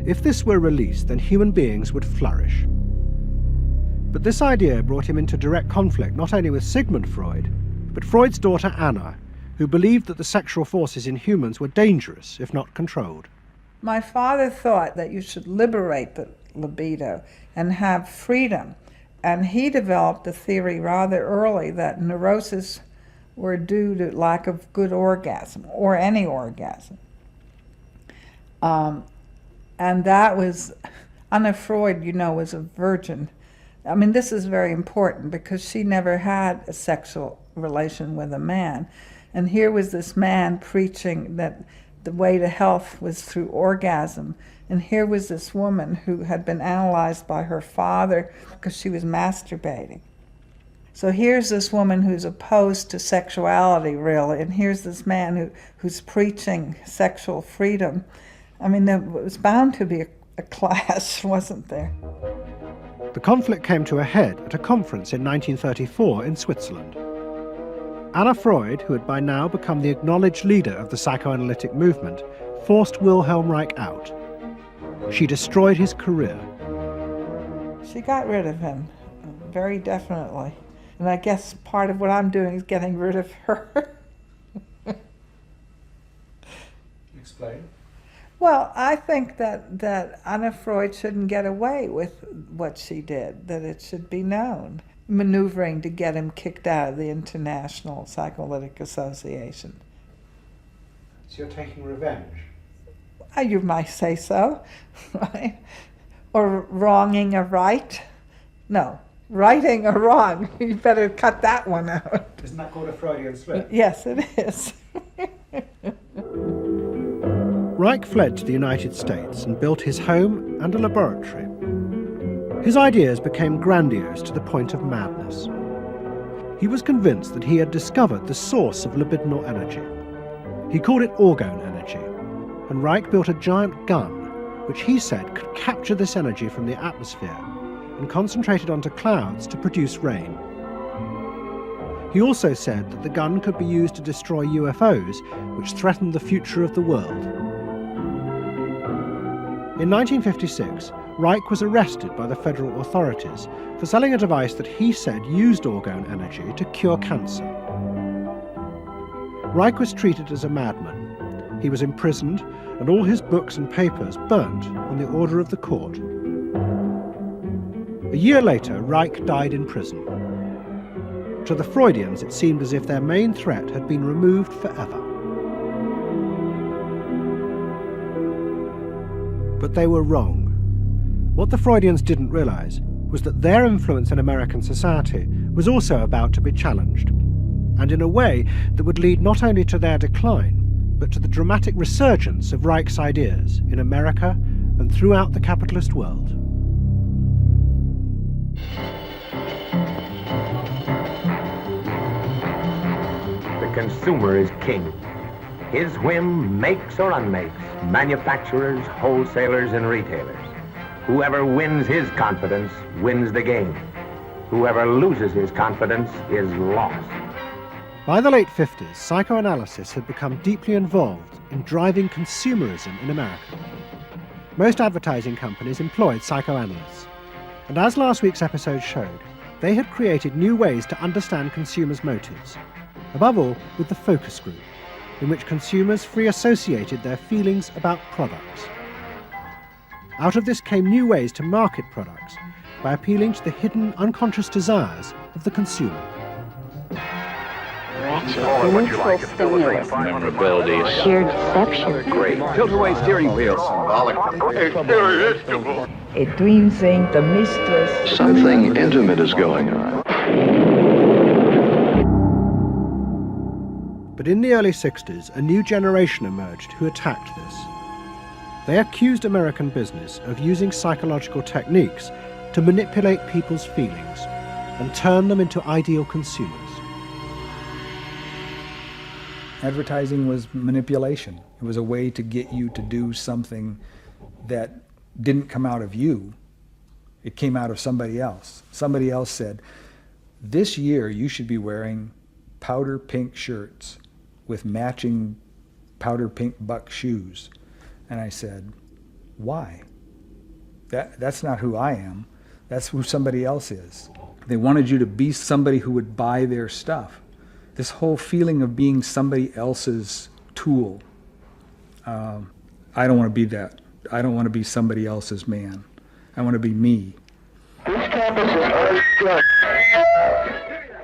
If this were released, then human beings would flourish. But this idea brought him into direct conflict not only with Sigmund Freud, but Freud's daughter Anna, who believed that the sexual forces in humans were dangerous if not controlled. My father thought that you should liberate the libido and have freedom. And he developed a theory rather early that neuroses were due to lack of good orgasm, or any orgasm. And that was, Anna Freud, you know, was a virgin. I mean, this is very important because she never had a sexual relation with a man. And here was this man preaching that the way to health was through orgasm. And here was this woman who had been analyzed by her father because she was masturbating. So here's this woman who's opposed to sexuality, really, and here's this man who's preaching sexual freedom. I mean, there was bound to be a clash, wasn't there? The conflict came to a head at a conference in 1934 in Switzerland. Anna Freud, who had by now become the acknowledged leader of the psychoanalytic movement, forced Wilhelm Reich out. She destroyed his career. She got rid of him, very definitely. And I guess part of what I'm doing is getting rid of her. Explain. Well, I think that Anna Freud shouldn't get away with what she did, that it should be known. Maneuvering to get him kicked out of the International Psychoanalytic Association. So you're taking revenge? You might say so, right? Or wronging a right? No, righting a wrong. You better cut that one out. Isn't that called a Freudian slip? Yes, it is. Reich fled to the United States and built his home and a laboratory. His ideas became grandiose to the point of madness. He was convinced that he had discovered the source of libidinal energy. He called it orgone energy, and Reich built a giant gun, which he said could capture this energy from the atmosphere and concentrate it onto clouds to produce rain. He also said that the gun could be used to destroy UFOs, which threatened the future of the world. In 1956, Reich was arrested by the federal authorities for selling a device that he said used orgone energy to cure cancer. Reich was treated as a madman. He was imprisoned, and all his books and papers burnt on the order of the court. A year later, Reich died in prison. To the Freudians, it seemed as if their main threat had been removed forever. But they were wrong. What the Freudians didn't realize was that their influence in American society was also about to be challenged, and in a way that would lead not only to their decline, but to the dramatic resurgence of Reich's ideas in America and throughout the capitalist world. The consumer is king. His whim makes or unmakes manufacturers, wholesalers, and retailers. Whoever wins his confidence wins the game. Whoever loses his confidence is lost. By the late 50s, psychoanalysis had become deeply involved in driving consumerism in America. Most advertising companies employed psychoanalysts, and as last week's episode showed, they had created new ways to understand consumers' motives, above all with the focus group, in which consumers free associated their feelings about products. Out of this came new ways to market products by appealing to the hidden, unconscious desires of the consumer. Neutral stimulus. Memorability. Sheer deception. Great. Tilt-away steering wheel. Irresistible. A dream saying the mistress. Something intimate is going on. But in the early 60s, a new generation emerged who attacked this. They accused American business of using psychological techniques to manipulate people's feelings and turn them into ideal consumers. Advertising was manipulation. It was a way to get you to do something that didn't come out of you. It came out of somebody else. Somebody else said, this year you should be wearing powder pink shirts with matching powder pink buck shoes. And I said, why? That's not who I am. That's who somebody else is. They wanted you to be somebody who would buy their stuff. This whole feeling of being somebody else's tool. I don't want to be that. I don't want to be somebody else's man. I want to be me.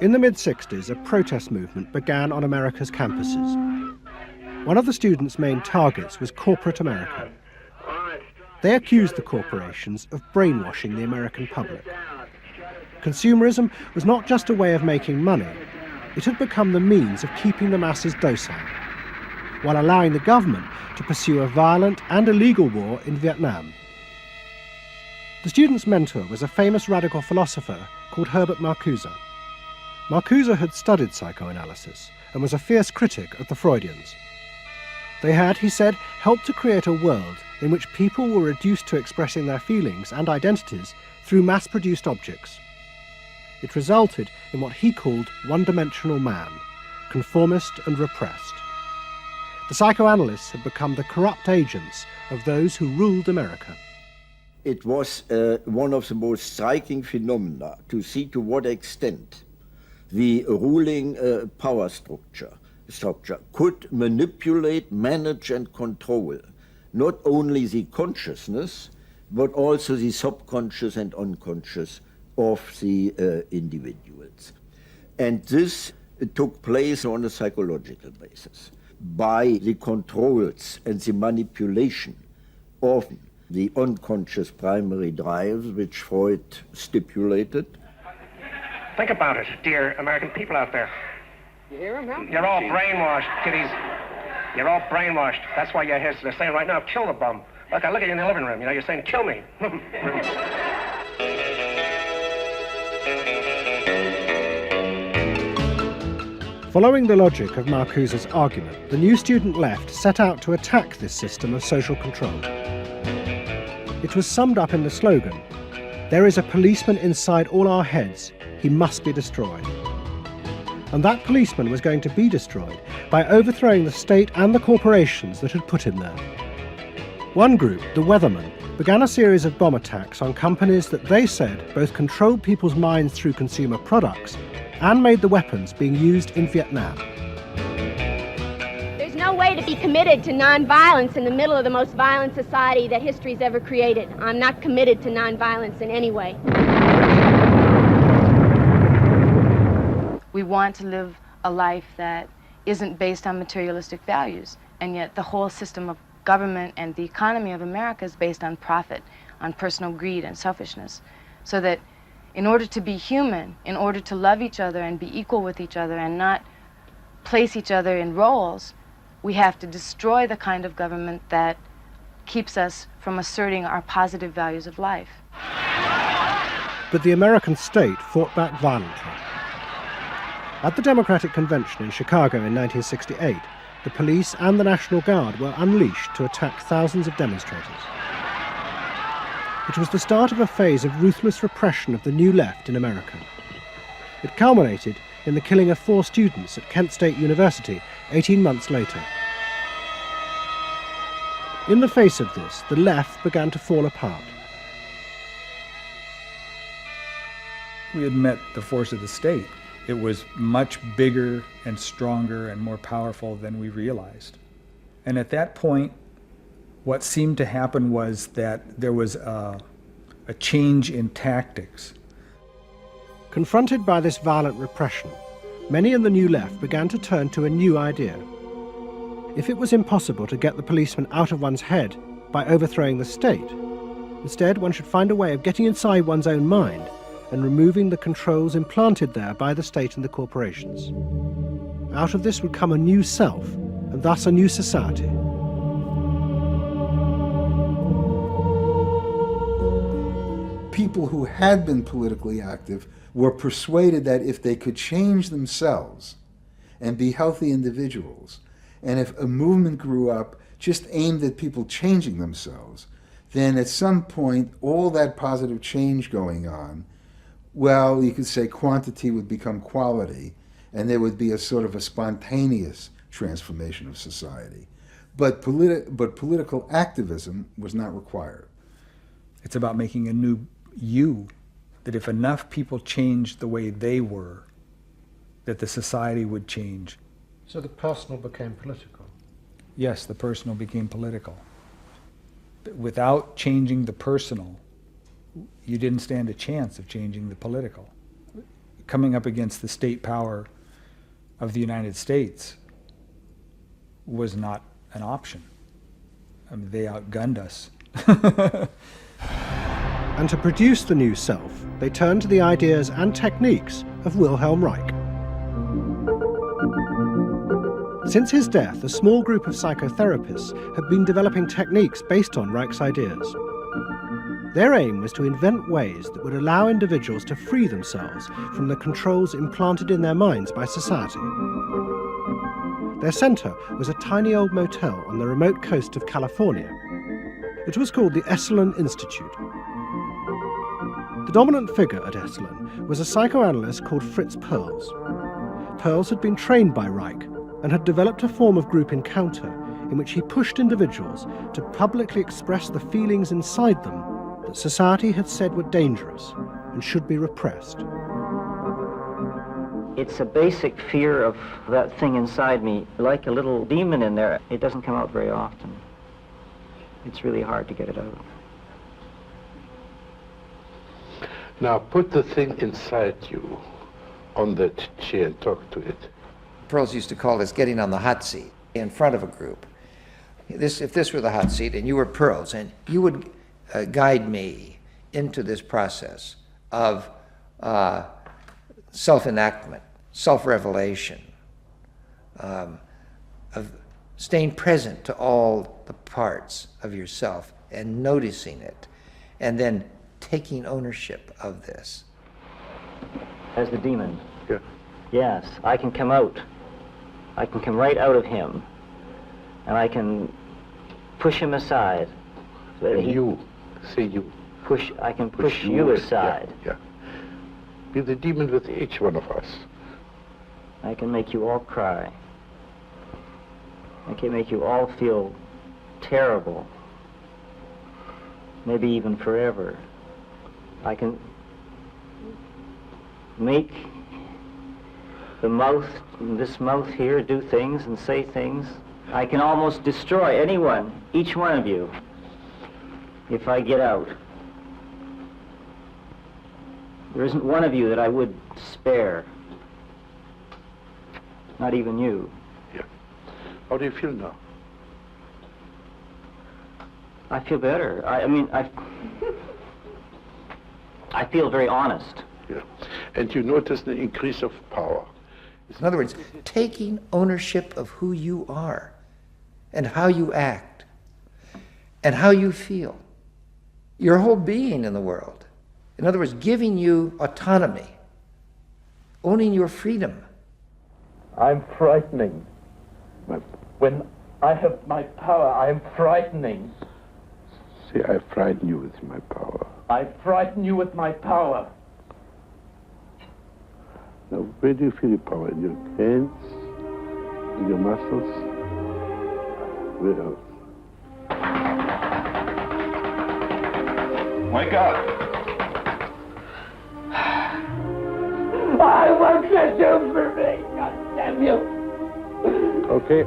In the mid-60s, a protest movement began on America's campuses. One of the students' main targets was corporate America. They accused the corporations of brainwashing the American public. Consumerism was not just a way of making money, it had become the means of keeping the masses docile, while allowing the government to pursue a violent and illegal war in Vietnam. The student's mentor was a famous radical philosopher called Herbert Marcuse. Marcuse had studied psychoanalysis and was a fierce critic of the Freudians. They had, he said, helped to create a world in which people were reduced to expressing their feelings and identities through mass-produced objects. It resulted in what he called one-dimensional man, conformist and repressed. The psychoanalysts had become the corrupt agents of those who ruled America. It was one of the most striking phenomena to see to what extent the ruling power structure could manipulate, manage and control not only the consciousness but also the subconscious and unconscious of the individuals. And this took place on a psychological basis by the controls and the manipulation of the unconscious primary drives which Freud stipulated. Think about it, dear American people out there. You hear him? Huh? You're all brainwashed, kiddies. You're all brainwashed. That's why you're here. They're saying right now, kill the bum. Look, I look at you in the living room. You know, you're saying, kill me. Following the logic of Marcuse's argument, the new student left set out to attack this system of social control. It was summed up in the slogan, "There is a policeman inside all our heads. He must be destroyed." And that policeman was going to be destroyed by overthrowing the state and the corporations that had put him there. One group, the Weathermen, began a series of bomb attacks on companies that they said both controlled people's minds through consumer products and made the weapons being used in Vietnam. There's no way to be committed to nonviolence in the middle of the most violent society that history's ever created. I'm not committed to nonviolence in any way. We want to live a life that isn't based on materialistic values, and yet the whole system of government and the economy of America is based on profit, on personal greed and selfishness. So that in order to be human, in order to love each other and be equal with each other and not place each other in roles, we have to destroy the kind of government that keeps us from asserting our positive values of life. But the American state fought back violently. At the Democratic Convention in Chicago in 1968, the police and the National Guard were unleashed to attack thousands of demonstrators. It was the start of a phase of ruthless repression of the New Left in America. It culminated in the killing of 4 students at Kent State University 18 months later. In the face of this, the left began to fall apart. We had met the force of the state. It was much bigger and stronger and more powerful than we realized. And at that point, what seemed to happen was that there was a change in tactics. Confronted by this violent repression, many in the New Left began to turn to a new idea. If it was impossible to get the policeman out of one's head by overthrowing the state, instead one should find a way of getting inside one's own mind and removing the controls implanted there by the state and the corporations. Out of this would come a new self, and thus a new society. People who had been politically active were persuaded that if they could change themselves and be healthy individuals, and if a movement grew up just aimed at people changing themselves, then at some point all that positive change going on, well, you could say quantity would become quality, and there would be a sort of a spontaneous transformation of society. But political activism was not required. It's about making a new you, that if enough people changed the way they were, that the society would change. So the personal became political? Yes, the personal became political. Without changing the personal, you didn't stand a chance of changing the political. Coming up against the state power of the United States was not an option. I mean, they outgunned us. And to produce the new self, they turned to the ideas and techniques of Wilhelm Reich. Since his death, a small group of psychotherapists have been developing techniques based on Reich's ideas. Their aim was to invent ways that would allow individuals to free themselves from the controls implanted in their minds by society. Their center was a tiny old motel on the remote coast of California. It was called the Esalen Institute. The dominant figure at Esalen was a psychoanalyst called Fritz Perls. Perls had been trained by Reich and had developed a form of group encounter in which he pushed individuals to publicly express the feelings inside them that society had said were dangerous and should be repressed. It's a basic fear of that thing inside me, like a little demon in there. It doesn't come out very often. It's really hard to get it out. Now put the thing inside you on that chair and talk to it. Perls used to call this getting on the hot seat in front of a group. If this were the hot seat and you were Perls, and you would guide me into this process of self-enactment, self-revelation, of staying present to all the parts of yourself and noticing it, and then taking ownership of this. As the demon? Yeah. Yes, I can come out. I can come right out of him, and I can push him aside. And you, say you. I can push you aside. Yeah. Be the demon with each one of us. I can make you all cry. I can make you all feel terrible. Maybe even forever. I can make the mouth, this mouth here, do things and say things. I can almost destroy anyone, each one of you, if I get out. There isn't one of you that I would spare. Not even you. Yeah. How do you feel now? I feel better. I mean, I feel very honest. Yeah. And you notice the increase of power. In other words, taking ownership of who you are and how you act and how you feel. Your whole being in the world. In other words, giving you autonomy, owning your freedom. I'm frightening. When I have my power, I am frightening. See, I frighten you with my power. I frighten you with my power. Now, where do you feel your power? In your hands? In your muscles? Where else? Wake up! I want you to do for me, God damn you! Okay.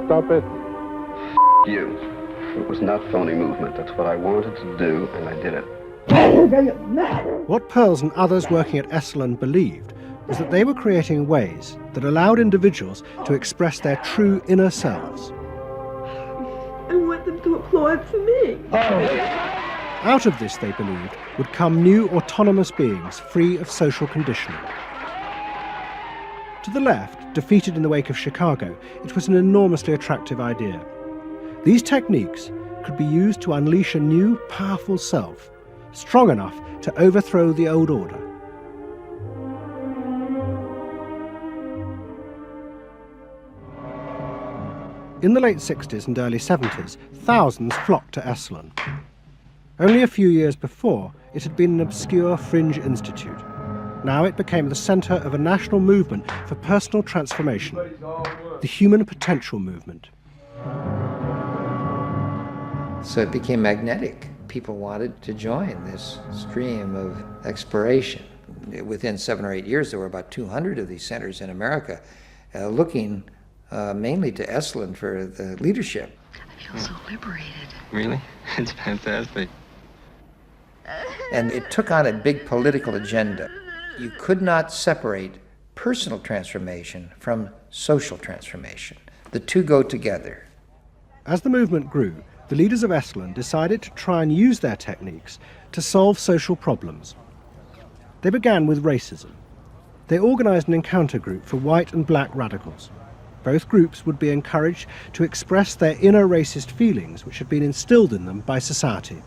Stop it. You. It was not phony movement. That's what I wanted to do, and I did it. What Pearls and others working at Esalen believed was that they were creating ways that allowed individuals to express their true inner selves. I want them to applaud for me. Out of this, they believed, would come new autonomous beings free of social conditioning. To the left, defeated in the wake of Chicago, it was an enormously attractive idea. These techniques could be used to unleash a new, powerful self, strong enough to overthrow the old order. In the late 60s and early 70s, thousands flocked to Esalen. Only a few years before, it had been an obscure fringe institute. Now it became the centre of a national movement for personal transformation, the human potential movement. So it became magnetic. People wanted to join this stream of exploration. Within 7 or 8 years, there were about 200 of these centers in America, looking mainly to Esalen for the leadership. I feel so liberated. Really? It's fantastic. And it took on a big political agenda. You could not separate personal transformation from social transformation. The two go together. As the movement grew, the leaders of Esalen decided to try and use their techniques to solve social problems. They began with racism. They organised an encounter group for white and black radicals. Both groups would be encouraged to express their inner racist feelings which had been instilled in them by society.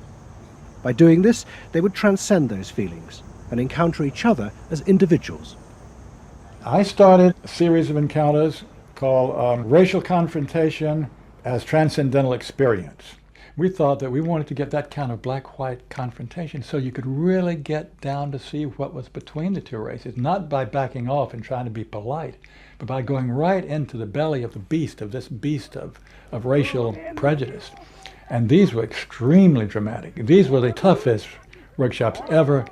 By doing this, they would transcend those feelings and encounter each other as individuals. I started a series of encounters called Racial Confrontation as Transcendental Experience. We thought that we wanted to get that kind of black-white confrontation so you could really get down to see what was between the two races, not by backing off and trying to be polite, but by going right into the belly of the beast, of this beast of racial prejudice. And these were extremely dramatic. These were the toughest workshops ever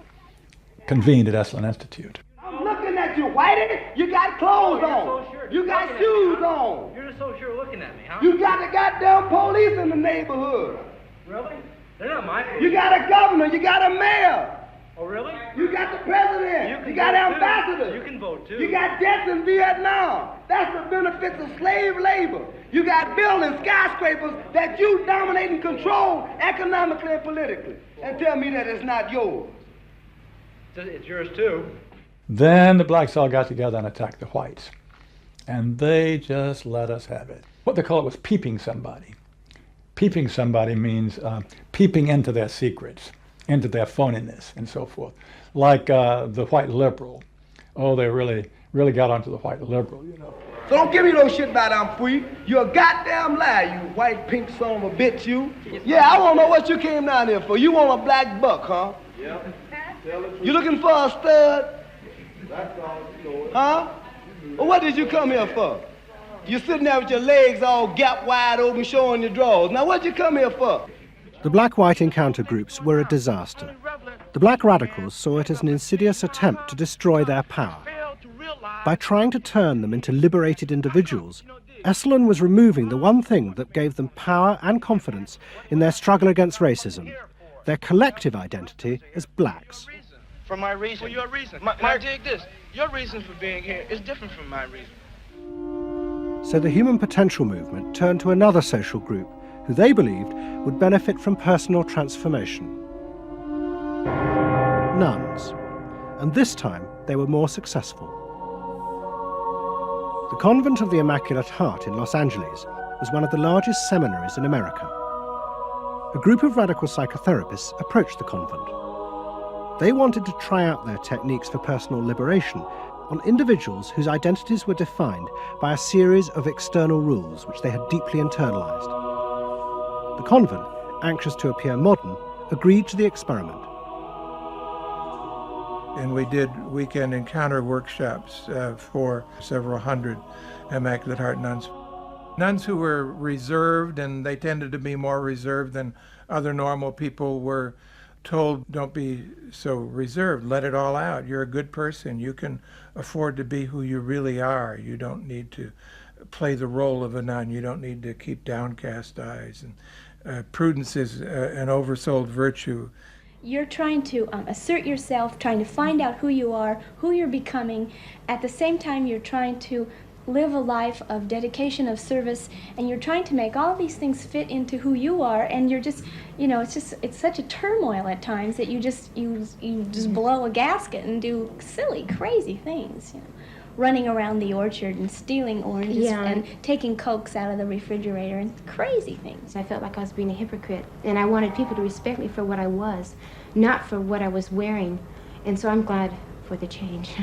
convened at Esalen Institute. I'm looking at you, Whitey. You got clothes on. You got shoes on. You're so sure looking at me, huh? You got the goddamn police in the neighborhood. Really? They're not my police. You got a governor. You got a mayor. Oh, really? You got the president. You got ambassadors. You can vote, too. You got deaths in Vietnam. That's the benefits of slave labor. You got buildings, skyscrapers that you dominate and control economically and politically. And tell me that it's not yours. It's yours, too. Then the blacks all got together and attacked the whites. And they just let us have it. What they call it was peeping somebody. Peeping somebody means peeping into their secrets, into their phoniness, and so forth. Like the white liberal. Oh, they really got onto the white liberal, you know. So don't give me no shit about I'm free. You're a goddamn liar, you white pink son of a bitch, you. Yeah, I want to know what you came down here for. You want a black buck, huh? Yeah. You looking for a stud? Huh? Well, what did you come here for? You're sitting there with your legs all gap wide open, showing your drawers. Now, what'd you come here for? The black-white encounter groups were a disaster. The black radicals saw it as an insidious attempt to destroy their power. By trying to turn them into liberated individuals, Esalen was removing the one thing that gave them power and confidence in their struggle against racism, their collective identity as blacks. For my reason. For your reason. Now dig this. Your reason for being here is different from my reason. So the human potential movement turned to another social group who they believed would benefit from personal transformation. nuns, and this time they were more successful. The Convent of the Immaculate Heart in Los Angeles was one of the largest seminaries in America. A group of radical psychotherapists approached the convent. They wanted to try out their techniques for personal liberation on individuals whose identities were defined by a series of external rules which they had deeply internalized. The convent, anxious to appear modern, agreed to the experiment. And we did weekend encounter workshops for several hundred Immaculate Heart nuns. Nuns who were reserved, and they tended to be more reserved than other normal people, were told, don't be so reserved, let it all out. You're a good person. You can afford to be who you really are. You don't need to play the role of a nun. You don't need to keep downcast eyes. And prudence is an oversold virtue. You're trying to assert yourself, trying to find out who you are, who you're becoming. At the same time, you're trying to live a life of dedication, of service, and you're trying to make all these things fit into who you are, and you're just, you know, it's such a turmoil at times that you just blow a gasket and do silly, crazy things, you know. Running around the orchard and stealing oranges and taking Cokes out of the refrigerator and crazy things. I felt like I was being a hypocrite, and I wanted people to respect me for what I was, not for what I was wearing, and so I'm glad for the change.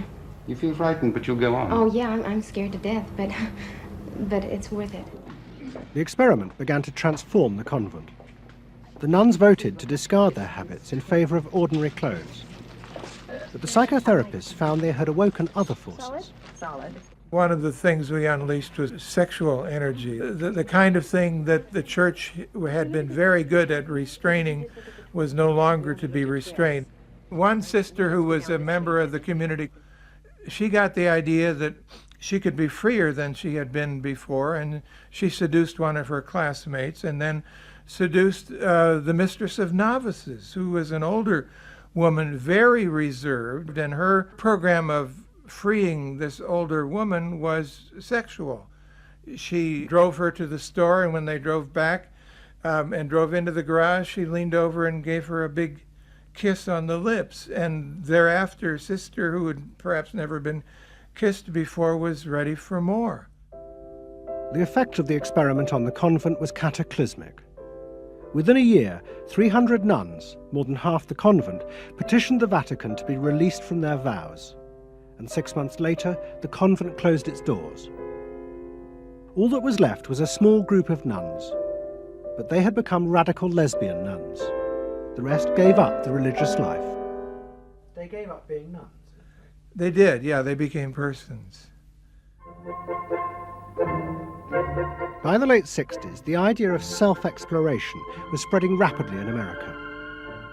You feel frightened, but you'll go on. Oh yeah, I'm scared to death, but it's worth it. The experiment began to transform the convent. The nuns voted to discard their habits in favor of ordinary clothes. But the psychotherapists found they had awoken other forces. Solid. One of the things we unleashed was sexual energy, the kind of thing that the church had been very good at restraining was no longer to be restrained. One sister who was a member of the community, she got the idea that she could be freer than she had been before, and she seduced one of her classmates and then seduced the mistress of novices, who was an older woman, very reserved, and her program of freeing this older woman was sexual. She drove her to the store, and when they drove back and drove into the garage, she leaned over and gave her a big kiss on the lips, and thereafter, sister, who had perhaps never been kissed before, was ready for more. The effect of the experiment on the convent was cataclysmic. Within a year, 300 nuns, more than half the convent, petitioned the Vatican to be released from their vows. And 6 months later, the convent closed its doors. All that was left was a small group of nuns, but they had become radical lesbian nuns. The rest gave up the religious life. They gave up being nuns? They did, yeah, they became persons. By the late 60s, the idea of self-exploration was spreading rapidly in America.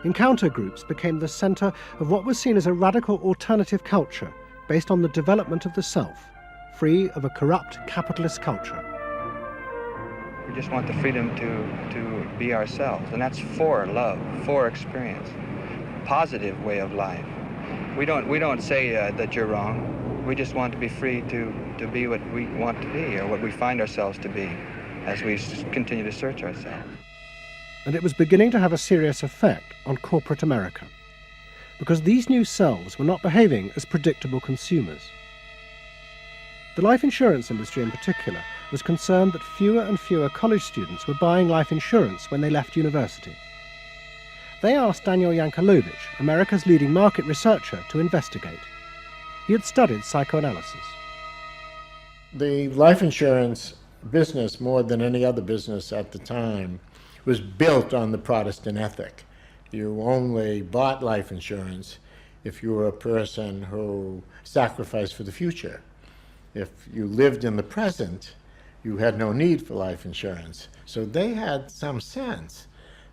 Encounter groups became the center of what was seen as a radical alternative culture based on the development of the self, free of a corrupt capitalist culture. We just want the freedom to be ourselves, and that's for love, for experience, positive way of life. We don't say that you're wrong. We just want to be free to be what we want to be, or what we find ourselves to be, as we continue to search ourselves. And it was beginning to have a serious effect on corporate America, because these new selves were not behaving as predictable consumers. The life insurance industry in particular was concerned that fewer and fewer college students were buying life insurance when they left university. They asked Daniel Yankelovich, America's leading market researcher, to investigate. He had studied psychoanalysis. The life insurance business, more than any other business at the time, was built on the Protestant ethic. You only bought life insurance if you were a person who sacrificed for the future. If you lived in the present, you had no need for life insurance. So they had some sense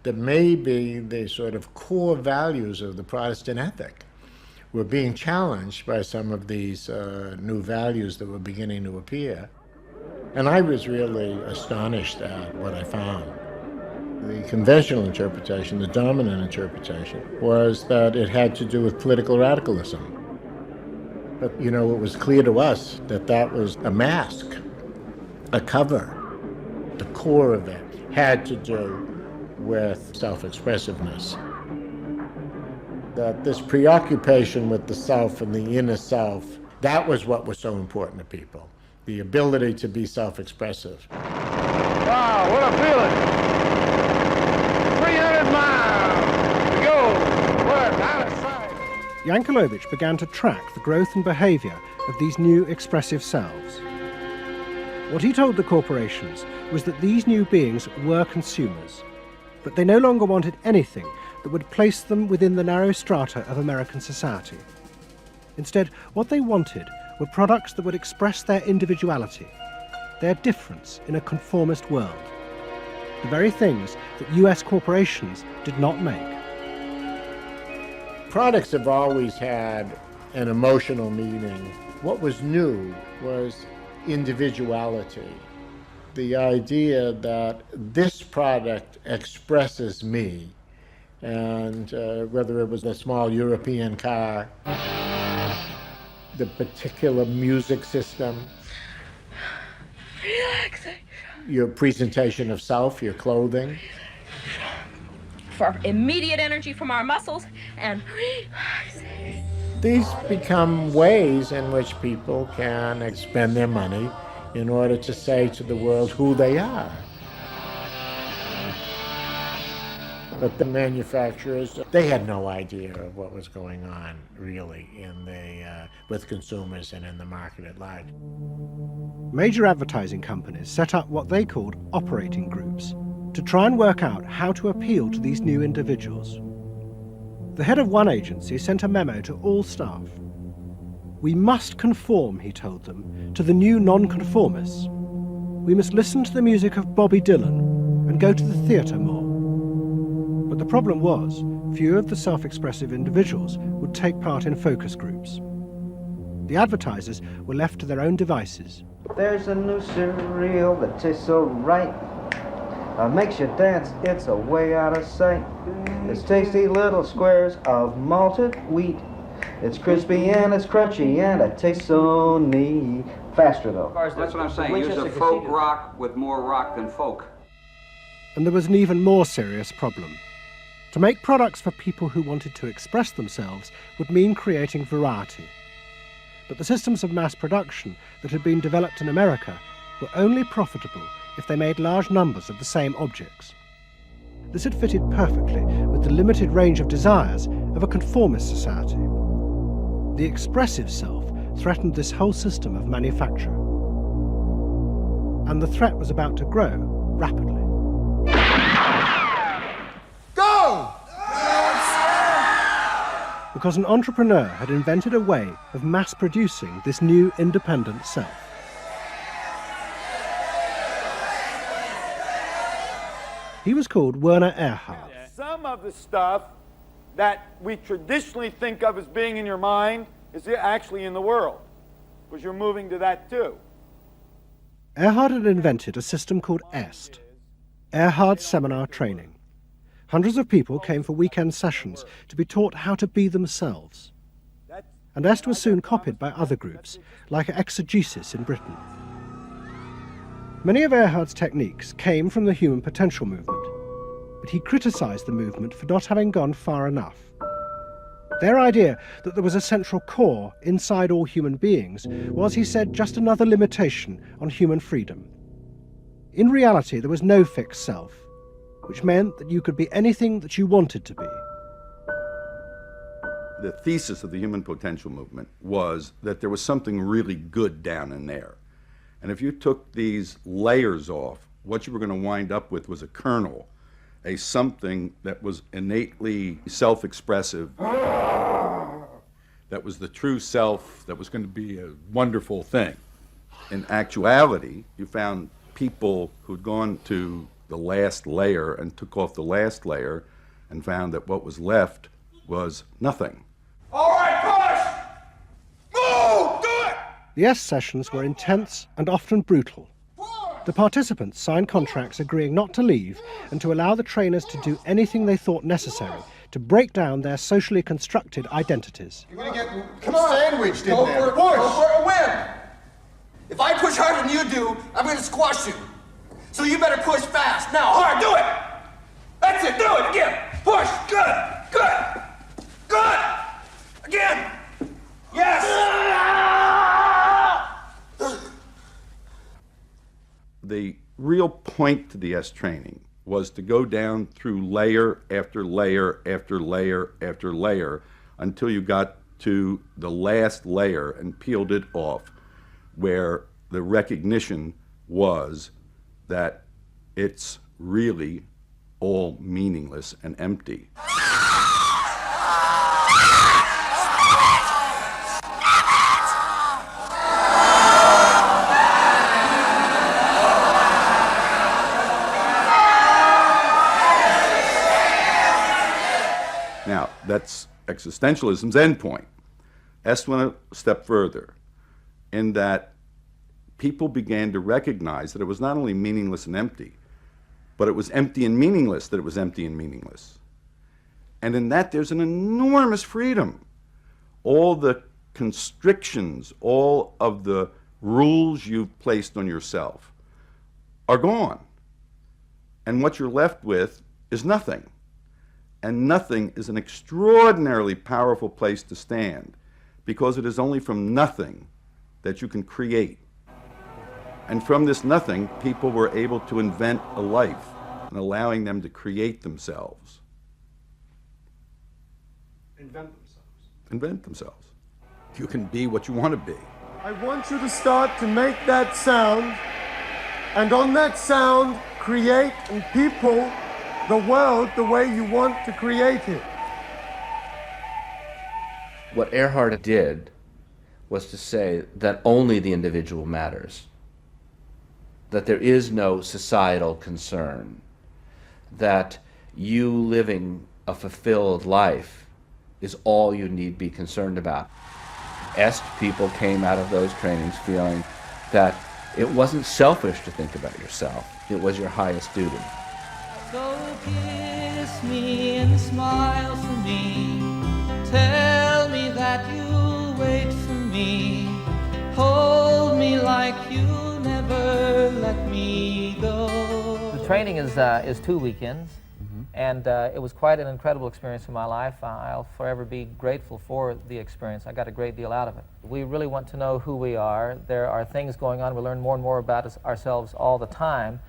that maybe the sort of core values of the Protestant ethic were being challenged by some of these new values that were beginning to appear. And I was really astonished at what I found. The conventional interpretation, the dominant interpretation, was that it had to do with political radicalism. But, you know, it was clear to us that that was a mask, a cover. The core of it had to do with self-expressiveness. that this preoccupation with the self and the inner self, that was what was so important to people, the ability to be self-expressive. Wow, what a feeling! 300 miles to go, work out of sight. Yankelovich began to track the growth and behaviour of these new expressive selves. What he told the corporations was that these new beings were consumers, but they no longer wanted anything that would place them within the narrow strata of American society. Instead, what they wanted were products that would express their individuality, their difference in a conformist world, the very things that US corporations did not make. Products have always had an emotional meaning. What was new was individuality. The idea that this product expresses me, and whether it was a small European car, the particular music system, Relaxation. your presentation of self, your clothing. For immediate energy from our muscles and relaxation. These become ways in which people can spend their money in order to say to the world who they are. But the manufacturers, they had no idea of what was going on, really, with consumers and in the market at large. Major advertising companies set up what they called operating groups to try and work out how to appeal to these new individuals. The head of one agency sent a memo to all staff. We must conform, he told them, to the new nonconformists. We must listen to the music of Bobby Dylan and go to the theatre more. But the problem was, few of the self-expressive individuals would take part in focus groups. The advertisers were left to their own devices. There's a new cereal that tastes so right. Makes you dance, it's a way out of sight. It's tasty little squares of malted wheat. It's crispy and it's crunchy and it tastes so neat. Faster though. That's what I'm saying. Use a folk rock with more rock than folk. And there was an even more serious problem. To make products for people who wanted to express themselves would mean creating variety. But the systems of mass production that had been developed in America were only profitable if they made large numbers of the same objects. This had fitted perfectly with the limited range of desires of a conformist society. The expressive self threatened this whole system of manufacture. And the threat was about to grow rapidly. Go! Because an entrepreneur had invented a way of mass-producing this new independent self. He was called Werner Erhard. Some of the stuff that we traditionally think of as being in your mind is actually in the world, because you're moving to that too. Erhard had invented a system called EST, Erhard Seminar Training. Hundreds of people came for weekend sessions to be taught how to be themselves. And EST was soon copied by other groups, like Exegesis in Britain. Many of Erhard's techniques came from the human potential movement, but he criticised the movement for not having gone far enough. Their idea that there was a central core inside all human beings was, he said, just another limitation on human freedom. In reality, there was no fixed self, which meant that you could be anything that you wanted to be. The thesis of the human potential movement was that there was something really good down in there. And if you took these layers off, what you were going to wind up with was a kernel, a something that was innately self-expressive, that was the true self, that was going to be a wonderful thing. In actuality, you found people who'd gone to the last layer and took off the last layer and found that what was left was nothing. All right, push! Move! Do it! The EST sessions were intense and often brutal. The participants signed contracts agreeing not to leave and to allow the trainers to do anything they thought necessary to break down their socially constructed identities. You're gonna get sandwiched in there. Go for a win! If I push harder than you do, I'm gonna squash you. So you better push fast. Now, hard, do it! That's it, do it again! Push, good, good, good! point to the S training was to go down through layer after layer after layer after layer until you got to the last layer and peeled it off, where the recognition was that it's really all meaningless and empty. Now, that's existentialism's endpoint. S went a step further in that people began to recognize that it was not only meaningless and empty, but it was empty and meaningless that it was empty and meaningless. And in that, there's an enormous freedom. All the constrictions, all of the rules you've placed on yourself are gone. And what you're left with is nothing. And nothing is an extraordinarily powerful place to stand, because it is only from nothing that you can create. And from this nothing, people were able to invent a life, and allowing them to create themselves. Invent themselves. Invent themselves. You can be what you want to be. I want you to start to make that sound, and on that sound, create and people the world the way you want to create it. What Earhart did was to say that only the individual matters, that there is no societal concern, that you living a fulfilled life is all you need be concerned about. Est people came out of those trainings feeling that it wasn't selfish to think about yourself, it was your highest duty. So kiss me and smile for me, tell me that you'll wait for me, hold me like you'll never let me go. The training is 2 weekends, and it was quite an incredible experience in my life. I'll forever be grateful for the experience. I got a great deal out of it. We really want to know who we are. There are things going on. We learn more and more about ourselves all the time,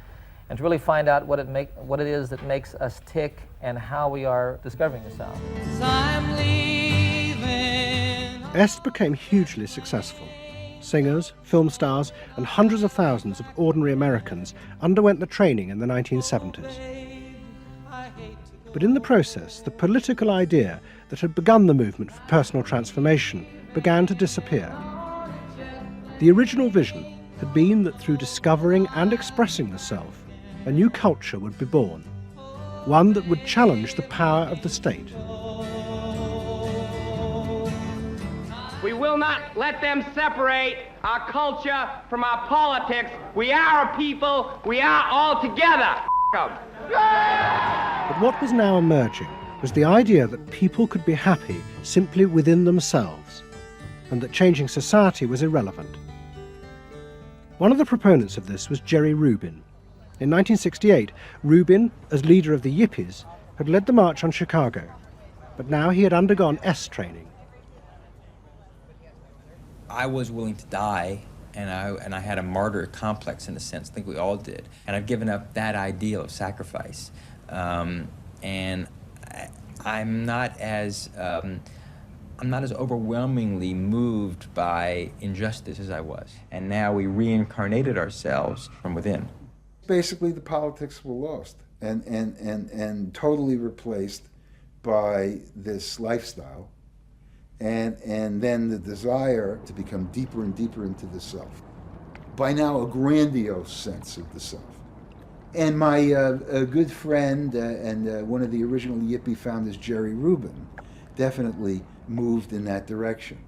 and to really find out what it is that makes us tick and how we are discovering ourselves. Est became hugely successful. Singers, film stars, and hundreds of thousands of ordinary Americans underwent the training in the 1970s. But in the process, the political idea that had begun the movement for personal transformation began to disappear. The original vision had been that through discovering and expressing the self, a new culture would be born, one that would challenge the power of the state. We will not let them separate our culture from our politics. We are a people. We are all together. But what was now emerging was the idea that people could be happy simply within themselves, and that changing society was irrelevant. One of the proponents of this was Jerry Rubin. In 1968, Rubin, as leader of the Yippies, had led the march on Chicago, but now he had undergone S training. I was willing to die, and I had a martyr complex in a sense. I think we all did. And I've given up that ideal of sacrifice. And I'm not as overwhelmingly moved by injustice as I was. And now we reincarnated ourselves from within. Basically, the politics were lost and totally replaced by this lifestyle. And then the desire to become deeper and deeper into the self. By now, a grandiose sense of the self. And my a good friend and one of the original Yippie founders, Jerry Rubin, definitely moved in that direction.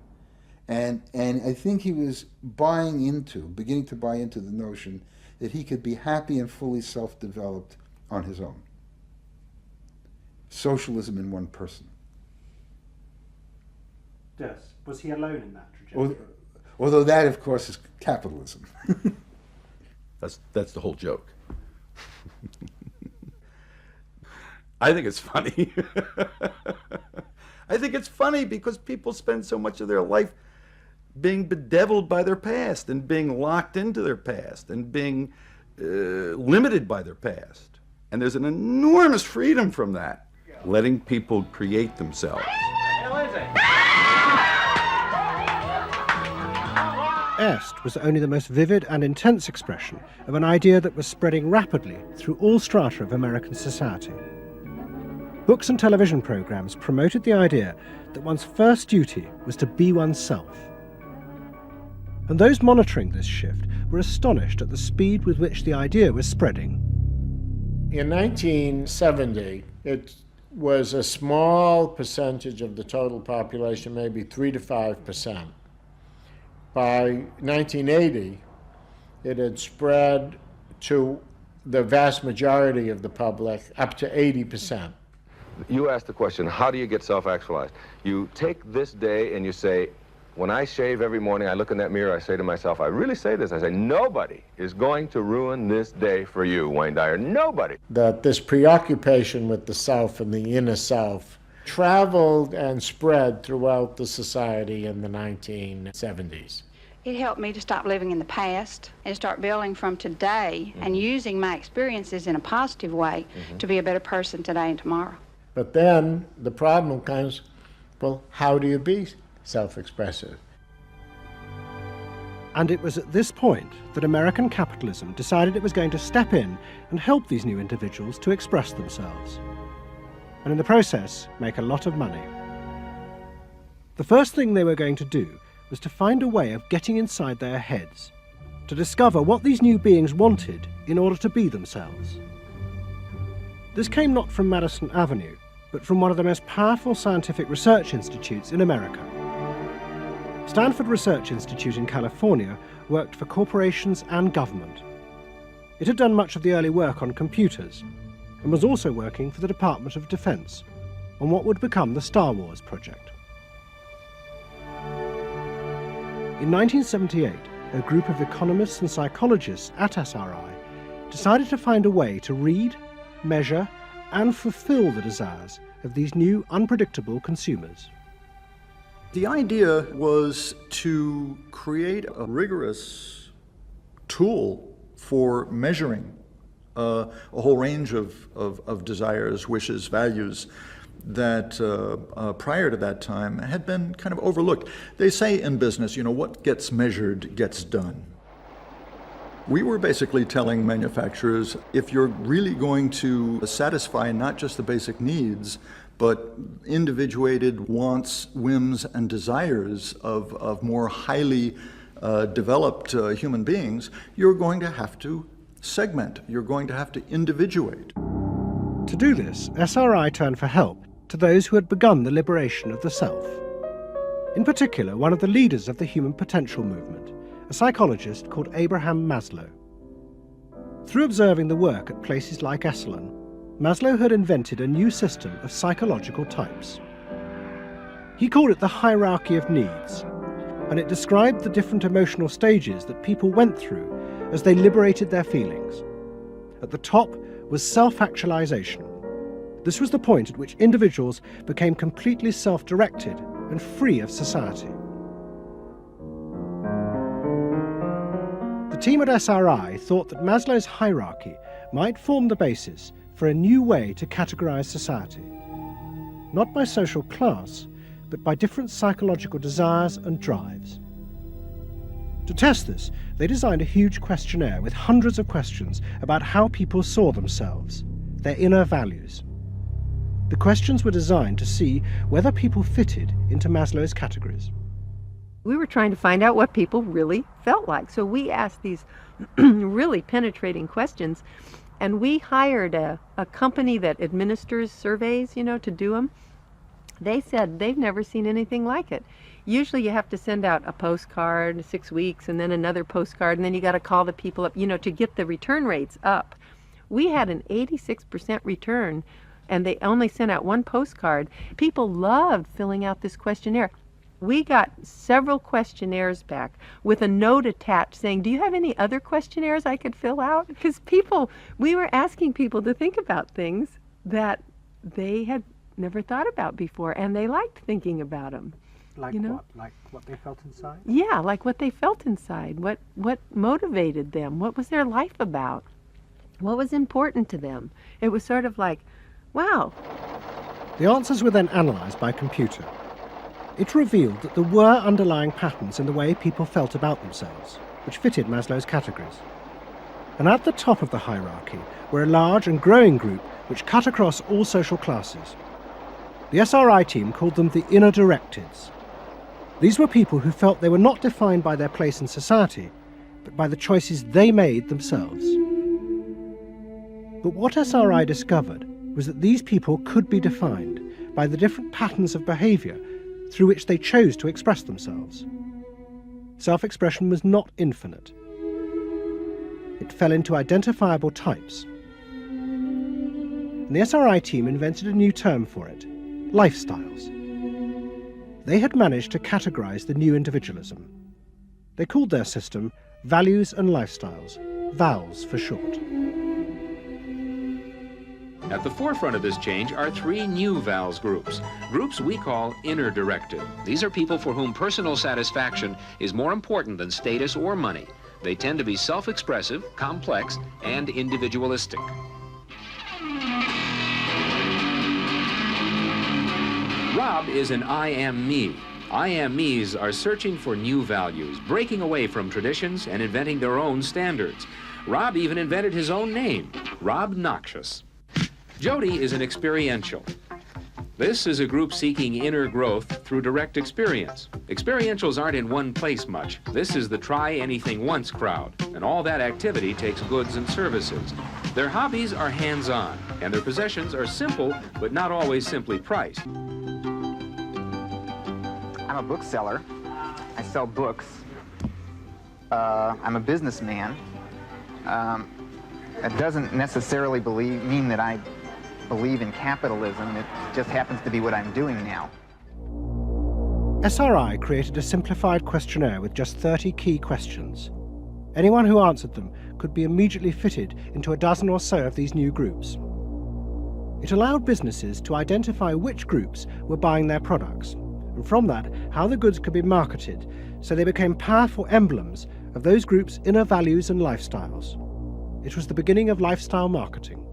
And I think he was beginning to buy into the notion that he could be happy and fully self-developed on his own. Socialism in one person. Yes. Was he alone in that trajectory? Although that, of course, is capitalism. That's the whole joke. I think it's funny. I think it's funny because people spend so much of their life being bedeviled by their past and being locked into their past and being limited by their past. And there's an enormous freedom from that, letting people create themselves. Est was only the most vivid and intense expression of an idea that was spreading rapidly through all strata of American society. Books and television programs promoted the idea that one's first duty was to be oneself. And those monitoring this shift were astonished at the speed with which the idea was spreading. In 1970, it was a small percentage of the total population, maybe 3 to 5%. By 1980, it had spread to the vast majority of the public, up to 80%. You asked the question, how do you get self-actualized? You take this day and you say, when I shave every morning, I look in that mirror, I say to myself, I really say this, I say, nobody is going to ruin this day for you, Wayne Dyer, nobody. That this preoccupation with the self and the inner self traveled and spread throughout the society in the 1970s. It helped me to stop living in the past and start building from today and using my experiences in a positive way to be a better person today and tomorrow. But then the problem comes, well, how do you be self-expressive? And it was at this point that American capitalism decided it was going to step in and help these new individuals to express themselves, and in the process make a lot of money. The first thing they were going to do was to find a way of getting inside their heads, to discover what these new beings wanted in order to be themselves. This came not from Madison Avenue, but from one of the most powerful scientific research institutes in America. Stanford Research Institute in California worked for corporations and government. It had done much of the early work on computers, and was also working for the Department of Defense on what would become the Star Wars project. In 1978, a group of economists and psychologists at SRI decided to find a way to read, measure, and fulfill the desires of these new unpredictable consumers. The idea was to create a rigorous tool for measuring a whole range of desires, wishes, values that prior to that time had been kind of overlooked. They say in business, what gets measured gets done. We were basically telling manufacturers, if you're really going to satisfy not just the basic needs, but individuated wants, whims, and desires of more highly developed human beings, you're going to have to segment, you're going to have to individuate. To do this, SRI turned for help to those who had begun the liberation of the self. In particular, one of the leaders of the human potential movement, a psychologist called Abraham Maslow. Through observing the work at places like Esalen, Maslow had invented a new system of psychological types. He called it the hierarchy of needs, and it described the different emotional stages that people went through as they liberated their feelings. At the top was self-actualization. This was the point at which individuals became completely self-directed and free of society. The team at SRI thought that Maslow's hierarchy might form the basis for a new way to categorize society, not by social class, but by different psychological desires and drives. To test this, they designed a huge questionnaire with hundreds of questions about how people saw themselves, their inner values. The questions were designed to see whether people fitted into Maslow's categories. We were trying to find out what people really felt like. So we asked these really penetrating questions, and we hired a company that administers surveys, to do them. They said they've never seen anything like it. Usually you have to send out a postcard 6 weeks and then another postcard, and then you got to call the people up, to get the return rates up. We had an 86% return, and they only sent out one postcard. People loved filling out this questionnaire. We got several questionnaires back with a note attached saying, do you have any other questionnaires I could fill out? Because we were asking people to think about things that they had never thought about before, and they liked thinking about them. Like you know? what? Like what they felt inside? Yeah, like what they felt inside. What motivated them? What was their life about? What was important to them? It was sort of like, wow. The answers were then analysed by a computer. It revealed that there were underlying patterns in the way people felt about themselves, which fitted Maslow's categories. And at the top of the hierarchy were a large and growing group which cut across all social classes. The SRI team called them the inner directeds. These were people who felt they were not defined by their place in society, but by the choices they made themselves. But what SRI discovered was that these people could be defined by the different patterns of behaviour through which they chose to express themselves. Self-expression was not infinite. It fell into identifiable types. And the SRI team invented a new term for it: lifestyles. They had managed to categorise the new individualism. They called their system Values and Lifestyles, VALS for short. At the forefront of this change are three new VALS groups we call inner directed. These are people for whom personal satisfaction is more important than status or money. They tend to be self-expressive, complex, and individualistic. Rob is an I am me. I am me's are searching for new values, breaking away from traditions and inventing their own standards. Rob even invented his own name, Rob Noxious. Jody is an experiential. This is a group seeking inner growth through direct experience. Experientials aren't in one place much. This is the try anything once crowd, and all that activity takes goods and services. Their hobbies are hands-on, and their possessions are simple, but not always simply priced. I'm a bookseller. I sell books. I'm a businessman. That doesn't necessarily mean that I believe in capitalism. It just happens to be what I'm doing now. SRI created a simplified questionnaire with just 30 key questions. Anyone who answered them could be immediately fitted into a dozen or so of these new groups. It allowed businesses to identify which groups were buying their products, and from that, how the goods could be marketed, so they became powerful emblems of those groups' inner values and lifestyles. It was the beginning of lifestyle marketing.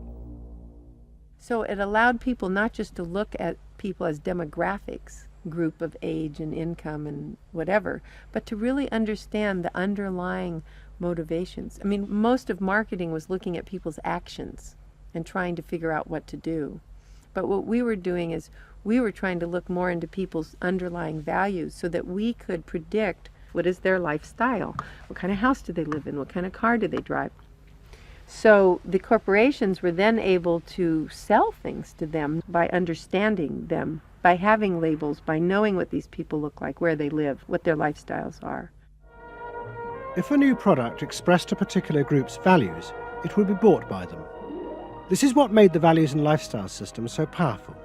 So it allowed people not just to look at people as demographics, group of age and income and whatever, but to really understand the underlying motivations. I mean, most of marketing was looking at people's actions and trying to figure out what to do. But what we were doing is we were trying to look more into people's underlying values so that we could predict what is their lifestyle, what kind of house do they live in, what kind of car do they drive. So the corporations were then able to sell things to them by understanding them, by having labels, by knowing what these people look like, where they live, what their lifestyles are. If a new product expressed a particular group's values, it would be bought by them. This is what made the values and lifestyle system so powerful: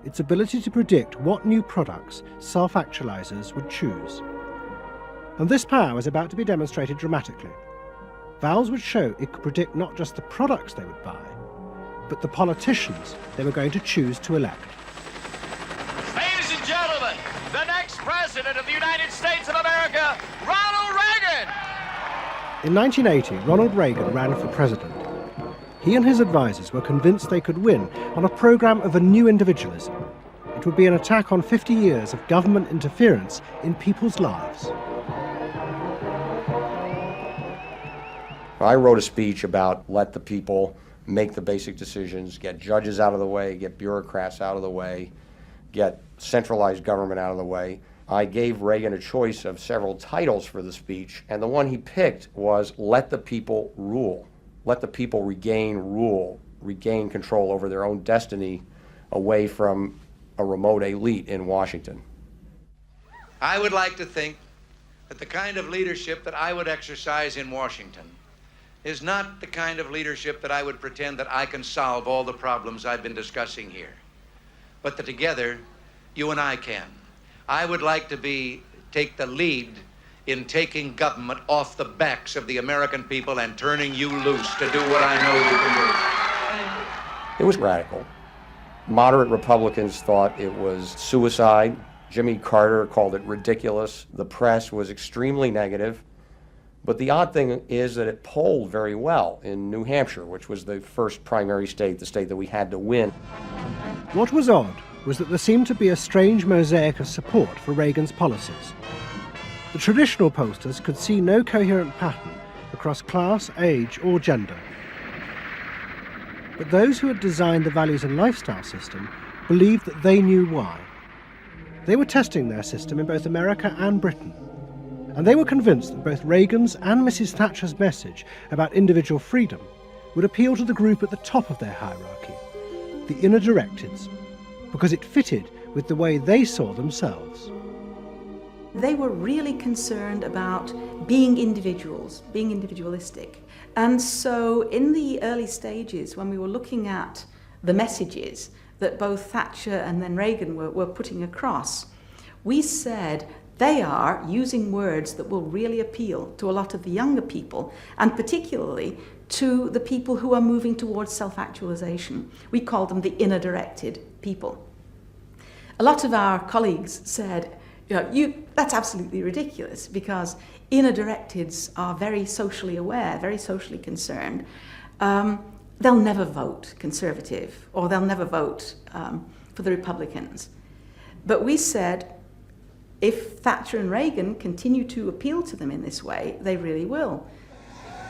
its ability to predict what new products self-actualizers would choose. And this power was about to be demonstrated dramatically. VALS would show it could predict not just the products they would buy, but the politicians they were going to choose to elect. Ladies and gentlemen, the next president of the United States of America, Ronald Reagan! In 1980, Ronald Reagan ran for president. He and his advisors were convinced they could win on a program of a new individualism. It would be an attack on 50 years of government interference in people's lives. I wrote a speech about let the people make the basic decisions, get judges out of the way, get bureaucrats out of the way, get centralized government out of the way. I gave Reagan a choice of several titles for the speech, and the one he picked was let the people rule. Let the people regain rule, regain control over their own destiny away from a remote elite in Washington. I would like to think that the kind of leadership that I would exercise in Washington is not the kind of leadership that I would pretend that I can solve all the problems I've been discussing here, but that together, you and I can. I would like to take the lead in taking government off the backs of the American people and turning you loose to do what I know you can do. It was radical. Moderate Republicans thought it was suicide. Jimmy Carter called it ridiculous. The press was extremely negative. But the odd thing is that it polled very well in New Hampshire, which was the first primary state, the state that we had to win. What was odd was that there seemed to be a strange mosaic of support for Reagan's policies. The traditional pollsters could see no coherent pattern across class, age, or gender. But those who had designed the values and lifestyle system believed that they knew why. They were testing their system in both America and Britain. And they were convinced that both Reagan's and Mrs. Thatcher's message about individual freedom would appeal to the group at the top of their hierarchy, the inner directeds, because it fitted with the way they saw themselves. They were really concerned about being individuals, being individualistic. And so in the early stages, when we were looking at the messages that both Thatcher and then Reagan were putting across, we said they are using words that will really appeal to a lot of the younger people, and particularly to the people who are moving towards self-actualization. We call them the inner-directed people. A lot of our colleagues said, that's absolutely ridiculous, because inner-directeds are very socially aware, very socially concerned. They'll never vote Conservative, or they'll never vote for the Republicans. But we said, if Thatcher and Reagan continue to appeal to them in this way, they really will.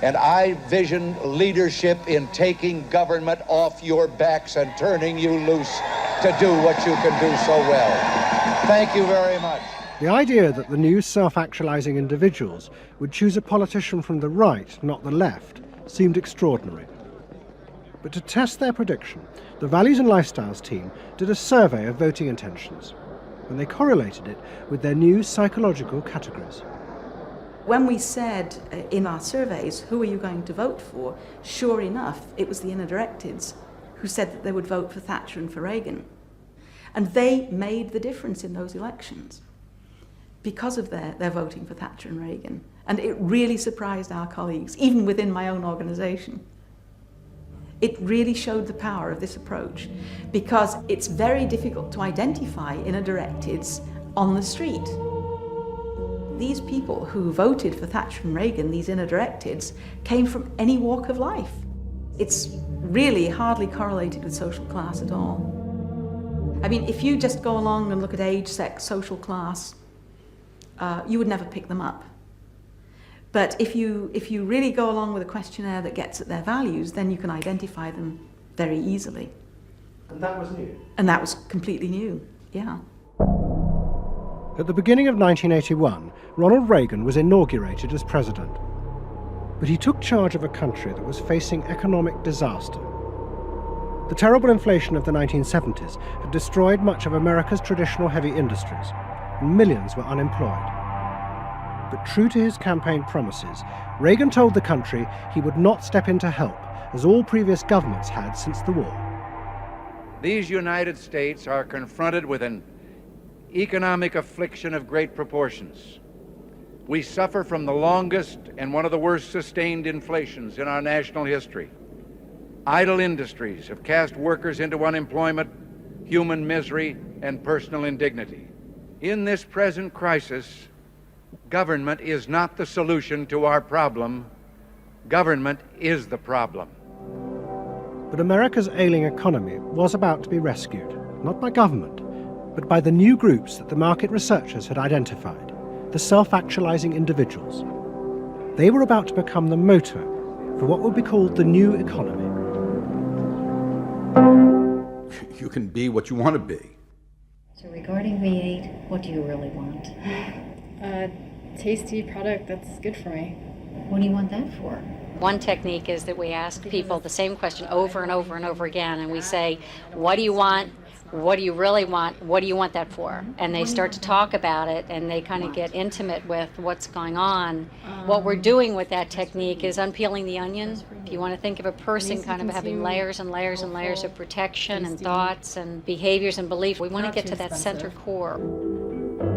And I vision leadership in taking government off your backs and turning you loose to do what you can do so well. Thank you very much. The idea that the new self-actualizing individuals would choose a politician from the right, not the left, seemed extraordinary. But to test their prediction, the Values and Lifestyles team did a survey of voting intentions, and they correlated it with their new psychological categories. When we said in our surveys, who are you going to vote for? Sure enough, it was the inner directeds who said that they would vote for Thatcher and for Reagan. And they made the difference in those elections because of their voting for Thatcher and Reagan. And it really surprised our colleagues, even within my own organisation. It really showed the power of this approach, because it's very difficult to identify inner directeds on the street. These people who voted for Thatcher and Reagan, these inner directeds, came from any walk of life. It's really hardly correlated with social class at all. I mean, if you just go along and look at age, sex, social class, you would never pick them up. But if you really go along with a questionnaire that gets at their values, then you can identify them very easily. And that was new? And that was completely new, yeah. At the beginning of 1981, Ronald Reagan was inaugurated as president. But he took charge of a country that was facing economic disaster. The terrible inflation of the 1970s had destroyed much of America's traditional heavy industries, and millions were unemployed. But true to his campaign promises, Reagan told the country he would not step in to help, as all previous governments had since the war. These United States are confronted with an economic affliction of great proportions. We suffer from the longest and one of the worst sustained inflations in our national history. Idle industries have cast workers into unemployment, human misery, and personal indignity. In this present crisis, government is not the solution to our problem. Government is the problem. But America's ailing economy was about to be rescued, not by government, but by the new groups that the market researchers had identified, the self-actualizing individuals. They were about to become the motor for what would be called the new economy. You can be what you want to be. So regarding V8, what do you really want? A tasty product that's good for me. What do you want that for? One technique is that we ask people the same question over and over and over again, and we say, what do you want? What do you really want? What do you want that for? And they start to talk about it, and they kind of get intimate with what's going on. What we're doing with that technique is unpeeling the onion. If you want to think of a person kind of having layers and layers and layers of protection and thoughts and behaviors and beliefs, we want to get to that center core.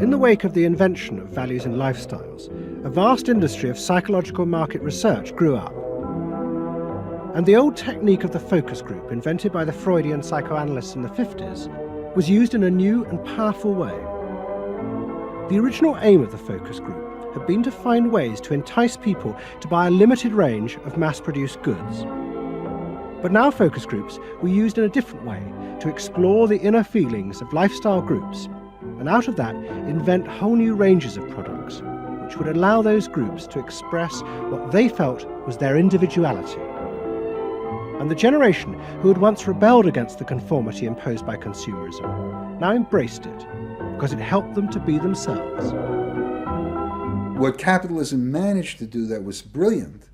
In the wake of the invention of values and lifestyles, a vast industry of psychological market research grew up. And the old technique of the focus group, invented by the Freudian psychoanalysts in the 50s, was used in a new and powerful way. The original aim of the focus group had been to find ways to entice people to buy a limited range of mass-produced goods. But now focus groups were used in a different way to explore the inner feelings of lifestyle groups, and out of that invent whole new ranges of products, which would allow those groups to express what they felt was their individuality. And the generation who had once rebelled against the conformity imposed by consumerism now embraced it, because it helped them to be themselves. What capitalism managed to do that was brilliant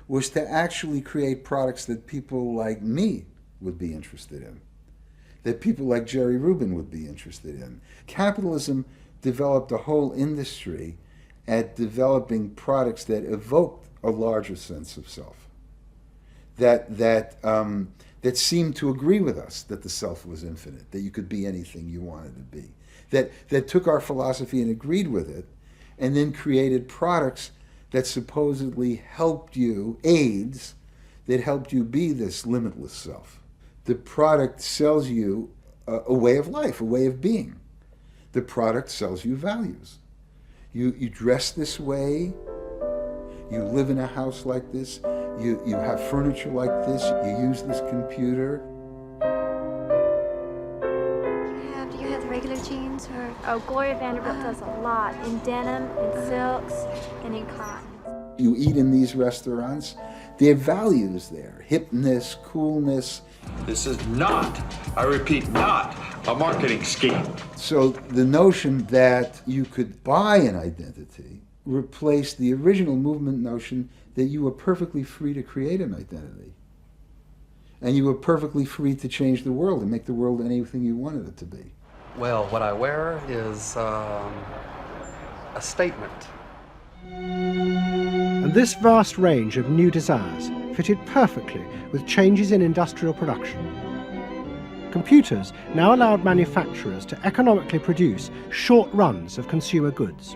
was to actually create products that people like me would be interested in, that people like Jerry Rubin would be interested in. Capitalism developed a whole industry at developing products that evoked a larger sense of self, that seemed to agree with us that the self was infinite, that you could be anything you wanted to be, that took our philosophy and agreed with it, and then created products that supposedly helped you, aids, that helped you be this limitless self. The product sells you a way of life, a way of being. The product sells you values. You dress this way, you live in a house like this, you have furniture like this, you use this computer. Do you have the regular jeans or? Oh, Gloria Vanderbilt does a lot in denim, in silks, and in cotton. You eat in these restaurants, there are values there, hipness, coolness. This is not, I repeat, not a marketing scheme. So the notion that you could buy an identity replaced the original movement notion that you were perfectly free to create an identity. And you were perfectly free to change the world and make the world anything you wanted it to be. Well, what I wear is a statement. And this vast range of new desires fitted perfectly with changes in industrial production. Computers now allowed manufacturers to economically produce short runs of consumer goods.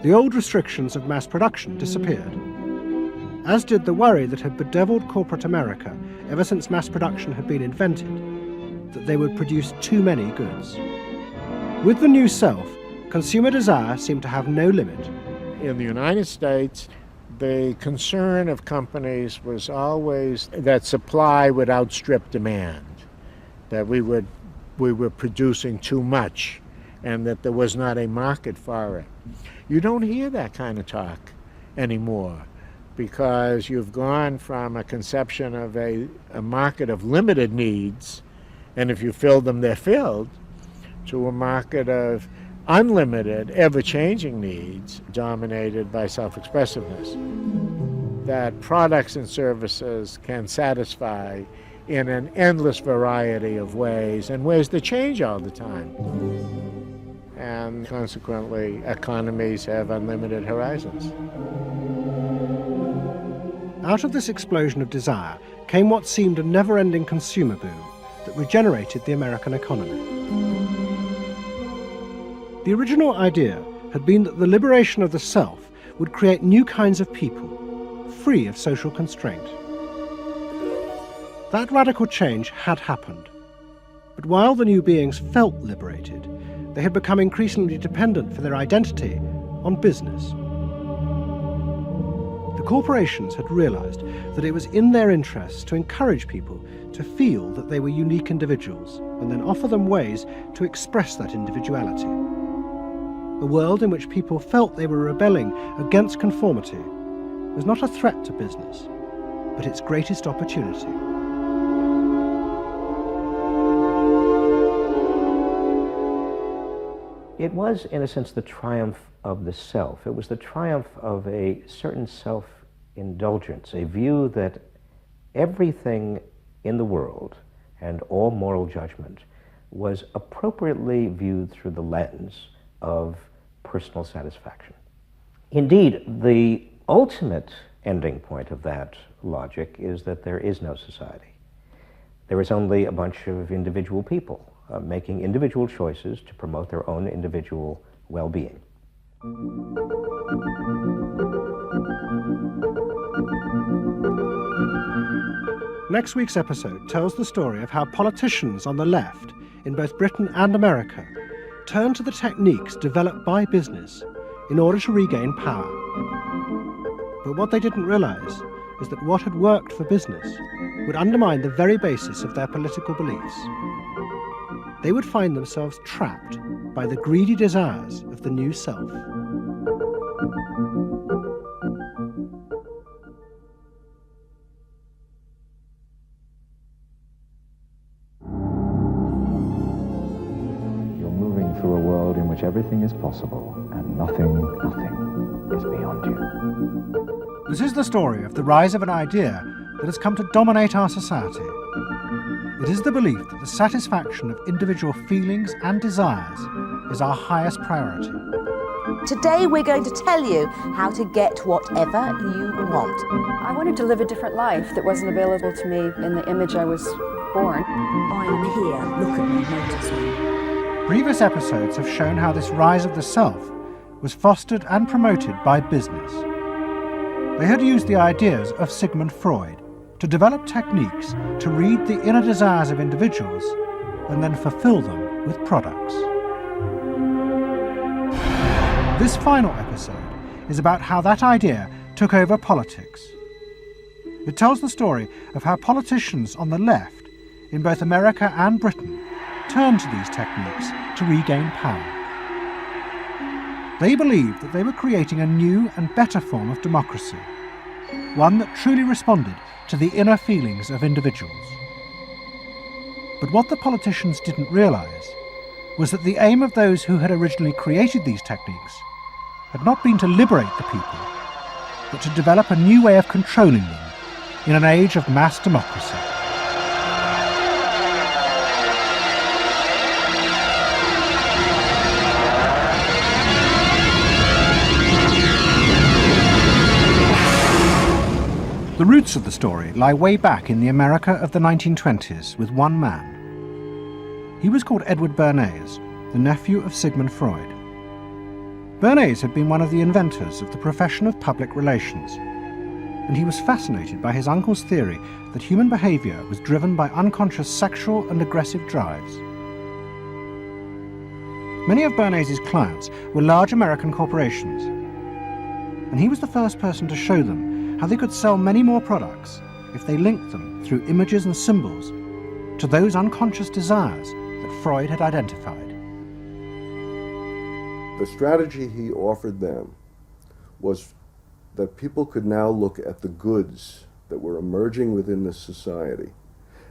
The old restrictions of mass production disappeared, as did the worry that had bedeviled corporate America ever since mass production had been invented, that they would produce too many goods. With the new self, consumer desire seemed to have no limit. In the United States, the concern of companies was always that supply would outstrip demand, that we were producing too much, and that there was not a market for it. You don't hear that kind of talk anymore, because you've gone from a conception of a market of limited needs, and if you fill them, they're filled, to a market of unlimited, ever-changing needs dominated by self-expressiveness, that products and services can satisfy in an endless variety of ways, and ways that change all the time. And consequently, economies have unlimited horizons. Out of this explosion of desire came what seemed a never-ending consumer boom that regenerated the American economy. The original idea had been that the liberation of the self would create new kinds of people, free of social constraint. That radical change had happened, but while the new beings felt liberated, they had become increasingly dependent for their identity on business. The corporations had realized that it was in their interests to encourage people to feel that they were unique individuals and then offer them ways to express that individuality. A world in which people felt they were rebelling against conformity was not a threat to business, but its greatest opportunity. It was, in a sense, the triumph of the self. It was the triumph of a certain self-indulgence, a view that everything in the world and all moral judgment was appropriately viewed through the lens of personal satisfaction. Indeed, the ultimate ending point of that logic is that there is no society. There is only a bunch of individual people making individual choices to promote their own individual well-being. Next week's episode tells the story of how politicians on the left, in both Britain and America, turned to the techniques developed by business in order to regain power. But what they didn't realize is that what had worked for business would undermine the very basis of their political beliefs. They would find themselves trapped by the greedy desires of the new self. You're moving through a world in which everything is possible and nothing is beyond you. This is the story of the rise of an idea that has come to dominate our society. It is the belief that the satisfaction of individual feelings and desires is our highest priority. Today we're going to tell you how to get whatever you want. I wanted to live a different life that wasn't available to me in the image I was born. I am here, look at me, notice me. Previous episodes have shown how this rise of the self was fostered and promoted by business. They had used the ideas of Sigmund Freud to develop techniques to read the inner desires of individuals and then fulfill them with products. This final episode is about how that idea took over politics. It tells the story of how politicians on the left, in both America and Britain, turned to these techniques to regain power. They believed that they were creating a new and better form of democracy, one that truly responded to the inner feelings of individuals. But what the politicians didn't realize was that the aim of those who had originally created these techniques had not been to liberate the people, but to develop a new way of controlling them in an age of mass democracy. The roots of the story lie way back in the America of the 1920s with one man. He was called Edward Bernays, the nephew of Sigmund Freud. Bernays had been one of the inventors of the profession of public relations, and he was fascinated by his uncle's theory that human behavior was driven by unconscious sexual and aggressive drives. Many of Bernays' clients were large American corporations, and he was the first person to show them how they could sell many more products if they linked them through images and symbols to those unconscious desires that Freud had identified. The strategy he offered them was that people could now look at the goods that were emerging within this society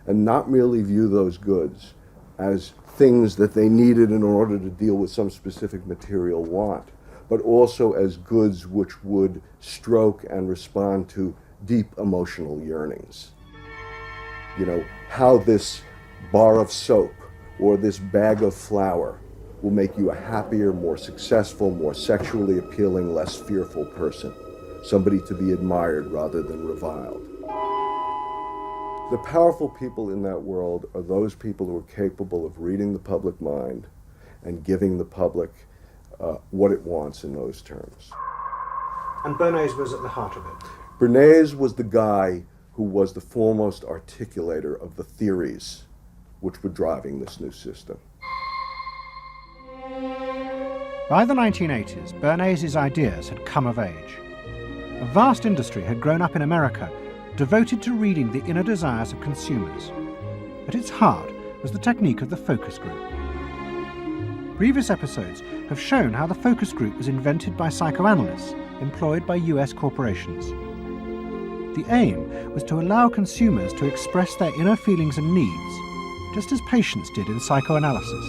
and not merely view those goods as things that they needed in order to deal with some specific material want, but also as goods which would stroke and respond to deep emotional yearnings. You know, how this bar of soap or this bag of flour will make you a happier, more successful, more sexually appealing, less fearful person, somebody to be admired rather than reviled. The powerful people in that world are those people who are capable of reading the public mind and giving the public what it wants in those terms. And Bernays was at the heart of it. Bernays was the guy who was the foremost articulator of the theories which were driving this new system. By the 1980s, Bernays' ideas had come of age. A vast industry had grown up in America, devoted to reading the inner desires of consumers. At its heart was the technique of the focus group. Previous episodes have shown how the focus group was invented by psychoanalysts employed by US corporations. The aim was to allow consumers to express their inner feelings and needs, just as patients did in psychoanalysis.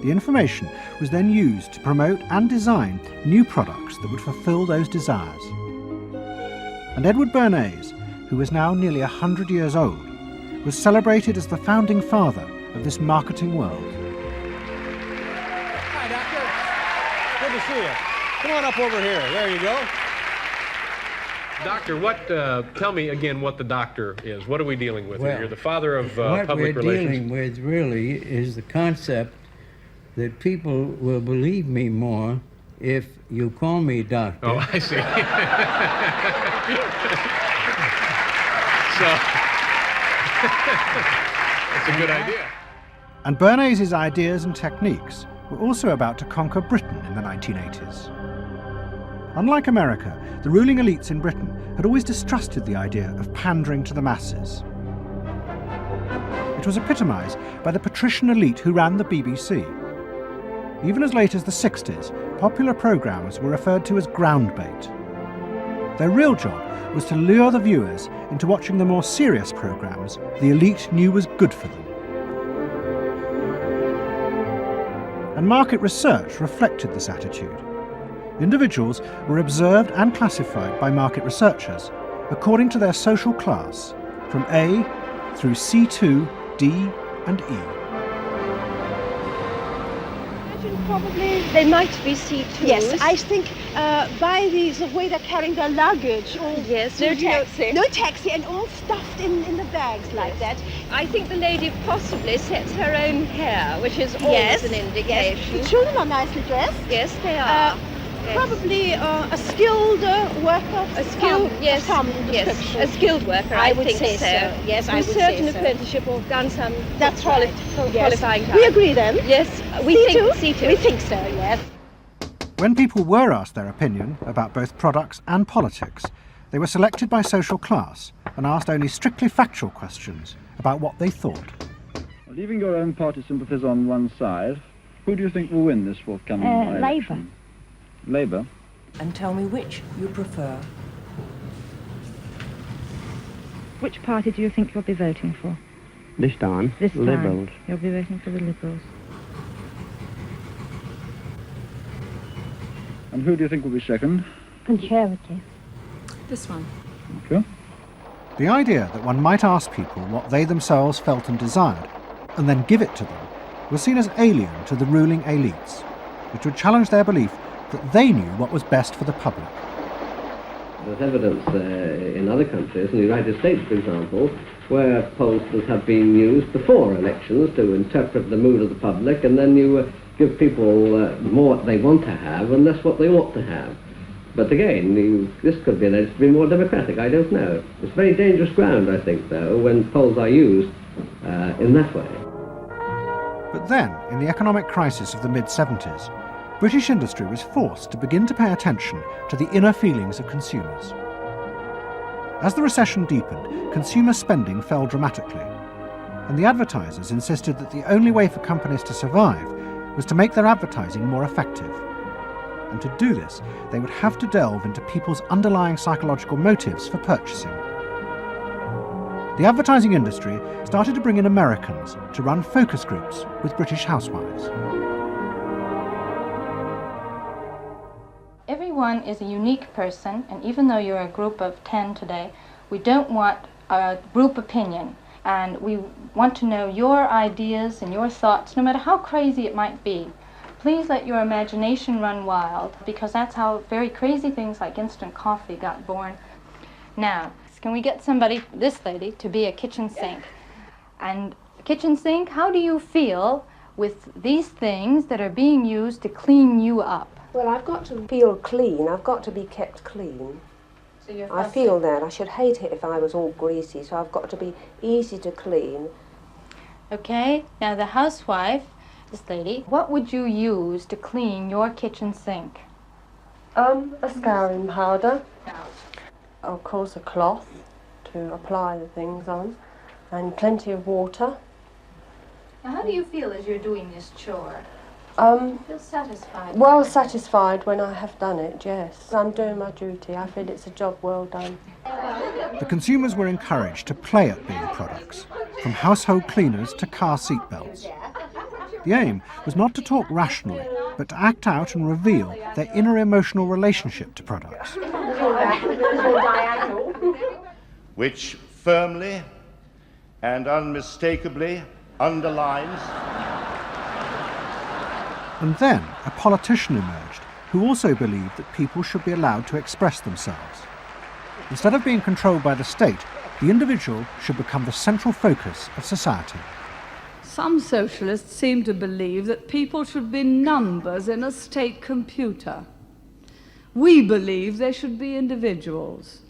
The information was then used to promote and design new products that would fulfill those desires. And Edward Bernays, who was now nearly 100 years old, was celebrated as the founding father of this marketing world. Hi, Doctor. Good to see you. Come on up over here. There you go. Doctor, tell me again what the doctor is. What are we dealing with here? You're the father of public relations. What we're dealing with really is the concept that people will believe me more if you call me doctor. Oh, I see. So, that's a good idea. And Bernays' ideas and techniques were also about to conquer Britain in the 1980s. Unlike America, the ruling elites in Britain had always distrusted the idea of pandering to the masses. It was epitomised by the patrician elite who ran the BBC. Even as late as the 60s, popular programmes were referred to as ground bait. Their real job was to lure the viewers into watching the more serious programmes the elite knew was good for them. And market research reflected this attitude. Individuals were observed and classified by market researchers according to their social class, from A through C2, D and E. Probably they might be C2s. Yes, I think by the way they're carrying their luggage, all yes, no taxi. No taxi, and all stuffed in the bags like that. I think the lady possibly sets her own hair, which is always an indication. Yes. The children are nicely dressed. Yes, they are. Probably a skilled worker. A skilled, yes, a skilled worker. I would say so. Yes, I would say so. Certain apprenticeship or done some. That's right. Qualifying time. We agree then. Yes, we think C2. We think so. Yes. When people were asked their opinion about both products and politics, they were selected by social class and asked only strictly factual questions about what they thought. Leaving your own party sympathies on one side, who do you think will win this forthcoming election? Labour. Labour. And tell me which you prefer. Which party do you think you'll be voting for? This time, Liberals. You'll be voting for the Liberals. And who do you think will be second? Conservative. This one. Okay. The idea that one might ask people what they themselves felt and desired, and then give it to them, was seen as alien to the ruling elites, which would challenge their belief that they knew what was best for the public. There's evidence in other countries, in the United States for example, where pollsters have been used before elections to interpret the mood of the public, and then you give people more what they want to have and less what they ought to have. But again, this could be alleged to be more democratic, I don't know. It's very dangerous ground, I think, though, when polls are used in that way. But then, in the economic crisis of the mid-70s, British industry was forced to begin to pay attention to the inner feelings of consumers. As the recession deepened, consumer spending fell dramatically, and the advertisers insisted that the only way for companies to survive was to make their advertising more effective. And to do this, they would have to delve into people's underlying psychological motives for purchasing. The advertising industry started to bring in Americans to run focus groups with British housewives. Everyone is a unique person, and even though you're a group of 10 today, we don't want a group opinion, and we want to know your ideas and your thoughts, no matter how crazy it might be. Please let your imagination run wild, because that's how very crazy things like instant coffee got born. Now, can we get somebody, this lady, to be a kitchen sink? And kitchen sink, how do you feel with these things that are being used to clean you up? Well, I've got to feel clean. I've got to be kept clean. So you're I feel that. I should hate it if I was all greasy, so I've got to be easy to clean. Okay, now the housewife, this lady, what would you use to clean your kitchen sink? A scouring powder. Of course, a cloth to apply the things on, and plenty of water. Now, how do you feel as you're doing this chore? Feel satisfied? Well satisfied when I have done it, yes. I'm doing my duty. I feel it's a job well done. The consumers were encouraged to play at being products, from household cleaners to car seat belts. The aim was not to talk rationally, but to act out and reveal their inner emotional relationship to products. Which firmly and unmistakably underlines. And then a politician emerged who also believed that people should be allowed to express themselves. Instead of being controlled by the state, the individual should become the central focus of society. Some socialists seem to believe that people should be numbers in a state computer. We believe they should be individuals.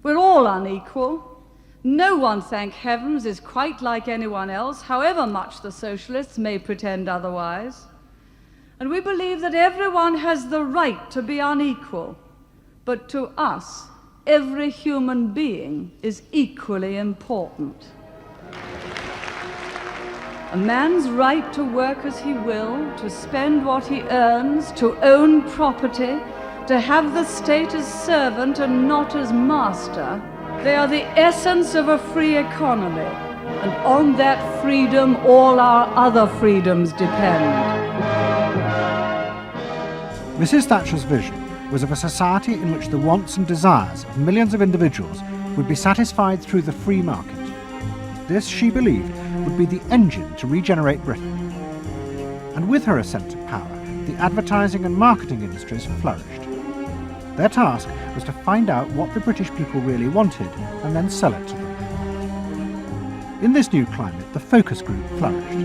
We're all unequal, No one, thank heavens, is quite like anyone else, however much the socialists may pretend otherwise. And we believe that everyone has the right to be unequal, but to us, every human being is equally important. A man's right to work as he will, to spend what he earns, to own property, to have the state as servant and not as master, they are the essence of a free economy, and on that freedom all our other freedoms depend. Mrs. Thatcher's vision was of a society in which the wants and desires of millions of individuals would be satisfied through the free market. This, she believed, would be the engine to regenerate Britain. And with her ascent to power, the advertising and marketing industries flourished. Their task was to find out what the British people really wanted and then sell it to them. In this new climate, the focus group flourished.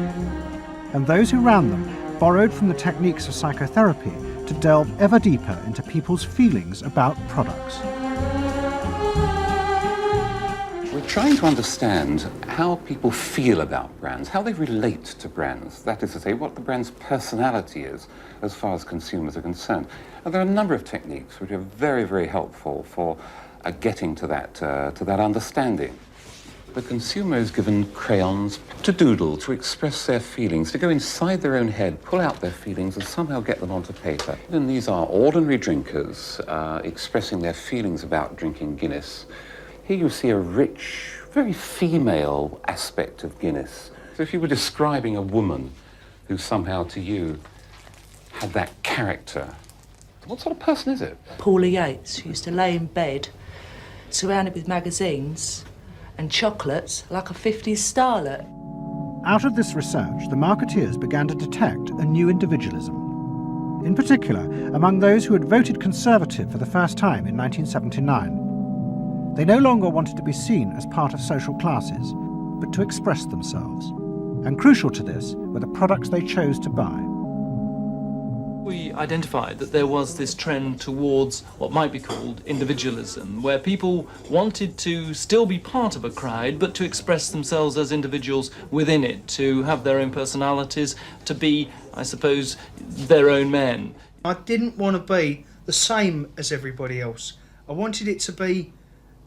And those who ran them borrowed from the techniques of psychotherapy to delve ever deeper into people's feelings about products. We're trying to understand how people feel about brands, how they relate to brands. That is to say, what the brand's personality is as far as consumers are concerned. And there are a number of techniques which are very, very helpful for getting to that understanding. The consumer is given crayons to doodle, to express their feelings, to go inside their own head, pull out their feelings and somehow get them onto paper. And these are ordinary drinkers expressing their feelings about drinking Guinness. Here you see a rich, very female aspect of Guinness. So if you were describing a woman who somehow to you had that character, what sort of person is it? Paula Yates, who used to lay in bed, surrounded with magazines and chocolates like a 50s starlet. Out of this research, the marketeers began to detect a new individualism. In particular, among those who had voted Conservative for the first time in 1979. They no longer wanted to be seen as part of social classes, but to express themselves. And crucial to this were the products they chose to buy. We identified that there was this trend towards what might be called individualism, where people wanted to still be part of a crowd, but to express themselves as individuals within it, to have their own personalities, to be, I suppose, their own men. I didn't want to be the same as everybody else. I wanted it to be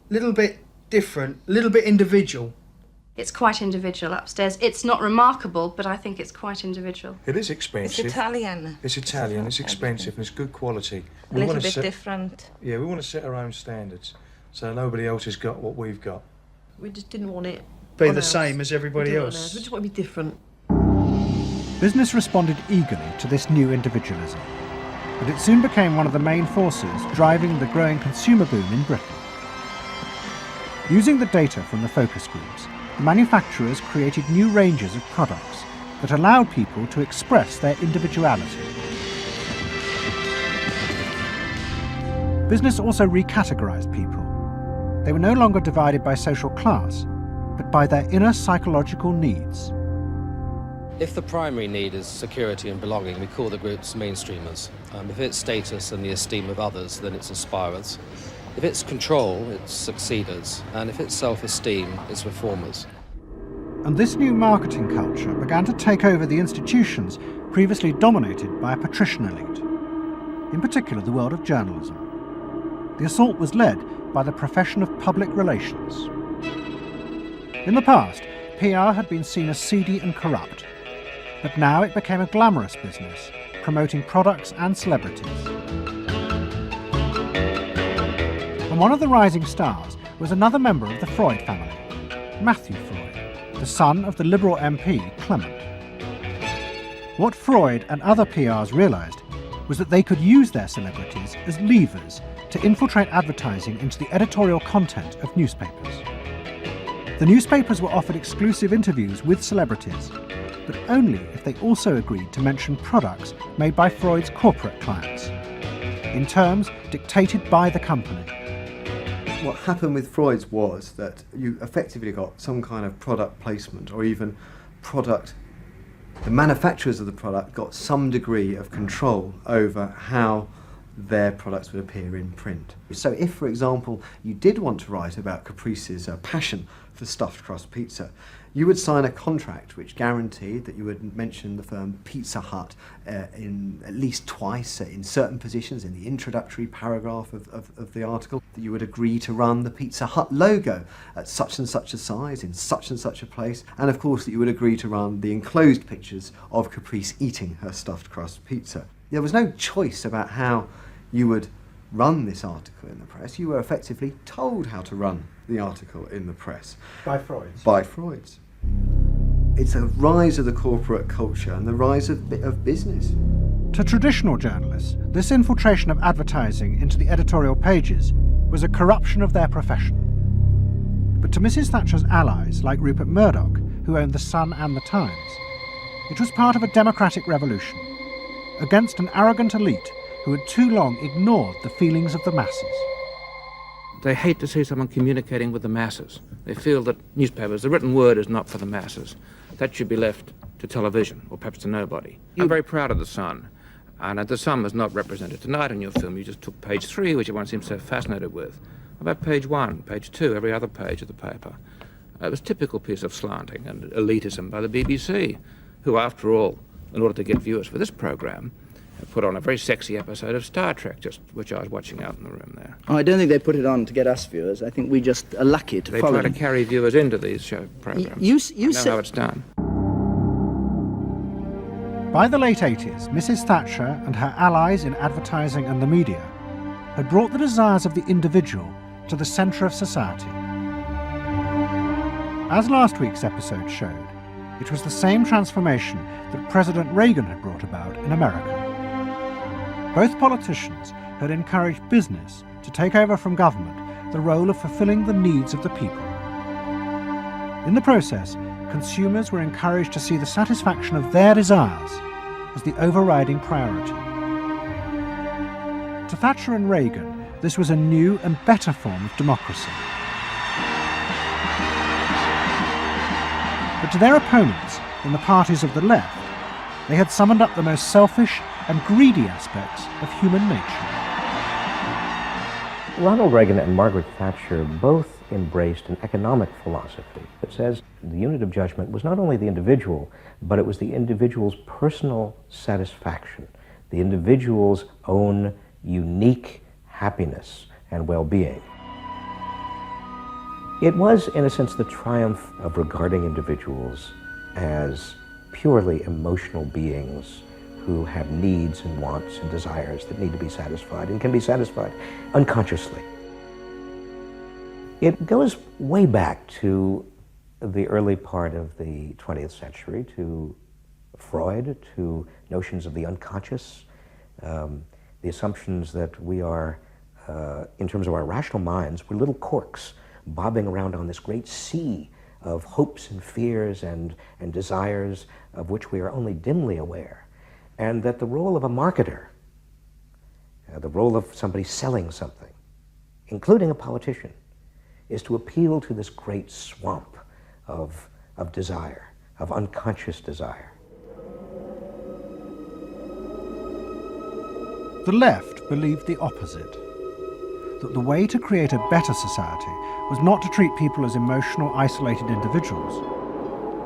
a little bit different, a little bit individual. It's quite individual upstairs. It's not remarkable, but I think it's quite individual. It is expensive. It's Italian. It's Italian, it's expensive, and it's good quality. A little bit different. Yeah, we want to set our own standards, so nobody else has got what we've got. We just didn't want it be the same as everybody else. We just want to be different. Business responded eagerly to this new individualism, and it soon became one of the main forces driving the growing consumer boom in Britain. Using the data from the focus groups, the manufacturers created new ranges of products that allowed people to express their individuality. Business also recategorized people. They were no longer divided by social class, but by their inner psychological needs. If the primary need is security and belonging, we call the groups mainstreamers. If it's status and the esteem of others, then it's aspirers. If it's control, it's succeeders. And if it's self-esteem, it's reformers. And this new marketing culture began to take over the institutions previously dominated by a patrician elite, in particular the world of journalism. The assault was led by the profession of public relations. In the past, PR had been seen as seedy and corrupt, but now it became a glamorous business, promoting products and celebrities. And one of the rising stars was another member of the Freud family, Matthew Freud, the son of the Liberal MP Clement. What Freud and other PRs realised was that they could use their celebrities as levers to infiltrate advertising into the editorial content of newspapers. The newspapers were offered exclusive interviews with celebrities, but only if they also agreed to mention products made by Freud's corporate clients, in terms dictated by the company. What happened with Freud's was that you effectively got some kind of product placement, or even product, the manufacturers of the product got some degree of control over how their products would appear in print. So if, for example, you did want to write about Caprice's passion for stuffed crust pizza. You would sign a contract which guaranteed that you would mention the firm Pizza Hut in at least twice in certain positions in the introductory paragraph of the article, that you would agree to run the Pizza Hut logo at such and such a size in such and such a place, and of course that you would agree to run the enclosed pictures of Caprice eating her stuffed crust pizza. There was no choice about how you would run this article in the press. You were effectively told how to run the article in the press. By Freud's. By Freud's. It's a rise of the corporate culture and the rise of business. To traditional journalists, this infiltration of advertising into the editorial pages was a corruption of their profession. But to Mrs. Thatcher's allies, like Rupert Murdoch, who owned The Sun and The Times, it was part of a democratic revolution against an arrogant elite who had too long ignored the feelings of the masses. They hate to see someone communicating with the masses. They feel that newspapers, the written word is not for the masses. That should be left to television, or perhaps to nobody. I'm very proud of The Sun, and The Sun was not represented tonight in your film. You just took page 3, which everyone seems so fascinated with. About page 1, page 2, every other page of the paper. It was a typical piece of slanting and elitism by the BBC, who, after all, in order to get viewers for this program, put on a very sexy episode of Star Trek, which I was watching out in the room there. Oh, I don't think they put it on to get us viewers. I think we just are lucky to follow. They try to carry viewers into these show programs. You know how it's done. By the late 80s, Mrs. Thatcher and her allies in advertising and the media had brought the desires of the individual to the centre of society. As last week's episode showed, it was the same transformation that President Reagan had brought about in America. Both politicians had encouraged business to take over from government the role of fulfilling the needs of the people. In the process, consumers were encouraged to see the satisfaction of their desires as the overriding priority. To Thatcher and Reagan, this was a new and better form of democracy. But to their opponents in the parties of the left, they had summoned up the most selfish and greedy aspects of human nature. Ronald Reagan and Margaret Thatcher both embraced an economic philosophy that says the unit of judgment was not only the individual, but it was the individual's personal satisfaction, the individual's own unique happiness and well-being. It was, in a sense, the triumph of regarding individuals as purely emotional beings who have needs and wants and desires that need to be satisfied and can be satisfied unconsciously. It goes way back to the early part of the 20th century, to Freud, to notions of the unconscious, the assumptions that we are, in terms of our rational minds, we're little corks bobbing around on this great sea of hopes and fears and desires of which we are only dimly aware. And that the role of a marketer, the role of somebody selling something, including a politician, is to appeal to this great swamp of desire, of unconscious desire. The left believed the opposite, that the way to create a better society was not to treat people as emotional, isolated individuals,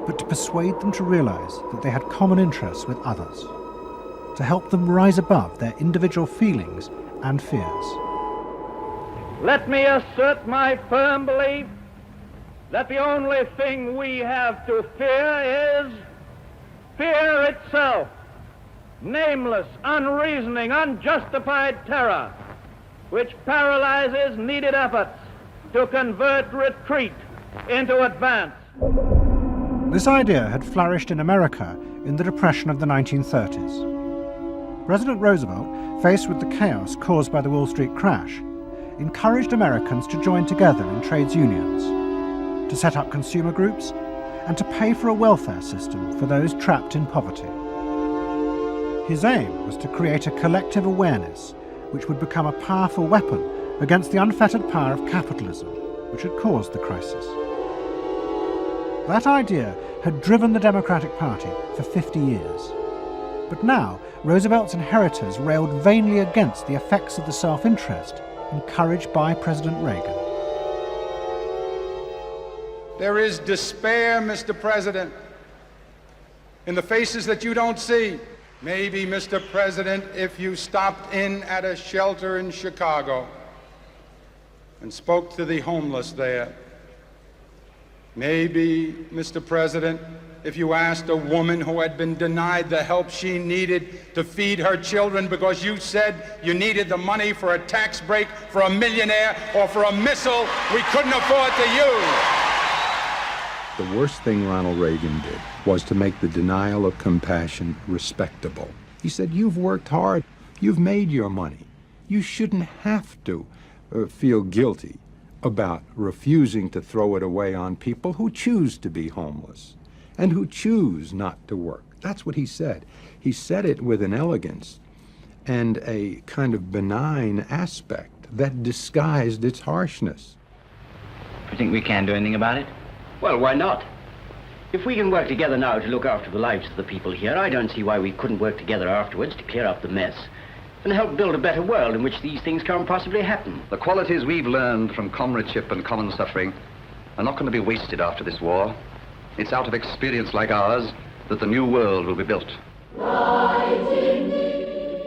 but to persuade them to realise that they had common interests with others, to help them rise above their individual feelings and fears. Let me assert my firm belief that the only thing we have to fear is fear itself, nameless, unreasoning, unjustified terror, which paralyzes needed efforts to convert retreat into advance. This idea had flourished in America in the Depression of the 1930s. President Roosevelt, faced with the chaos caused by the Wall Street crash, encouraged Americans to join together in trades unions, to set up consumer groups, and to pay for a welfare system for those trapped in poverty. His aim was to create a collective awareness which would become a powerful weapon against the unfettered power of capitalism, which had caused the crisis. That idea had driven the Democratic Party for 50 years. But now, Roosevelt's inheritors railed vainly against the effects of the self-interest encouraged by President Reagan. There is despair, Mr. President, in the faces that you don't see. Maybe, Mr. President, if you stopped in at a shelter in Chicago and spoke to the homeless there. Maybe, Mr. President, if you asked a woman who had been denied the help she needed to feed her children because you said you needed the money for a tax break for a millionaire or for a missile we couldn't afford to use. The worst thing Ronald Reagan did was to make the denial of compassion respectable. He said, you've worked hard, you've made your money. You shouldn't have to feel guilty about refusing to throw it away on people who choose to be homeless and who choose not to work. That's what he said. He said it with an elegance and a kind of benign aspect that disguised its harshness. You think we can do anything about it? Well, why not? If we can work together now to look after the lives of the people here, I don't see why we couldn't work together afterwards to clear up the mess and help build a better world in which these things can't possibly happen. The qualities we've learned from comradeship and common suffering are not going to be wasted after this war. It's out of experience like ours that the new world will be built.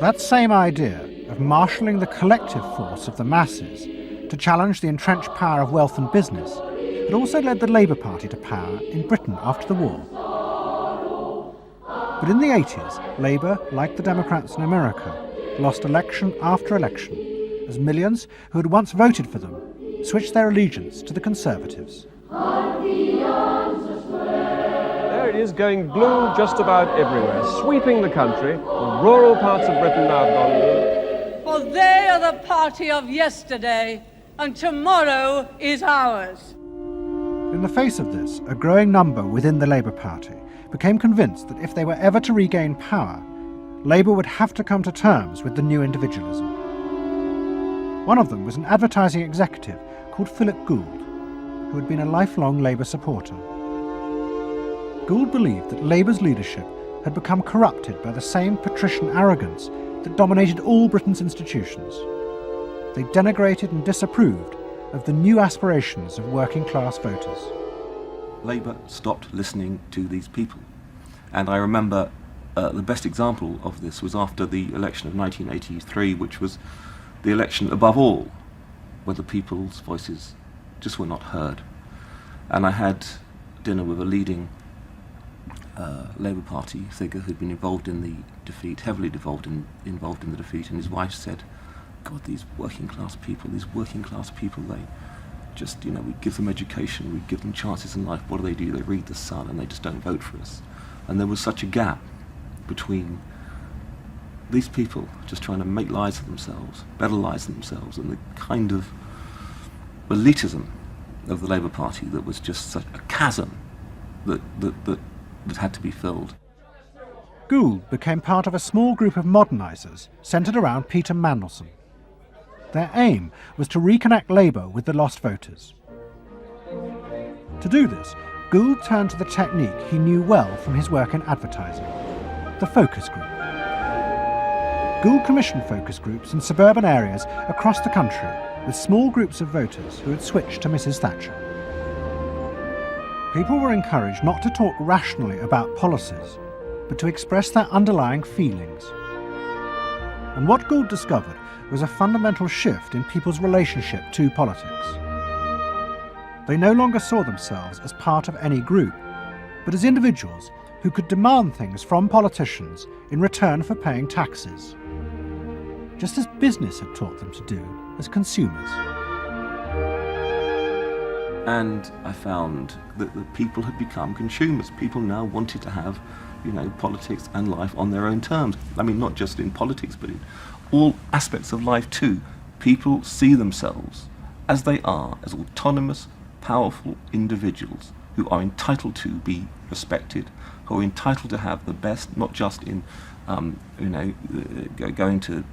That same idea of marshalling the collective force of the masses to challenge the entrenched power of wealth and business had also led the Labour Party to power in Britain after the war. But in the 80s, Labour, like the Democrats in America, lost election after election as millions who had once voted for them switched their allegiance to the Conservatives. There it is, going blue just about everywhere, sweeping the country. The rural parts of Britain now have gone blue. For they are the party of yesterday, and tomorrow is ours. In the face of this, a growing number within the Labour Party became convinced that if they were ever to regain power, Labour would have to come to terms with the new individualism. One of them was an advertising executive called Philip Gould, who had been a lifelong Labour supporter. Gould believed that Labour's leadership had become corrupted by the same patrician arrogance that dominated all Britain's institutions. They denigrated and disapproved of the new aspirations of working-class voters. Labour stopped listening to these people. And I remember the best example of this was after the election of 1983, which was the election above all, where the people's voices just were not heard. And I had dinner with a leading Labour Party figure who'd been involved in the defeat, heavily involved in the defeat, and his wife said, God, these working class people, they just, we give them education, we give them chances in life. What do? They read the Sun and they just don't vote for us. And there was such a gap between these people just trying to make lives for themselves, better lives for themselves, and the kind of elitism of the Labour Party that was just such a chasm that had to be filled. Gould became part of a small group of modernisers centred around Peter Mandelson. Their aim was to reconnect Labour with the lost voters. To do this, Gould turned to the technique he knew well from his work in advertising, the focus group. Gould commissioned focus groups in suburban areas across the country with small groups of voters who had switched to Mrs. Thatcher. People were encouraged not to talk rationally about policies, but to express their underlying feelings. And what Gould discovered was a fundamental shift in people's relationship to politics. They no longer saw themselves as part of any group, but as individuals who could demand things from politicians in return for paying taxes, just as business had taught them to do as consumers. And I found that the people had become consumers. People now wanted to have, politics and life on their own terms. I mean, not just in politics, but in all aspects of life too. People see themselves as they are, as autonomous, powerful individuals who are entitled to be respected, who are entitled to have the best, not just in, going to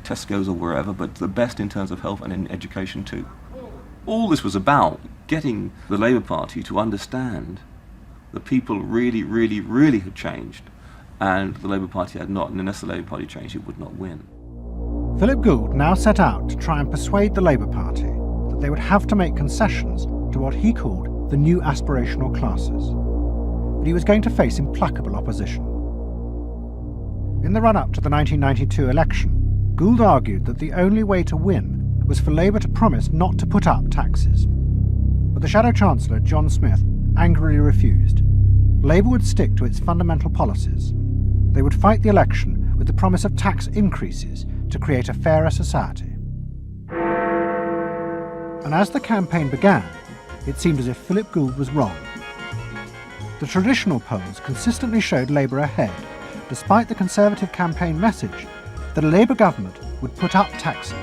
Tesco's or wherever, but the best in terms of health and in education too. All this was about getting the Labour Party to understand that people really, really, really had changed, and the Labour Party had not, and unless the Labour Party changed, it would not win. Philip Gould now set out to try and persuade the Labour Party that they would have to make concessions to what he called the new aspirational classes. But he was going to face implacable opposition. In the run-up to the 1992 election, Gould argued that the only way to win was for Labour to promise not to put up taxes. But the Shadow Chancellor, John Smith, angrily refused. Labour would stick to its fundamental policies. They would fight the election with the promise of tax increases to create a fairer society. And as the campaign began, it seemed as if Philip Gould was wrong. The traditional polls consistently showed Labour ahead, despite the Conservative campaign message that a Labour government would put up taxes.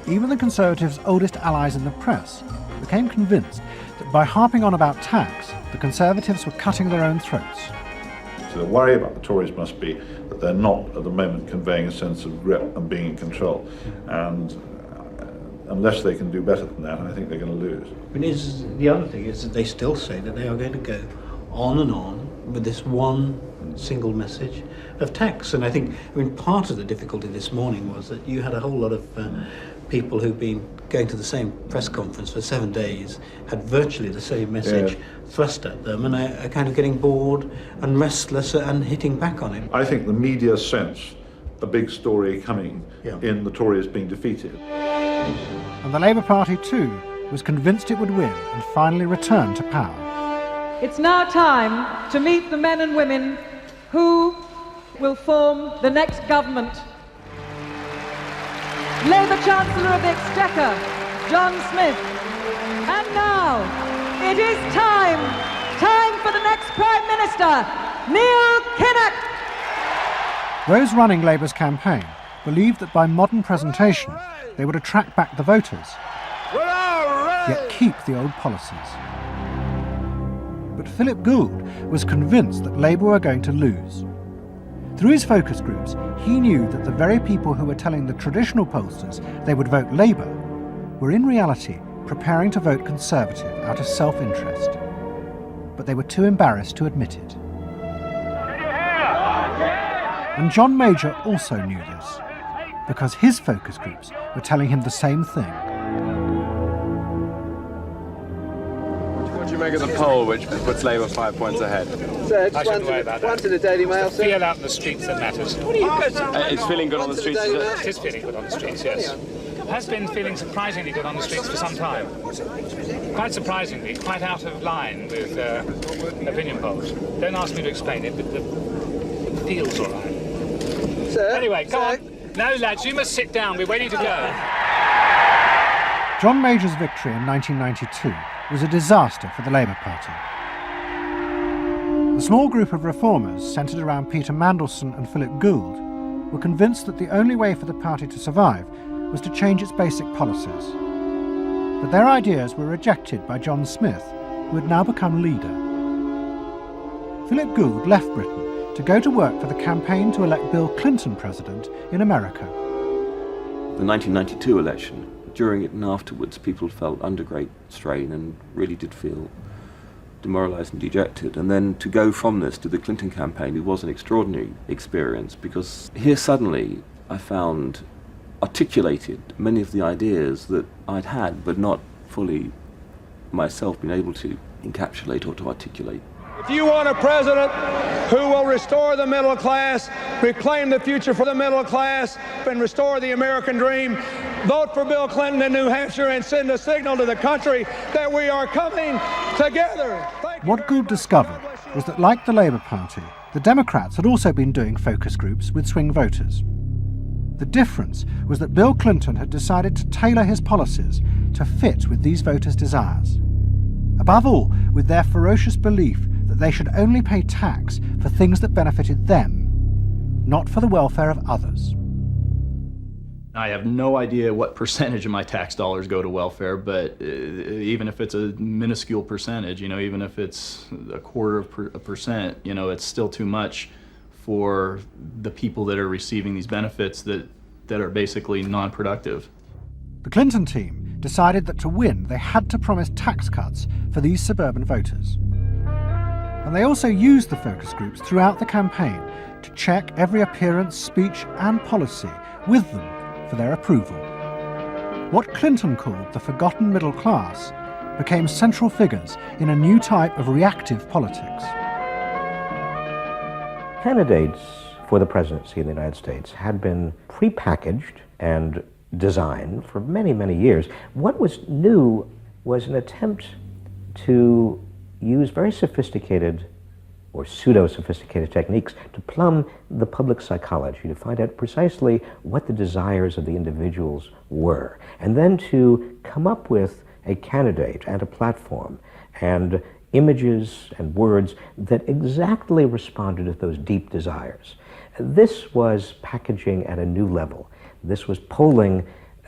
Even the Conservatives' oldest allies in the press became convinced that by harping on about tax, the Conservatives were cutting their own throats. So the worry about the Tories must be that they're not at the moment conveying a sense of grip and being in control. And unless they can do better than that, I think they're going to lose. The other thing is that they still say that they are going to go on and on with this one single message of tax. And I think, part of the difficulty this morning was that you had a whole lot of people who've been going to the same press conference for 7 days, had virtually the same message thrust at them, and are kind of getting bored and restless and hitting back on it. I think the media sense a big story coming in the Tories being defeated. And the Labour Party too was convinced it would win and finally return to power. It's now time to meet the men and women who will form the next government. Labour Chancellor of the Exchequer, John Smith. And now, it is time for the next Prime Minister, Neil Kinnock. Those running Labour's campaign believed that by modern presentation, they would attract back the voters, yet keep the old policies. But Philip Gould was convinced that Labour were going to lose. Through his focus groups, he knew that the very people who were telling the traditional pollsters they would vote Labour were in reality preparing to vote Conservative out of self-interest. But they were too embarrassed to admit it. And John Major also knew this, because his focus groups were telling him the same thing. What do you make of the poll which puts Labour 5 points ahead? Sir, one to the Daily Mail, sir. Feel out in the streets that matters. It's feeling good on the streets, is it? It is feeling good on the streets, yes. It has been feeling surprisingly good on the streets for some time. Quite surprisingly, quite out of line with opinion polls. Don't ask me to explain it, but it feels all right. Sir? Anyway, go on. No, lads, you must sit down. We're waiting to go. John Major's victory in 1992 was a disaster for the Labour Party. The small group of reformers centred around Peter Mandelson and Philip Gould were convinced that the only way for the party to survive was to change its basic policies. But their ideas were rejected by John Smith, who had now become leader. Philip Gould left Britain to go to work for the campaign to elect Bill Clinton president in America. The 1992 election, during it and afterwards, people felt under great strain and really did feel demoralised and dejected. And then to go from this to the Clinton campaign, it was an extraordinary experience, because here suddenly I found articulated many of the ideas that I'd had but not fully myself been able to encapsulate or to articulate. If you want a president who will restore the middle class, reclaim the future for the middle class, and restore the American dream, vote for Bill Clinton in New Hampshire and send a signal to the country that we are coming together. What Gould discovered was that, like the Labour Party, the Democrats had also been doing focus groups with swing voters. The difference was that Bill Clinton had decided to tailor his policies to fit with these voters' desires. Above all, with their ferocious belief that they should only pay tax for things that benefited them, not for the welfare of others. I have no idea what percentage of my tax dollars go to welfare, but even if it's a minuscule percentage, even if it's 0.25%, it's still too much for the people that are receiving these benefits that are basically non-productive. The Clinton team decided that to win, they had to promise tax cuts for these suburban voters. And they also used the focus groups throughout the campaign to check every appearance, speech and policy with them for their approval. what Clinton called the forgotten middle class became central figures in a new type of reactive politics. Candidates for the presidency of the United States had been prepackaged and designed for many, many years. What was new was an attempt to use very sophisticated or pseudo-sophisticated techniques to plumb the public psychology, to find out precisely what the desires of the individuals were, and then to come up with a candidate and a platform and images and words that exactly responded to those deep desires. This was packaging at a new level. This was polling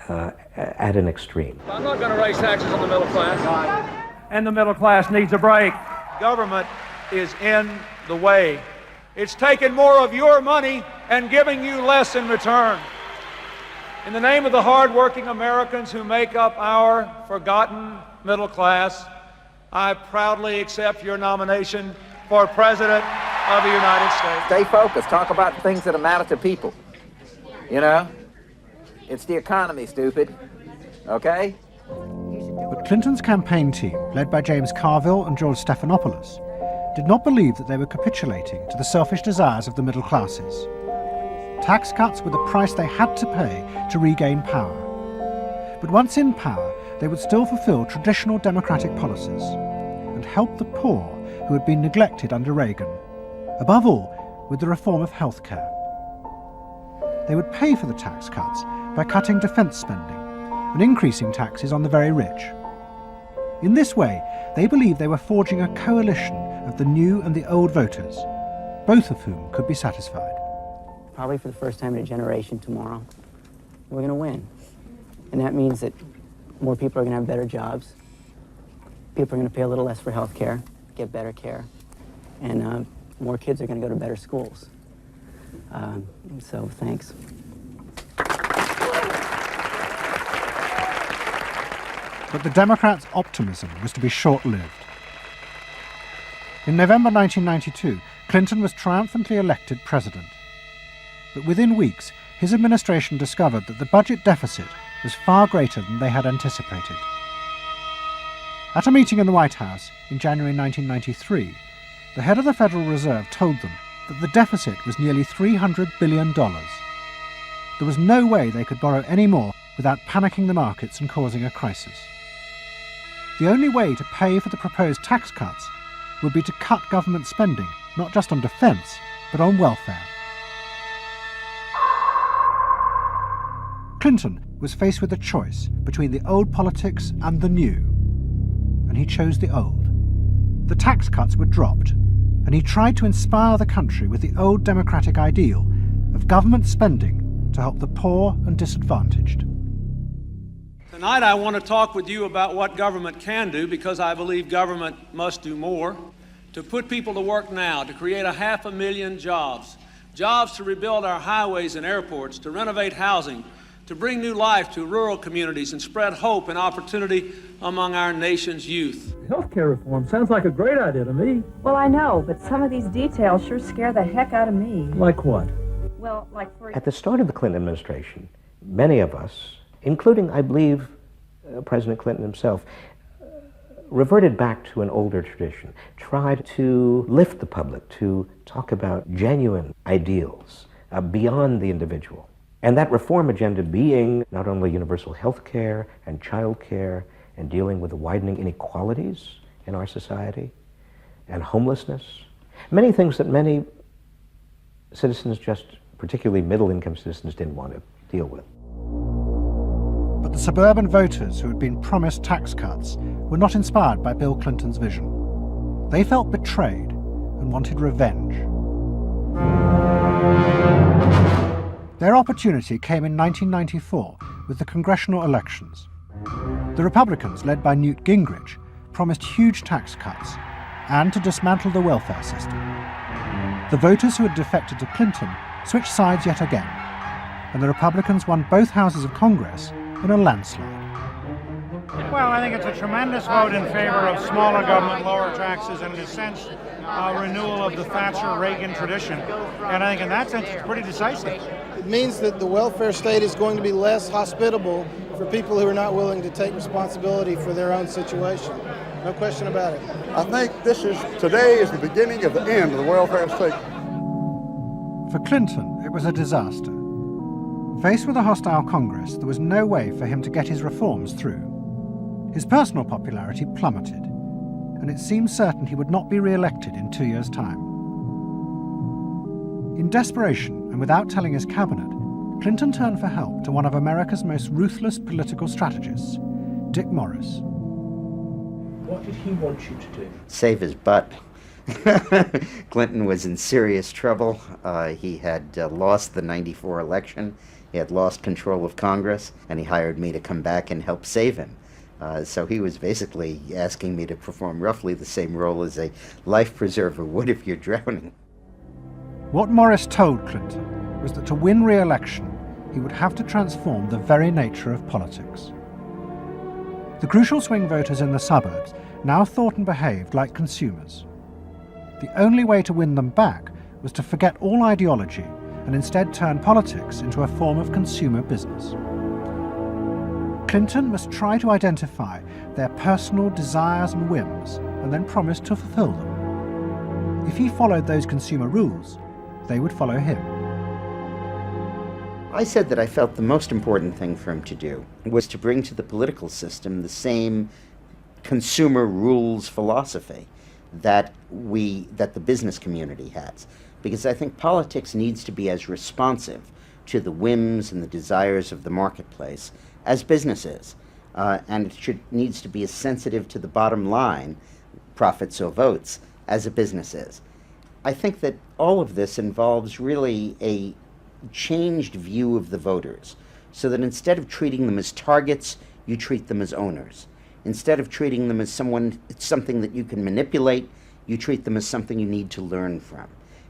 at an extreme. I'm not going to raise taxes on the middle class. And the middle class needs a break. Government is in the way. It's taking more of your money and giving you less in return. In the name of the hard-working Americans who make up our forgotten middle class, I proudly accept your nomination for President of the United States. Stay focused. Talk about things that matter to people. You know? It's the economy, stupid. Okay? But Clinton's campaign team, led by James Carville and George Stephanopoulos, did not believe that they were capitulating to the selfish desires of the middle classes. Tax cuts were the price they had to pay to regain power. But once in power, they would still fulfill traditional democratic policies and help the poor who had been neglected under Reagan, above all with the reform of healthcare. They would pay for the tax cuts by cutting defence spending and increasing taxes on the very rich. In this way, they believed they were forging a coalition of the new and the old voters, both of whom could be satisfied. Probably for the first time in a generation tomorrow, we're going to win. And that means that more people are going to have better jobs. People are going to pay a little less for health care, get better care, and more kids are going to go to better schools. So thanks. But the Democrats' optimism was to be short-lived. In November 1992, Clinton was triumphantly elected president. But within weeks, his administration discovered that the budget deficit was far greater than they had anticipated. At a meeting in the White House in January 1993, the head of the Federal Reserve told them that the deficit was nearly $300 billion. There was no way they could borrow any more without panicking the markets and causing a crisis. The only way to pay for the proposed tax cuts would be to cut government spending, not just on defence, but on welfare. Clinton was faced with a choice between the old politics and the new, and he chose the old. The tax cuts were dropped, and he tried to inspire the country with the old democratic ideal of government spending to help the poor and disadvantaged. Tonight I want to talk with you about what government can do, because I believe government must do more. To put people to work now, to create 500,000 jobs. Jobs to rebuild our highways and airports, to renovate housing, to bring new life to rural communities and spread hope and opportunity among our nation's youth. Healthcare reform sounds like a great idea to me. Well, I know, but some of these details sure scare the heck out of me. Like what? Well, like for... At the start of the Clinton administration, many of us, including, I believe, President Clinton himself, reverted back to an older tradition, tried to lift the public, to talk about genuine ideals beyond the individual. And that reform agenda being not only universal health care and child care and dealing with the widening inequalities in our society and homelessness, many things that many citizens, just particularly middle-income citizens, didn't want to deal with. But the suburban voters who had been promised tax cuts were not inspired by Bill Clinton's vision. They felt betrayed and wanted revenge. Their opportunity came in 1994 with the congressional elections. The Republicans, led by Newt Gingrich, promised huge tax cuts and to dismantle the welfare system. The voters who had defected to Clinton switched sides yet again, and the Republicans won both houses of Congress in a landslide. Well, I think it's a tremendous vote in favor of smaller government, lower taxes, and in a sense, a renewal of the Thatcher-Reagan tradition. And I think in that sense, it's pretty decisive. It means that the welfare state is going to be less hospitable for people who are not willing to take responsibility for their own situation. No question about it. I think today is the beginning of the end of the welfare state. For Clinton, it was a disaster. Faced with a hostile Congress, there was no way for him to get his reforms through. His personal popularity plummeted, and it seemed certain he would not be re-elected in 2 years' time. In desperation, and without telling his cabinet, Clinton turned for help to one of America's most ruthless political strategists, Dick Morris. What did he want you to do? Save his butt. Clinton was in serious trouble. He had lost the '94 election. He had lost control of Congress, and he hired me to come back and help save him. So he was basically asking me to perform roughly the same role as a life preserver would if you're drowning. What Morris told Clinton was that to win re-election, he would have to transform the very nature of politics. The crucial swing voters in the suburbs now thought and behaved like consumers. The only way to win them back was to forget all ideology and instead turn politics into a form of consumer business. Clinton must try to identify their personal desires and whims and then promise to fulfill them. If he followed those consumer rules, they would follow him. I said that I felt the most important thing for him to do was to bring to the political system the same consumer rules philosophy that the business community has. Because I think politics needs to be as responsive to the whims and the desires of the marketplace as business is. And it needs to be as sensitive to the bottom line, profits or votes, as a business is. I think that all of this involves really a changed view of the voters, so that instead of treating them as targets, you treat them as owners. Instead of treating them as something that you can manipulate, you treat them as something you need to learn from.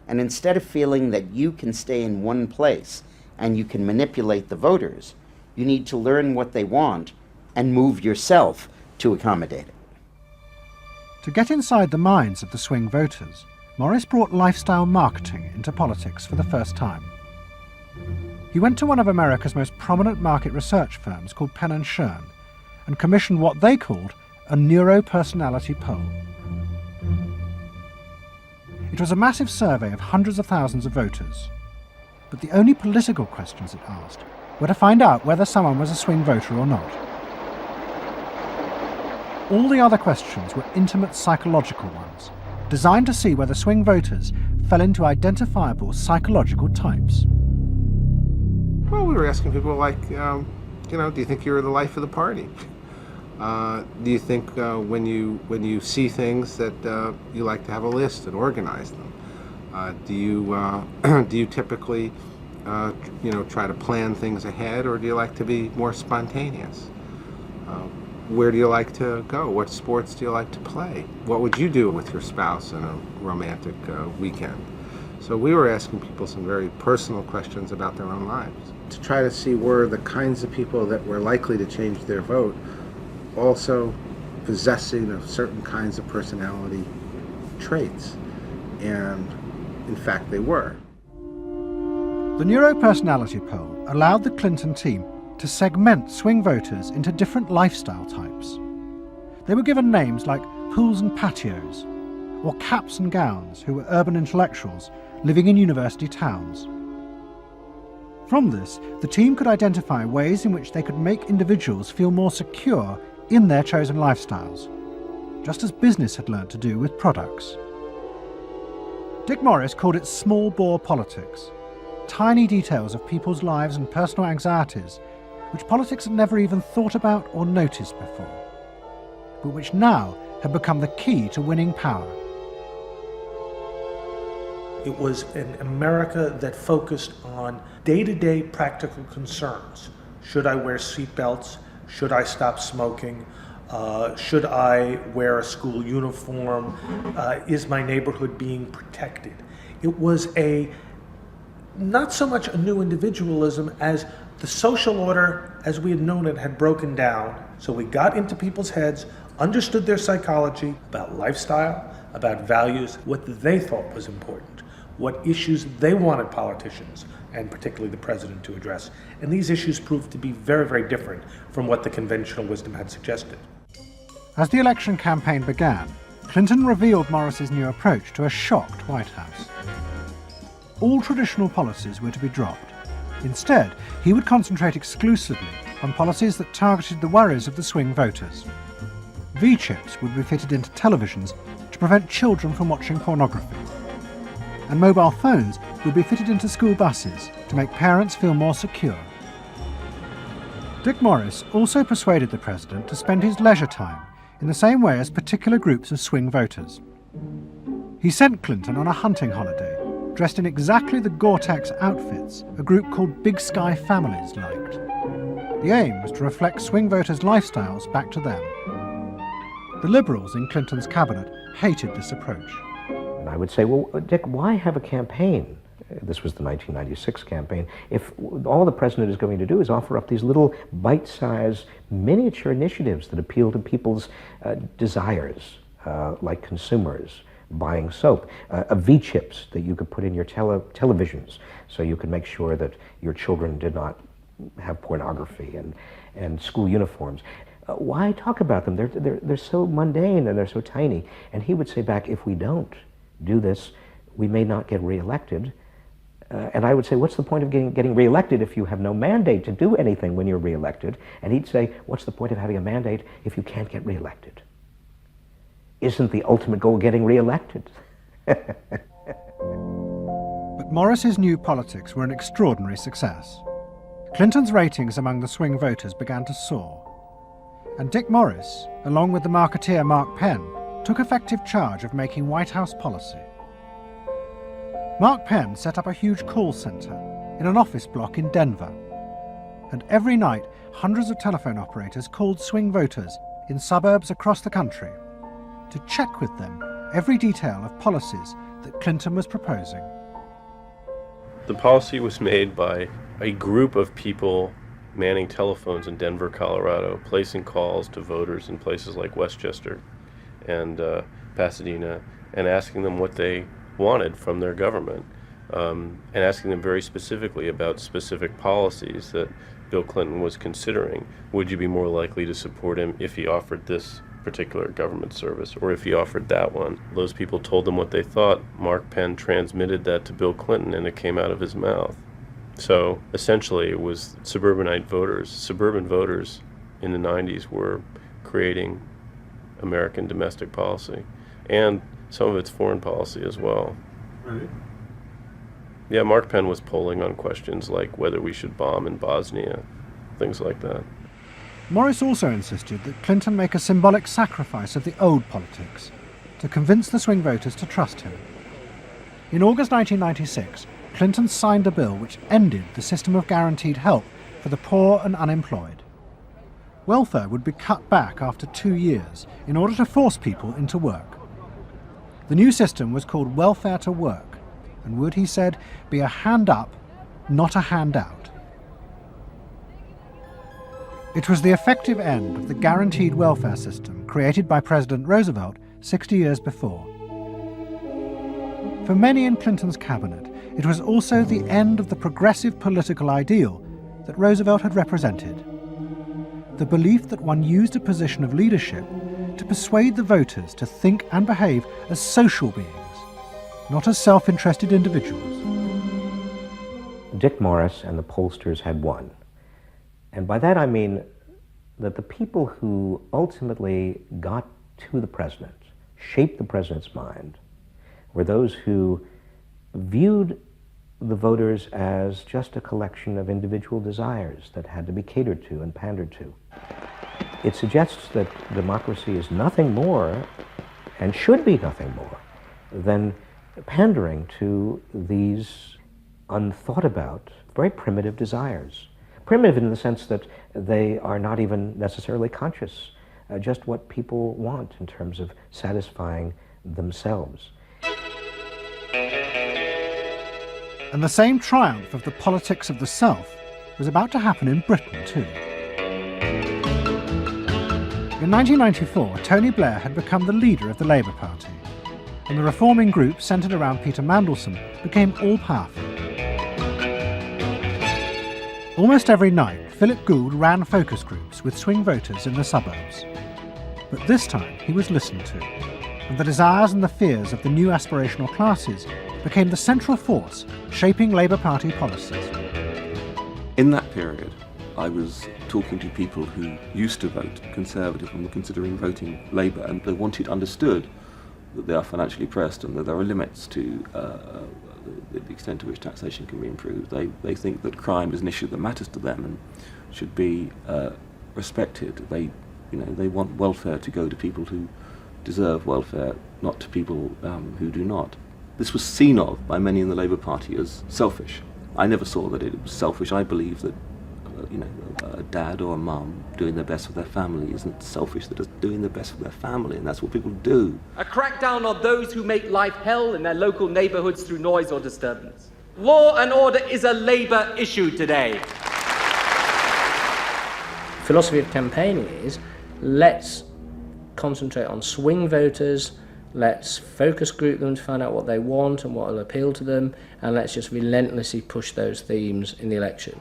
And instead of feeling that you can stay in one place and you can manipulate the voters, you need to learn what they want and move yourself to accommodate it. To get inside the minds of the swing voters, Morris brought lifestyle marketing into politics for the first time. He went to one of America's most prominent market research firms called Penn & Schern and commissioned what they called a neuro-personality poll. It was a massive survey of hundreds of thousands of voters, but the only political questions it asked were to find out whether someone was a swing voter or not. All the other questions were intimate psychological ones, designed to see whether swing voters fell into identifiable psychological types. Well, we were asking people like, do you think you're the life of the party? Do you think when you see things that you like to have a list and organize them? Do you typically try to plan things ahead, or do you like to be more spontaneous? Where do you like to go? What sports do you like to play? What would you do with your spouse on a romantic weekend? So we were asking people some very personal questions about their own lives to try to see were the kinds of people that were likely to change their vote also possessing of certain kinds of personality traits. And in fact, they were. The neuro-personality poll allowed the Clinton team to segment swing voters into different lifestyle types. They were given names like pools and patios, or caps and gowns, who were urban intellectuals living in university towns. From this, the team could identify ways in which they could make individuals feel more secure in their chosen lifestyles, just as business had learned to do with products. Dick Morris called it small bore politics, tiny details of people's lives and personal anxieties which politics had never even thought about or noticed before, but which now had become the key to winning power. It was an America that focused on day-to-day practical concerns. Should I wear seatbelts? Should I stop smoking? Should I wear a school uniform? Is my neighborhood being protected? It was not so much a new individualism as the social order as we had known it had broken down. So we got into people's heads, understood their psychology about lifestyle, about values, what they thought was important. what issues they wanted politicians, and particularly the president, to address. And these issues proved to be very, very different from what the conventional wisdom had suggested. As the election campaign began, Clinton revealed Morris's new approach to a shocked White House. All traditional policies were to be dropped. Instead, he would concentrate exclusively on policies that targeted the worries of the swing voters. V-chips would be fitted into televisions to prevent children from watching pornography. And mobile phones would be fitted into school buses to make parents feel more secure. Dick Morris also persuaded the president to spend his leisure time in the same way as particular groups of swing voters. He sent Clinton on a hunting holiday, dressed in exactly the Gore-Tex outfits a group called Big Sky Families liked. The aim was to reflect swing voters' lifestyles back to them. The Liberals in Clinton's cabinet hated this approach. And I would say, well, Dick, why have a campaign? This was the 1996 campaign. If all the president is going to do is offer up these little bite-sized miniature initiatives that appeal to people's desires, like consumers, buying soap, V-chips that you could put in your televisions so you could make sure that your children did not have pornography, and school uniforms. Why talk about them? They're so mundane and they're so tiny. And he would say back, if we don't do this, we may not get reelected. And I would say, what's the point of getting reelected if you have no mandate to do anything when you're reelected? And he'd say, what's the point of having a mandate if you can't get reelected? Isn't the ultimate goal getting reelected? But Morris's new politics were an extraordinary success. Clinton's ratings among the swing voters began to soar. And Dick Morris, along with the marketeer Mark Penn, took effective charge of making White House policy. Mark Penn set up a huge call centre in an office block in Denver. And every night, hundreds of telephone operators called swing voters in suburbs across the country to check with them every detail of policies that Clinton was proposing. The policy was made by a group of people manning telephones in Denver, Colorado, placing calls to voters in places like Westchester and Pasadena, and asking them what they wanted from their government, and asking them very specifically about specific policies that Bill Clinton was considering. Would you be more likely to support him if he offered this particular government service, or if he offered that one? Those people told them what they thought. Mark Penn transmitted that to Bill Clinton, and it came out of his mouth. So essentially it was suburban voters in the 90s were creating American domestic policy, and some of it's foreign policy as well. Really? Yeah, Mark Penn was polling on questions like whether we should bomb in Bosnia, things like that. Morris also insisted that Clinton make a symbolic sacrifice of the old politics to convince the swing voters to trust him. In August 1996, Clinton signed a bill which ended the system of guaranteed help for the poor and unemployed. Welfare would be cut back after 2 years in order to force people into work. The new system was called welfare to work, and would, he said, be a hand up, not a handout. It was the effective end of the guaranteed welfare system created by President Roosevelt 60 years before. For many in Clinton's cabinet, it was also the end of the progressive political ideal that Roosevelt had represented. The belief that one used a position of leadership to persuade the voters to think and behave as social beings, not as self-interested individuals. Dick Morris and the pollsters had won. And by that I mean that the people who ultimately got to the president, shaped the president's mind, were those who viewed the voters as just a collection of individual desires that had to be catered to and pandered to. It suggests that democracy is nothing more, and should be nothing more, than pandering to these unthought about, very primitive desires. Primitive in the sense that they are not even necessarily conscious, just what people want in terms of satisfying themselves. And the same triumph of the politics of the self was about to happen in Britain too. In 1994, Tony Blair had become the leader of the Labour Party. and the reforming group centred around Peter Mandelson became all-powerful. Almost every night, Philip Gould ran focus groups with swing voters in the suburbs. But this time he was listened to, and the desires and the fears of the new aspirational classes became the central force shaping Labour Party policies. In that period, I was talking to people who used to vote Conservative and were considering voting Labour, and they wanted understood that they are financially pressed and that there are limits to the extent to which taxation can be improved. They think that crime is an issue that matters to them and should be respected. They want welfare to go to people who deserve welfare, not to people who do not. This was seen of by many in the Labour Party as selfish. I never saw that it was selfish. I believe that a dad or a mum doing their best for their family isn't selfish. They're just doing their best for their family, and that's what people do. A crackdown on those who make life hell in their local neighbourhoods through noise or disturbance. Law and order is a Labour issue today. Philosophy of campaigning is, let's concentrate on swing voters, let's focus group them to find out what they want and what will appeal to them, and let's just relentlessly push those themes in the election.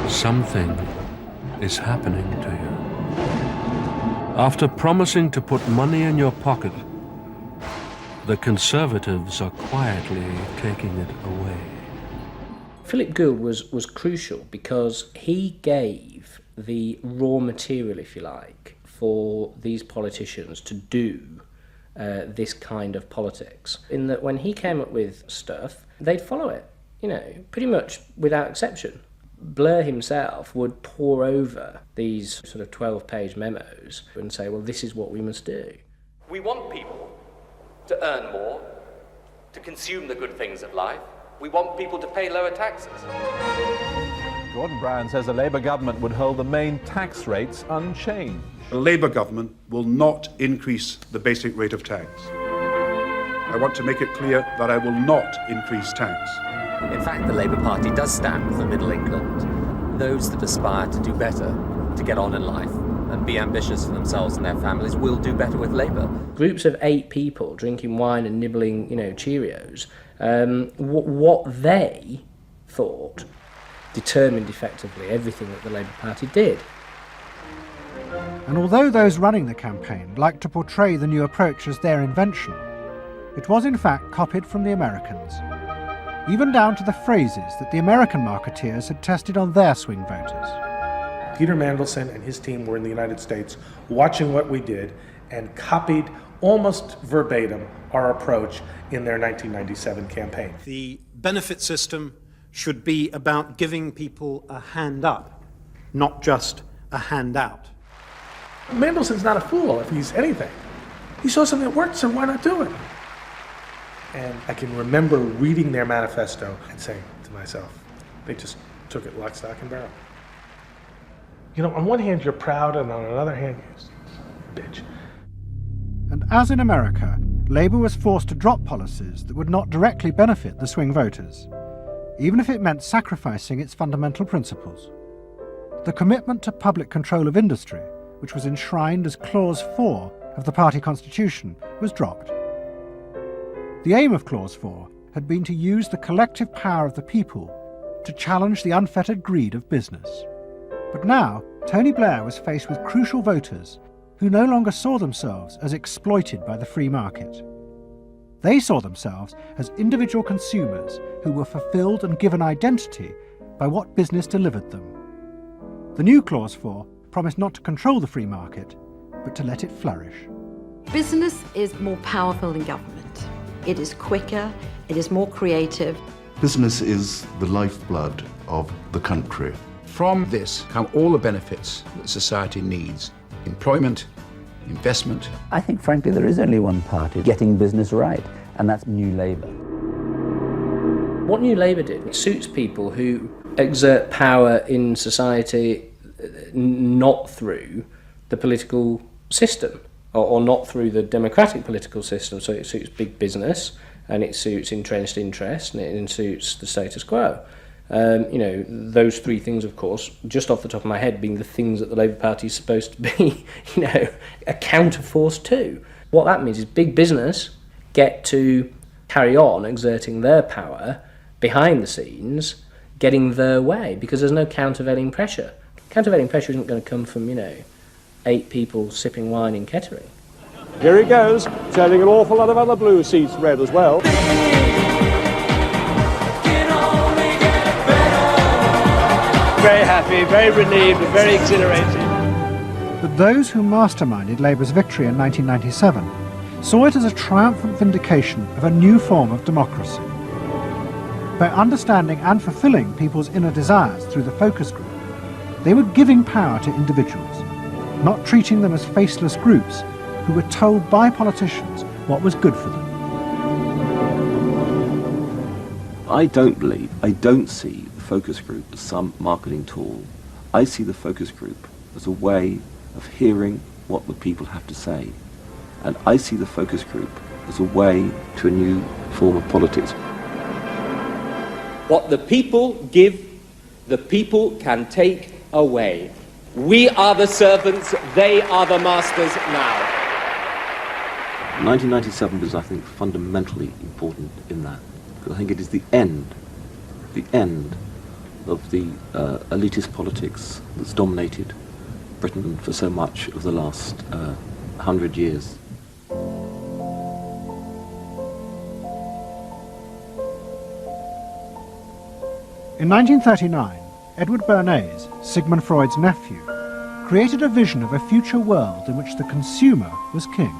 Something is happening to you. After promising to put money in your pocket, the Conservatives are quietly taking it away. Philip Gould was crucial because he gave the raw material, if you like, for these politicians to do this kind of politics. In that when he came up with stuff, they'd follow it, pretty much without exception. Blair himself would pore over these sort of 12-page memos and say, well, this is what we must do. We want people to earn more, to consume the good things of life. We want people to pay lower taxes. Gordon Brown says a Labour government would hold the main tax rates unchanged. The Labour government will not increase the basic rate of tax. I want to make it clear that I will not increase tax. In fact, the Labour Party does stand for Middle England. Those that aspire to do better, to get on in life, and be ambitious for themselves and their families will do better with Labour. Groups of 8 people drinking wine and nibbling, Cheerios, what they thought determined effectively everything that the Labour Party did. And although those running the campaign liked to portray the new approach as their invention, it was in fact copied from the Americans, even down to the phrases that the American marketeers had tested on their swing voters. Peter Mandelson and his team were in the United States watching what we did and copied almost verbatim our approach in their 1997 campaign. The benefit system should be about giving people a hand up, not just a handout. Mandelson's not a fool if he's anything. He saw something that worked, so why not do it? And I can remember reading their manifesto and saying to myself, they just took it lock, stock, and barrel. On one hand, you're proud, and on another hand, you're bitch. And as in America, Labour was forced to drop policies that would not directly benefit the swing voters, even if it meant sacrificing its fundamental principles. The commitment to public control of industry, which was enshrined as Clause 4 of the party constitution, was dropped. The aim of Clause 4 had been to use the collective power of the people to challenge the unfettered greed of business. But now, Tony Blair was faced with crucial voters who no longer saw themselves as exploited by the free market. They saw themselves as individual consumers who were fulfilled and given identity by what business delivered them. The new Clause 4 promised not to control the free market, but to let it flourish. Business is more powerful than government. It is quicker, it is more creative. Business is the lifeblood of the country. From this come all the benefits that society needs. Employment, investment. I think, frankly, there is only one party getting business right, and that's New Labour. What New Labour did, it suits people who exert power in society not through the political system, or not through the democratic political system. So it suits big business, and it suits entrenched interest, and it suits the status quo. Those 3 things, of course, just off the top of my head, being the things that the Labour Party is supposed to be, a counterforce to. What that means is big business get to carry on exerting their power behind the scenes, getting their way, because there's no countervailing pressure. Countervailing pressure isn't going to come from, 8 people sipping wine in Kettering. Here he goes, turning an awful lot of other blue seats red as well. Very happy, very relieved, and very exhilarated. But those who masterminded Labour's victory in 1997 saw it as a triumphant vindication of a new form of democracy. By understanding and fulfilling people's inner desires through the focus group, they were giving power to individuals, not treating them as faceless groups who were told by politicians what was good for them. I don't see the focus group as some marketing tool. I see the focus group as a way of hearing what the people have to say. And I see the focus group as a way to a new form of politics. What the people give, the people can take away. We are the servants, they are the masters now. 1997 was, I think, fundamentally important in that. Because I think it is the end of the elitist politics that's dominated Britain for so much of the last 100 years. In 1939, Edward Bernays, Sigmund Freud's nephew, created a vision of a future world in which the consumer was king.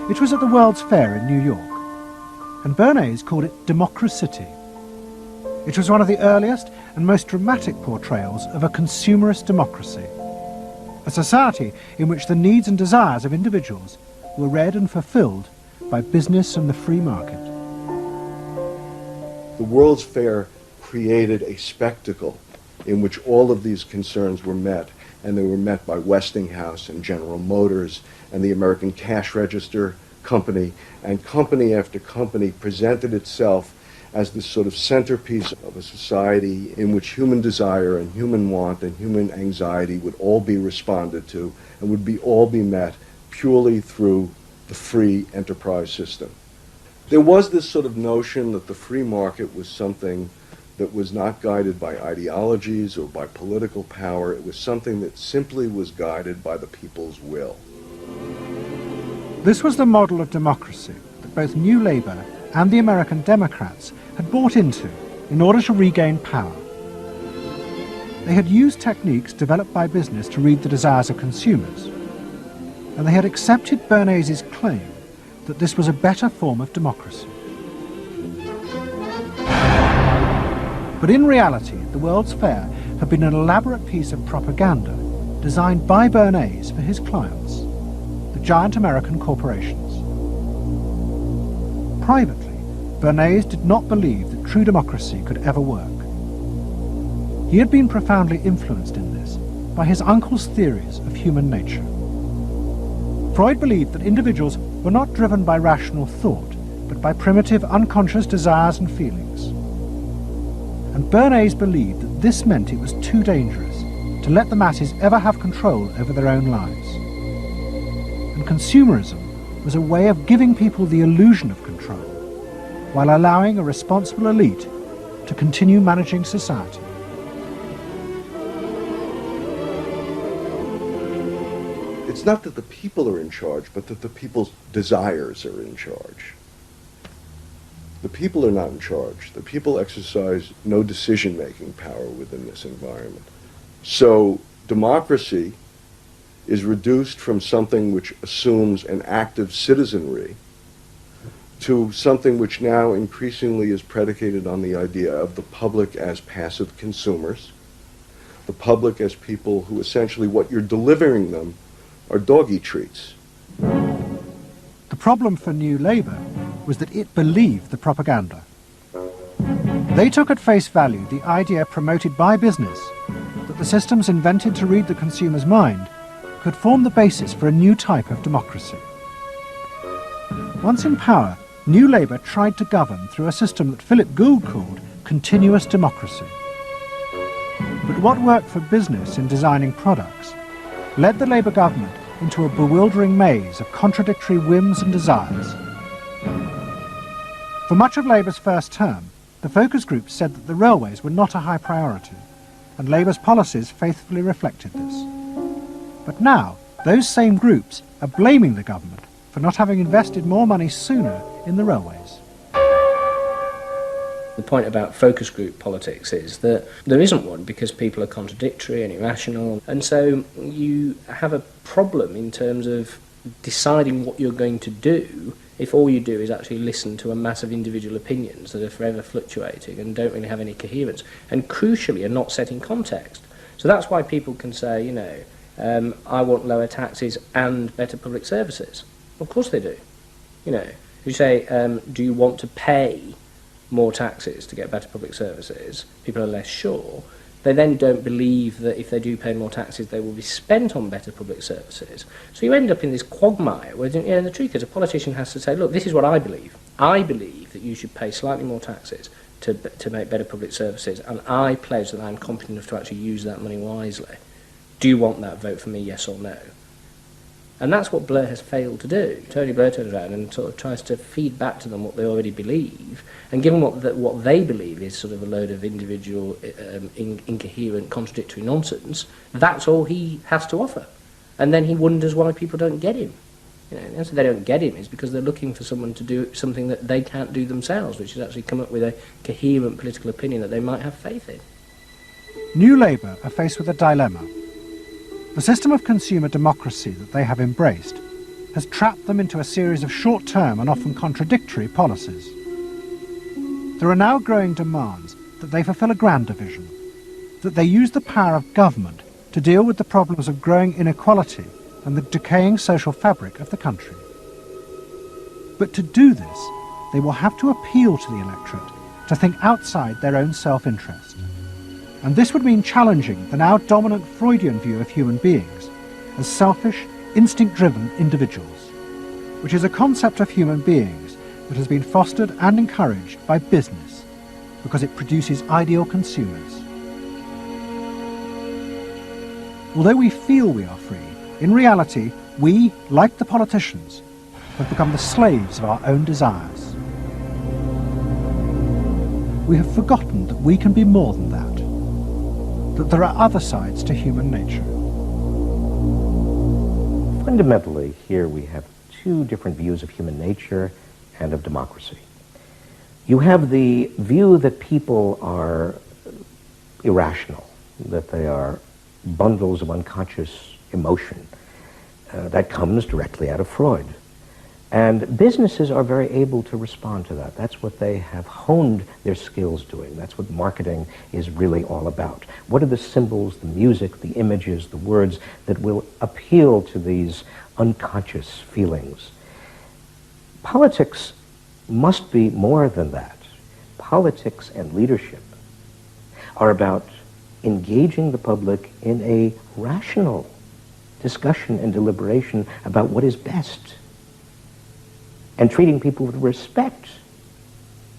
It was at the World's Fair in New York, and Bernays called it Democracy. It was one of the earliest and most dramatic portrayals of a consumerist democracy, a society in which the needs and desires of individuals were read and fulfilled by business and the free market. The World's Fair created a spectacle in which all of these concerns were met, and they were met by Westinghouse and General Motors and the American Cash Register Company, and company after company presented itself as this sort of centerpiece of a society in which human desire and human want and human anxiety would all be responded to and would all be met purely through the free enterprise system. There was this sort of notion that the free market was something that was not guided by ideologies or by political power. It was something that simply was guided by the people's will. This was the model of democracy that both New Labour and the American Democrats had bought into in order to regain power. They had used techniques developed by business to read the desires of consumers, and they had accepted Bernays' claim that this was a better form of democracy. But in reality, the World's Fair had been an elaborate piece of propaganda designed by Bernays for his clients, the giant American corporations. Privately, Bernays did not believe that true democracy could ever work. He had been profoundly influenced in this by his uncle's theories of human nature. Freud believed that individuals were not driven by rational thought, but by primitive unconscious desires and feelings. And Bernays believed that this meant it was too dangerous to let the masses ever have control over their own lives. And consumerism was a way of giving people the illusion of control, while allowing a responsible elite to continue managing society. It's not that the people are in charge, but that the people's desires are in charge. The people are not in charge. The people exercise no decision-making power within this environment. So democracy is reduced from something which assumes an active citizenry to something which now increasingly is predicated on the idea of the public as passive consumers, the public as people who essentially what you're delivering them are doggy treats. The problem for New Labour was that it believed the propaganda. They took at face value the idea promoted by business that the systems invented to read the consumer's mind could form the basis for a new type of democracy. Once in power, New Labour tried to govern through a system that Philip Gould called continuous democracy. But what worked for business in designing products led the Labour government into a bewildering maze of contradictory whims and desires. For much of Labour's first term, the focus groups said that the railways were not a high priority, and Labour's policies faithfully reflected this. But now, those same groups are blaming the government for not having invested more money sooner in the railways. The point about focus group politics is that there isn't one because people are contradictory and irrational, and so you have a problem in terms of deciding what you're going to do if all you do is actually listen to a mass of individual opinions that are forever fluctuating and don't really have any coherence, and crucially are not set in context. So that's why people can say, you know, I want lower taxes and better public services. Of course they do. You know, you say, do you want to pay more taxes to get better public services? People are less sure. They then don't believe that if they do pay more taxes, they will be spent on better public services. So you end up in this quagmire where, you know, the truth is a politician has to say, look, this is what I believe. I believe that you should pay slightly more taxes to make better public services, and I pledge that I'm competent enough to actually use that money wisely. Do you want that? Vote for me, yes or no. And that's what Blair has failed to do. Tony Blair turns around and sort of tries to feed back to them what they already believe, and given what they believe is sort of a load of individual, incoherent, contradictory nonsense, that's all he has to offer. And then he wonders why people don't get him. You know, the answer they don't get him is because they're looking for someone to do something that they can't do themselves, which is actually come up with a coherent political opinion that they might have faith in. New Labour are faced with a dilemma. The system of consumer democracy that they have embraced has trapped them into a series of short-term and often contradictory policies. There are now growing demands that they fulfil a grander vision, that they use the power of government to deal with the problems of growing inequality and the decaying social fabric of the country. But to do this, they will have to appeal to the electorate to think outside their own self-interest. And this would mean challenging the now dominant Freudian view of human beings as selfish, instinct-driven individuals, which is a concept of human beings that has been fostered and encouraged by business because it produces ideal consumers. Although we feel we are free, in reality, we, like the politicians, have become the slaves of our own desires. We have forgotten that we can be more than that there are other sides to human nature. Fundamentally, here we have two different views of human nature and of democracy. You have the view that people are irrational, that they are bundles of unconscious emotion. That comes directly out of Freud. And businesses are very able to respond to that. That's what they have honed their skills doing. That's what marketing is really all about. What are the symbols, the music, the images, the words that will appeal to these unconscious feelings? Politics must be more than that. Politics and leadership are about engaging the public in a rational discussion and deliberation about what is best, and treating people with respect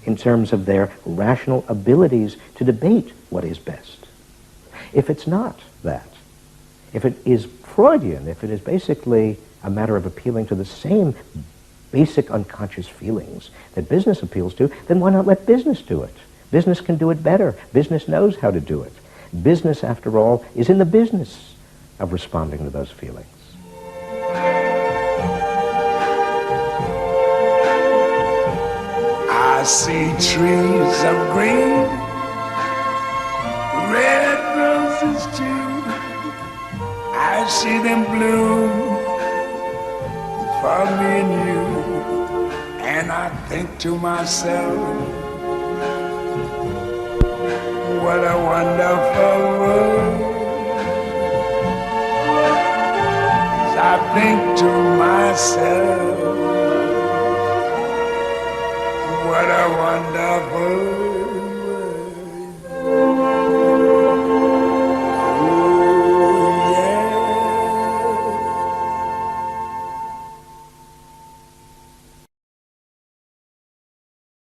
in terms of their rational abilities to debate what is best. If it's not that, if it is Freudian, if it is basically a matter of appealing to the same basic unconscious feelings that business appeals to, then why not let business do it? Business can do it better. Business knows how to do it. Business, after all, is in the business of responding to those feelings. I see trees of green, red roses too. I see them bloom for me and you. And I think to myself, what a wonderful world. I think to myself, what a wonderful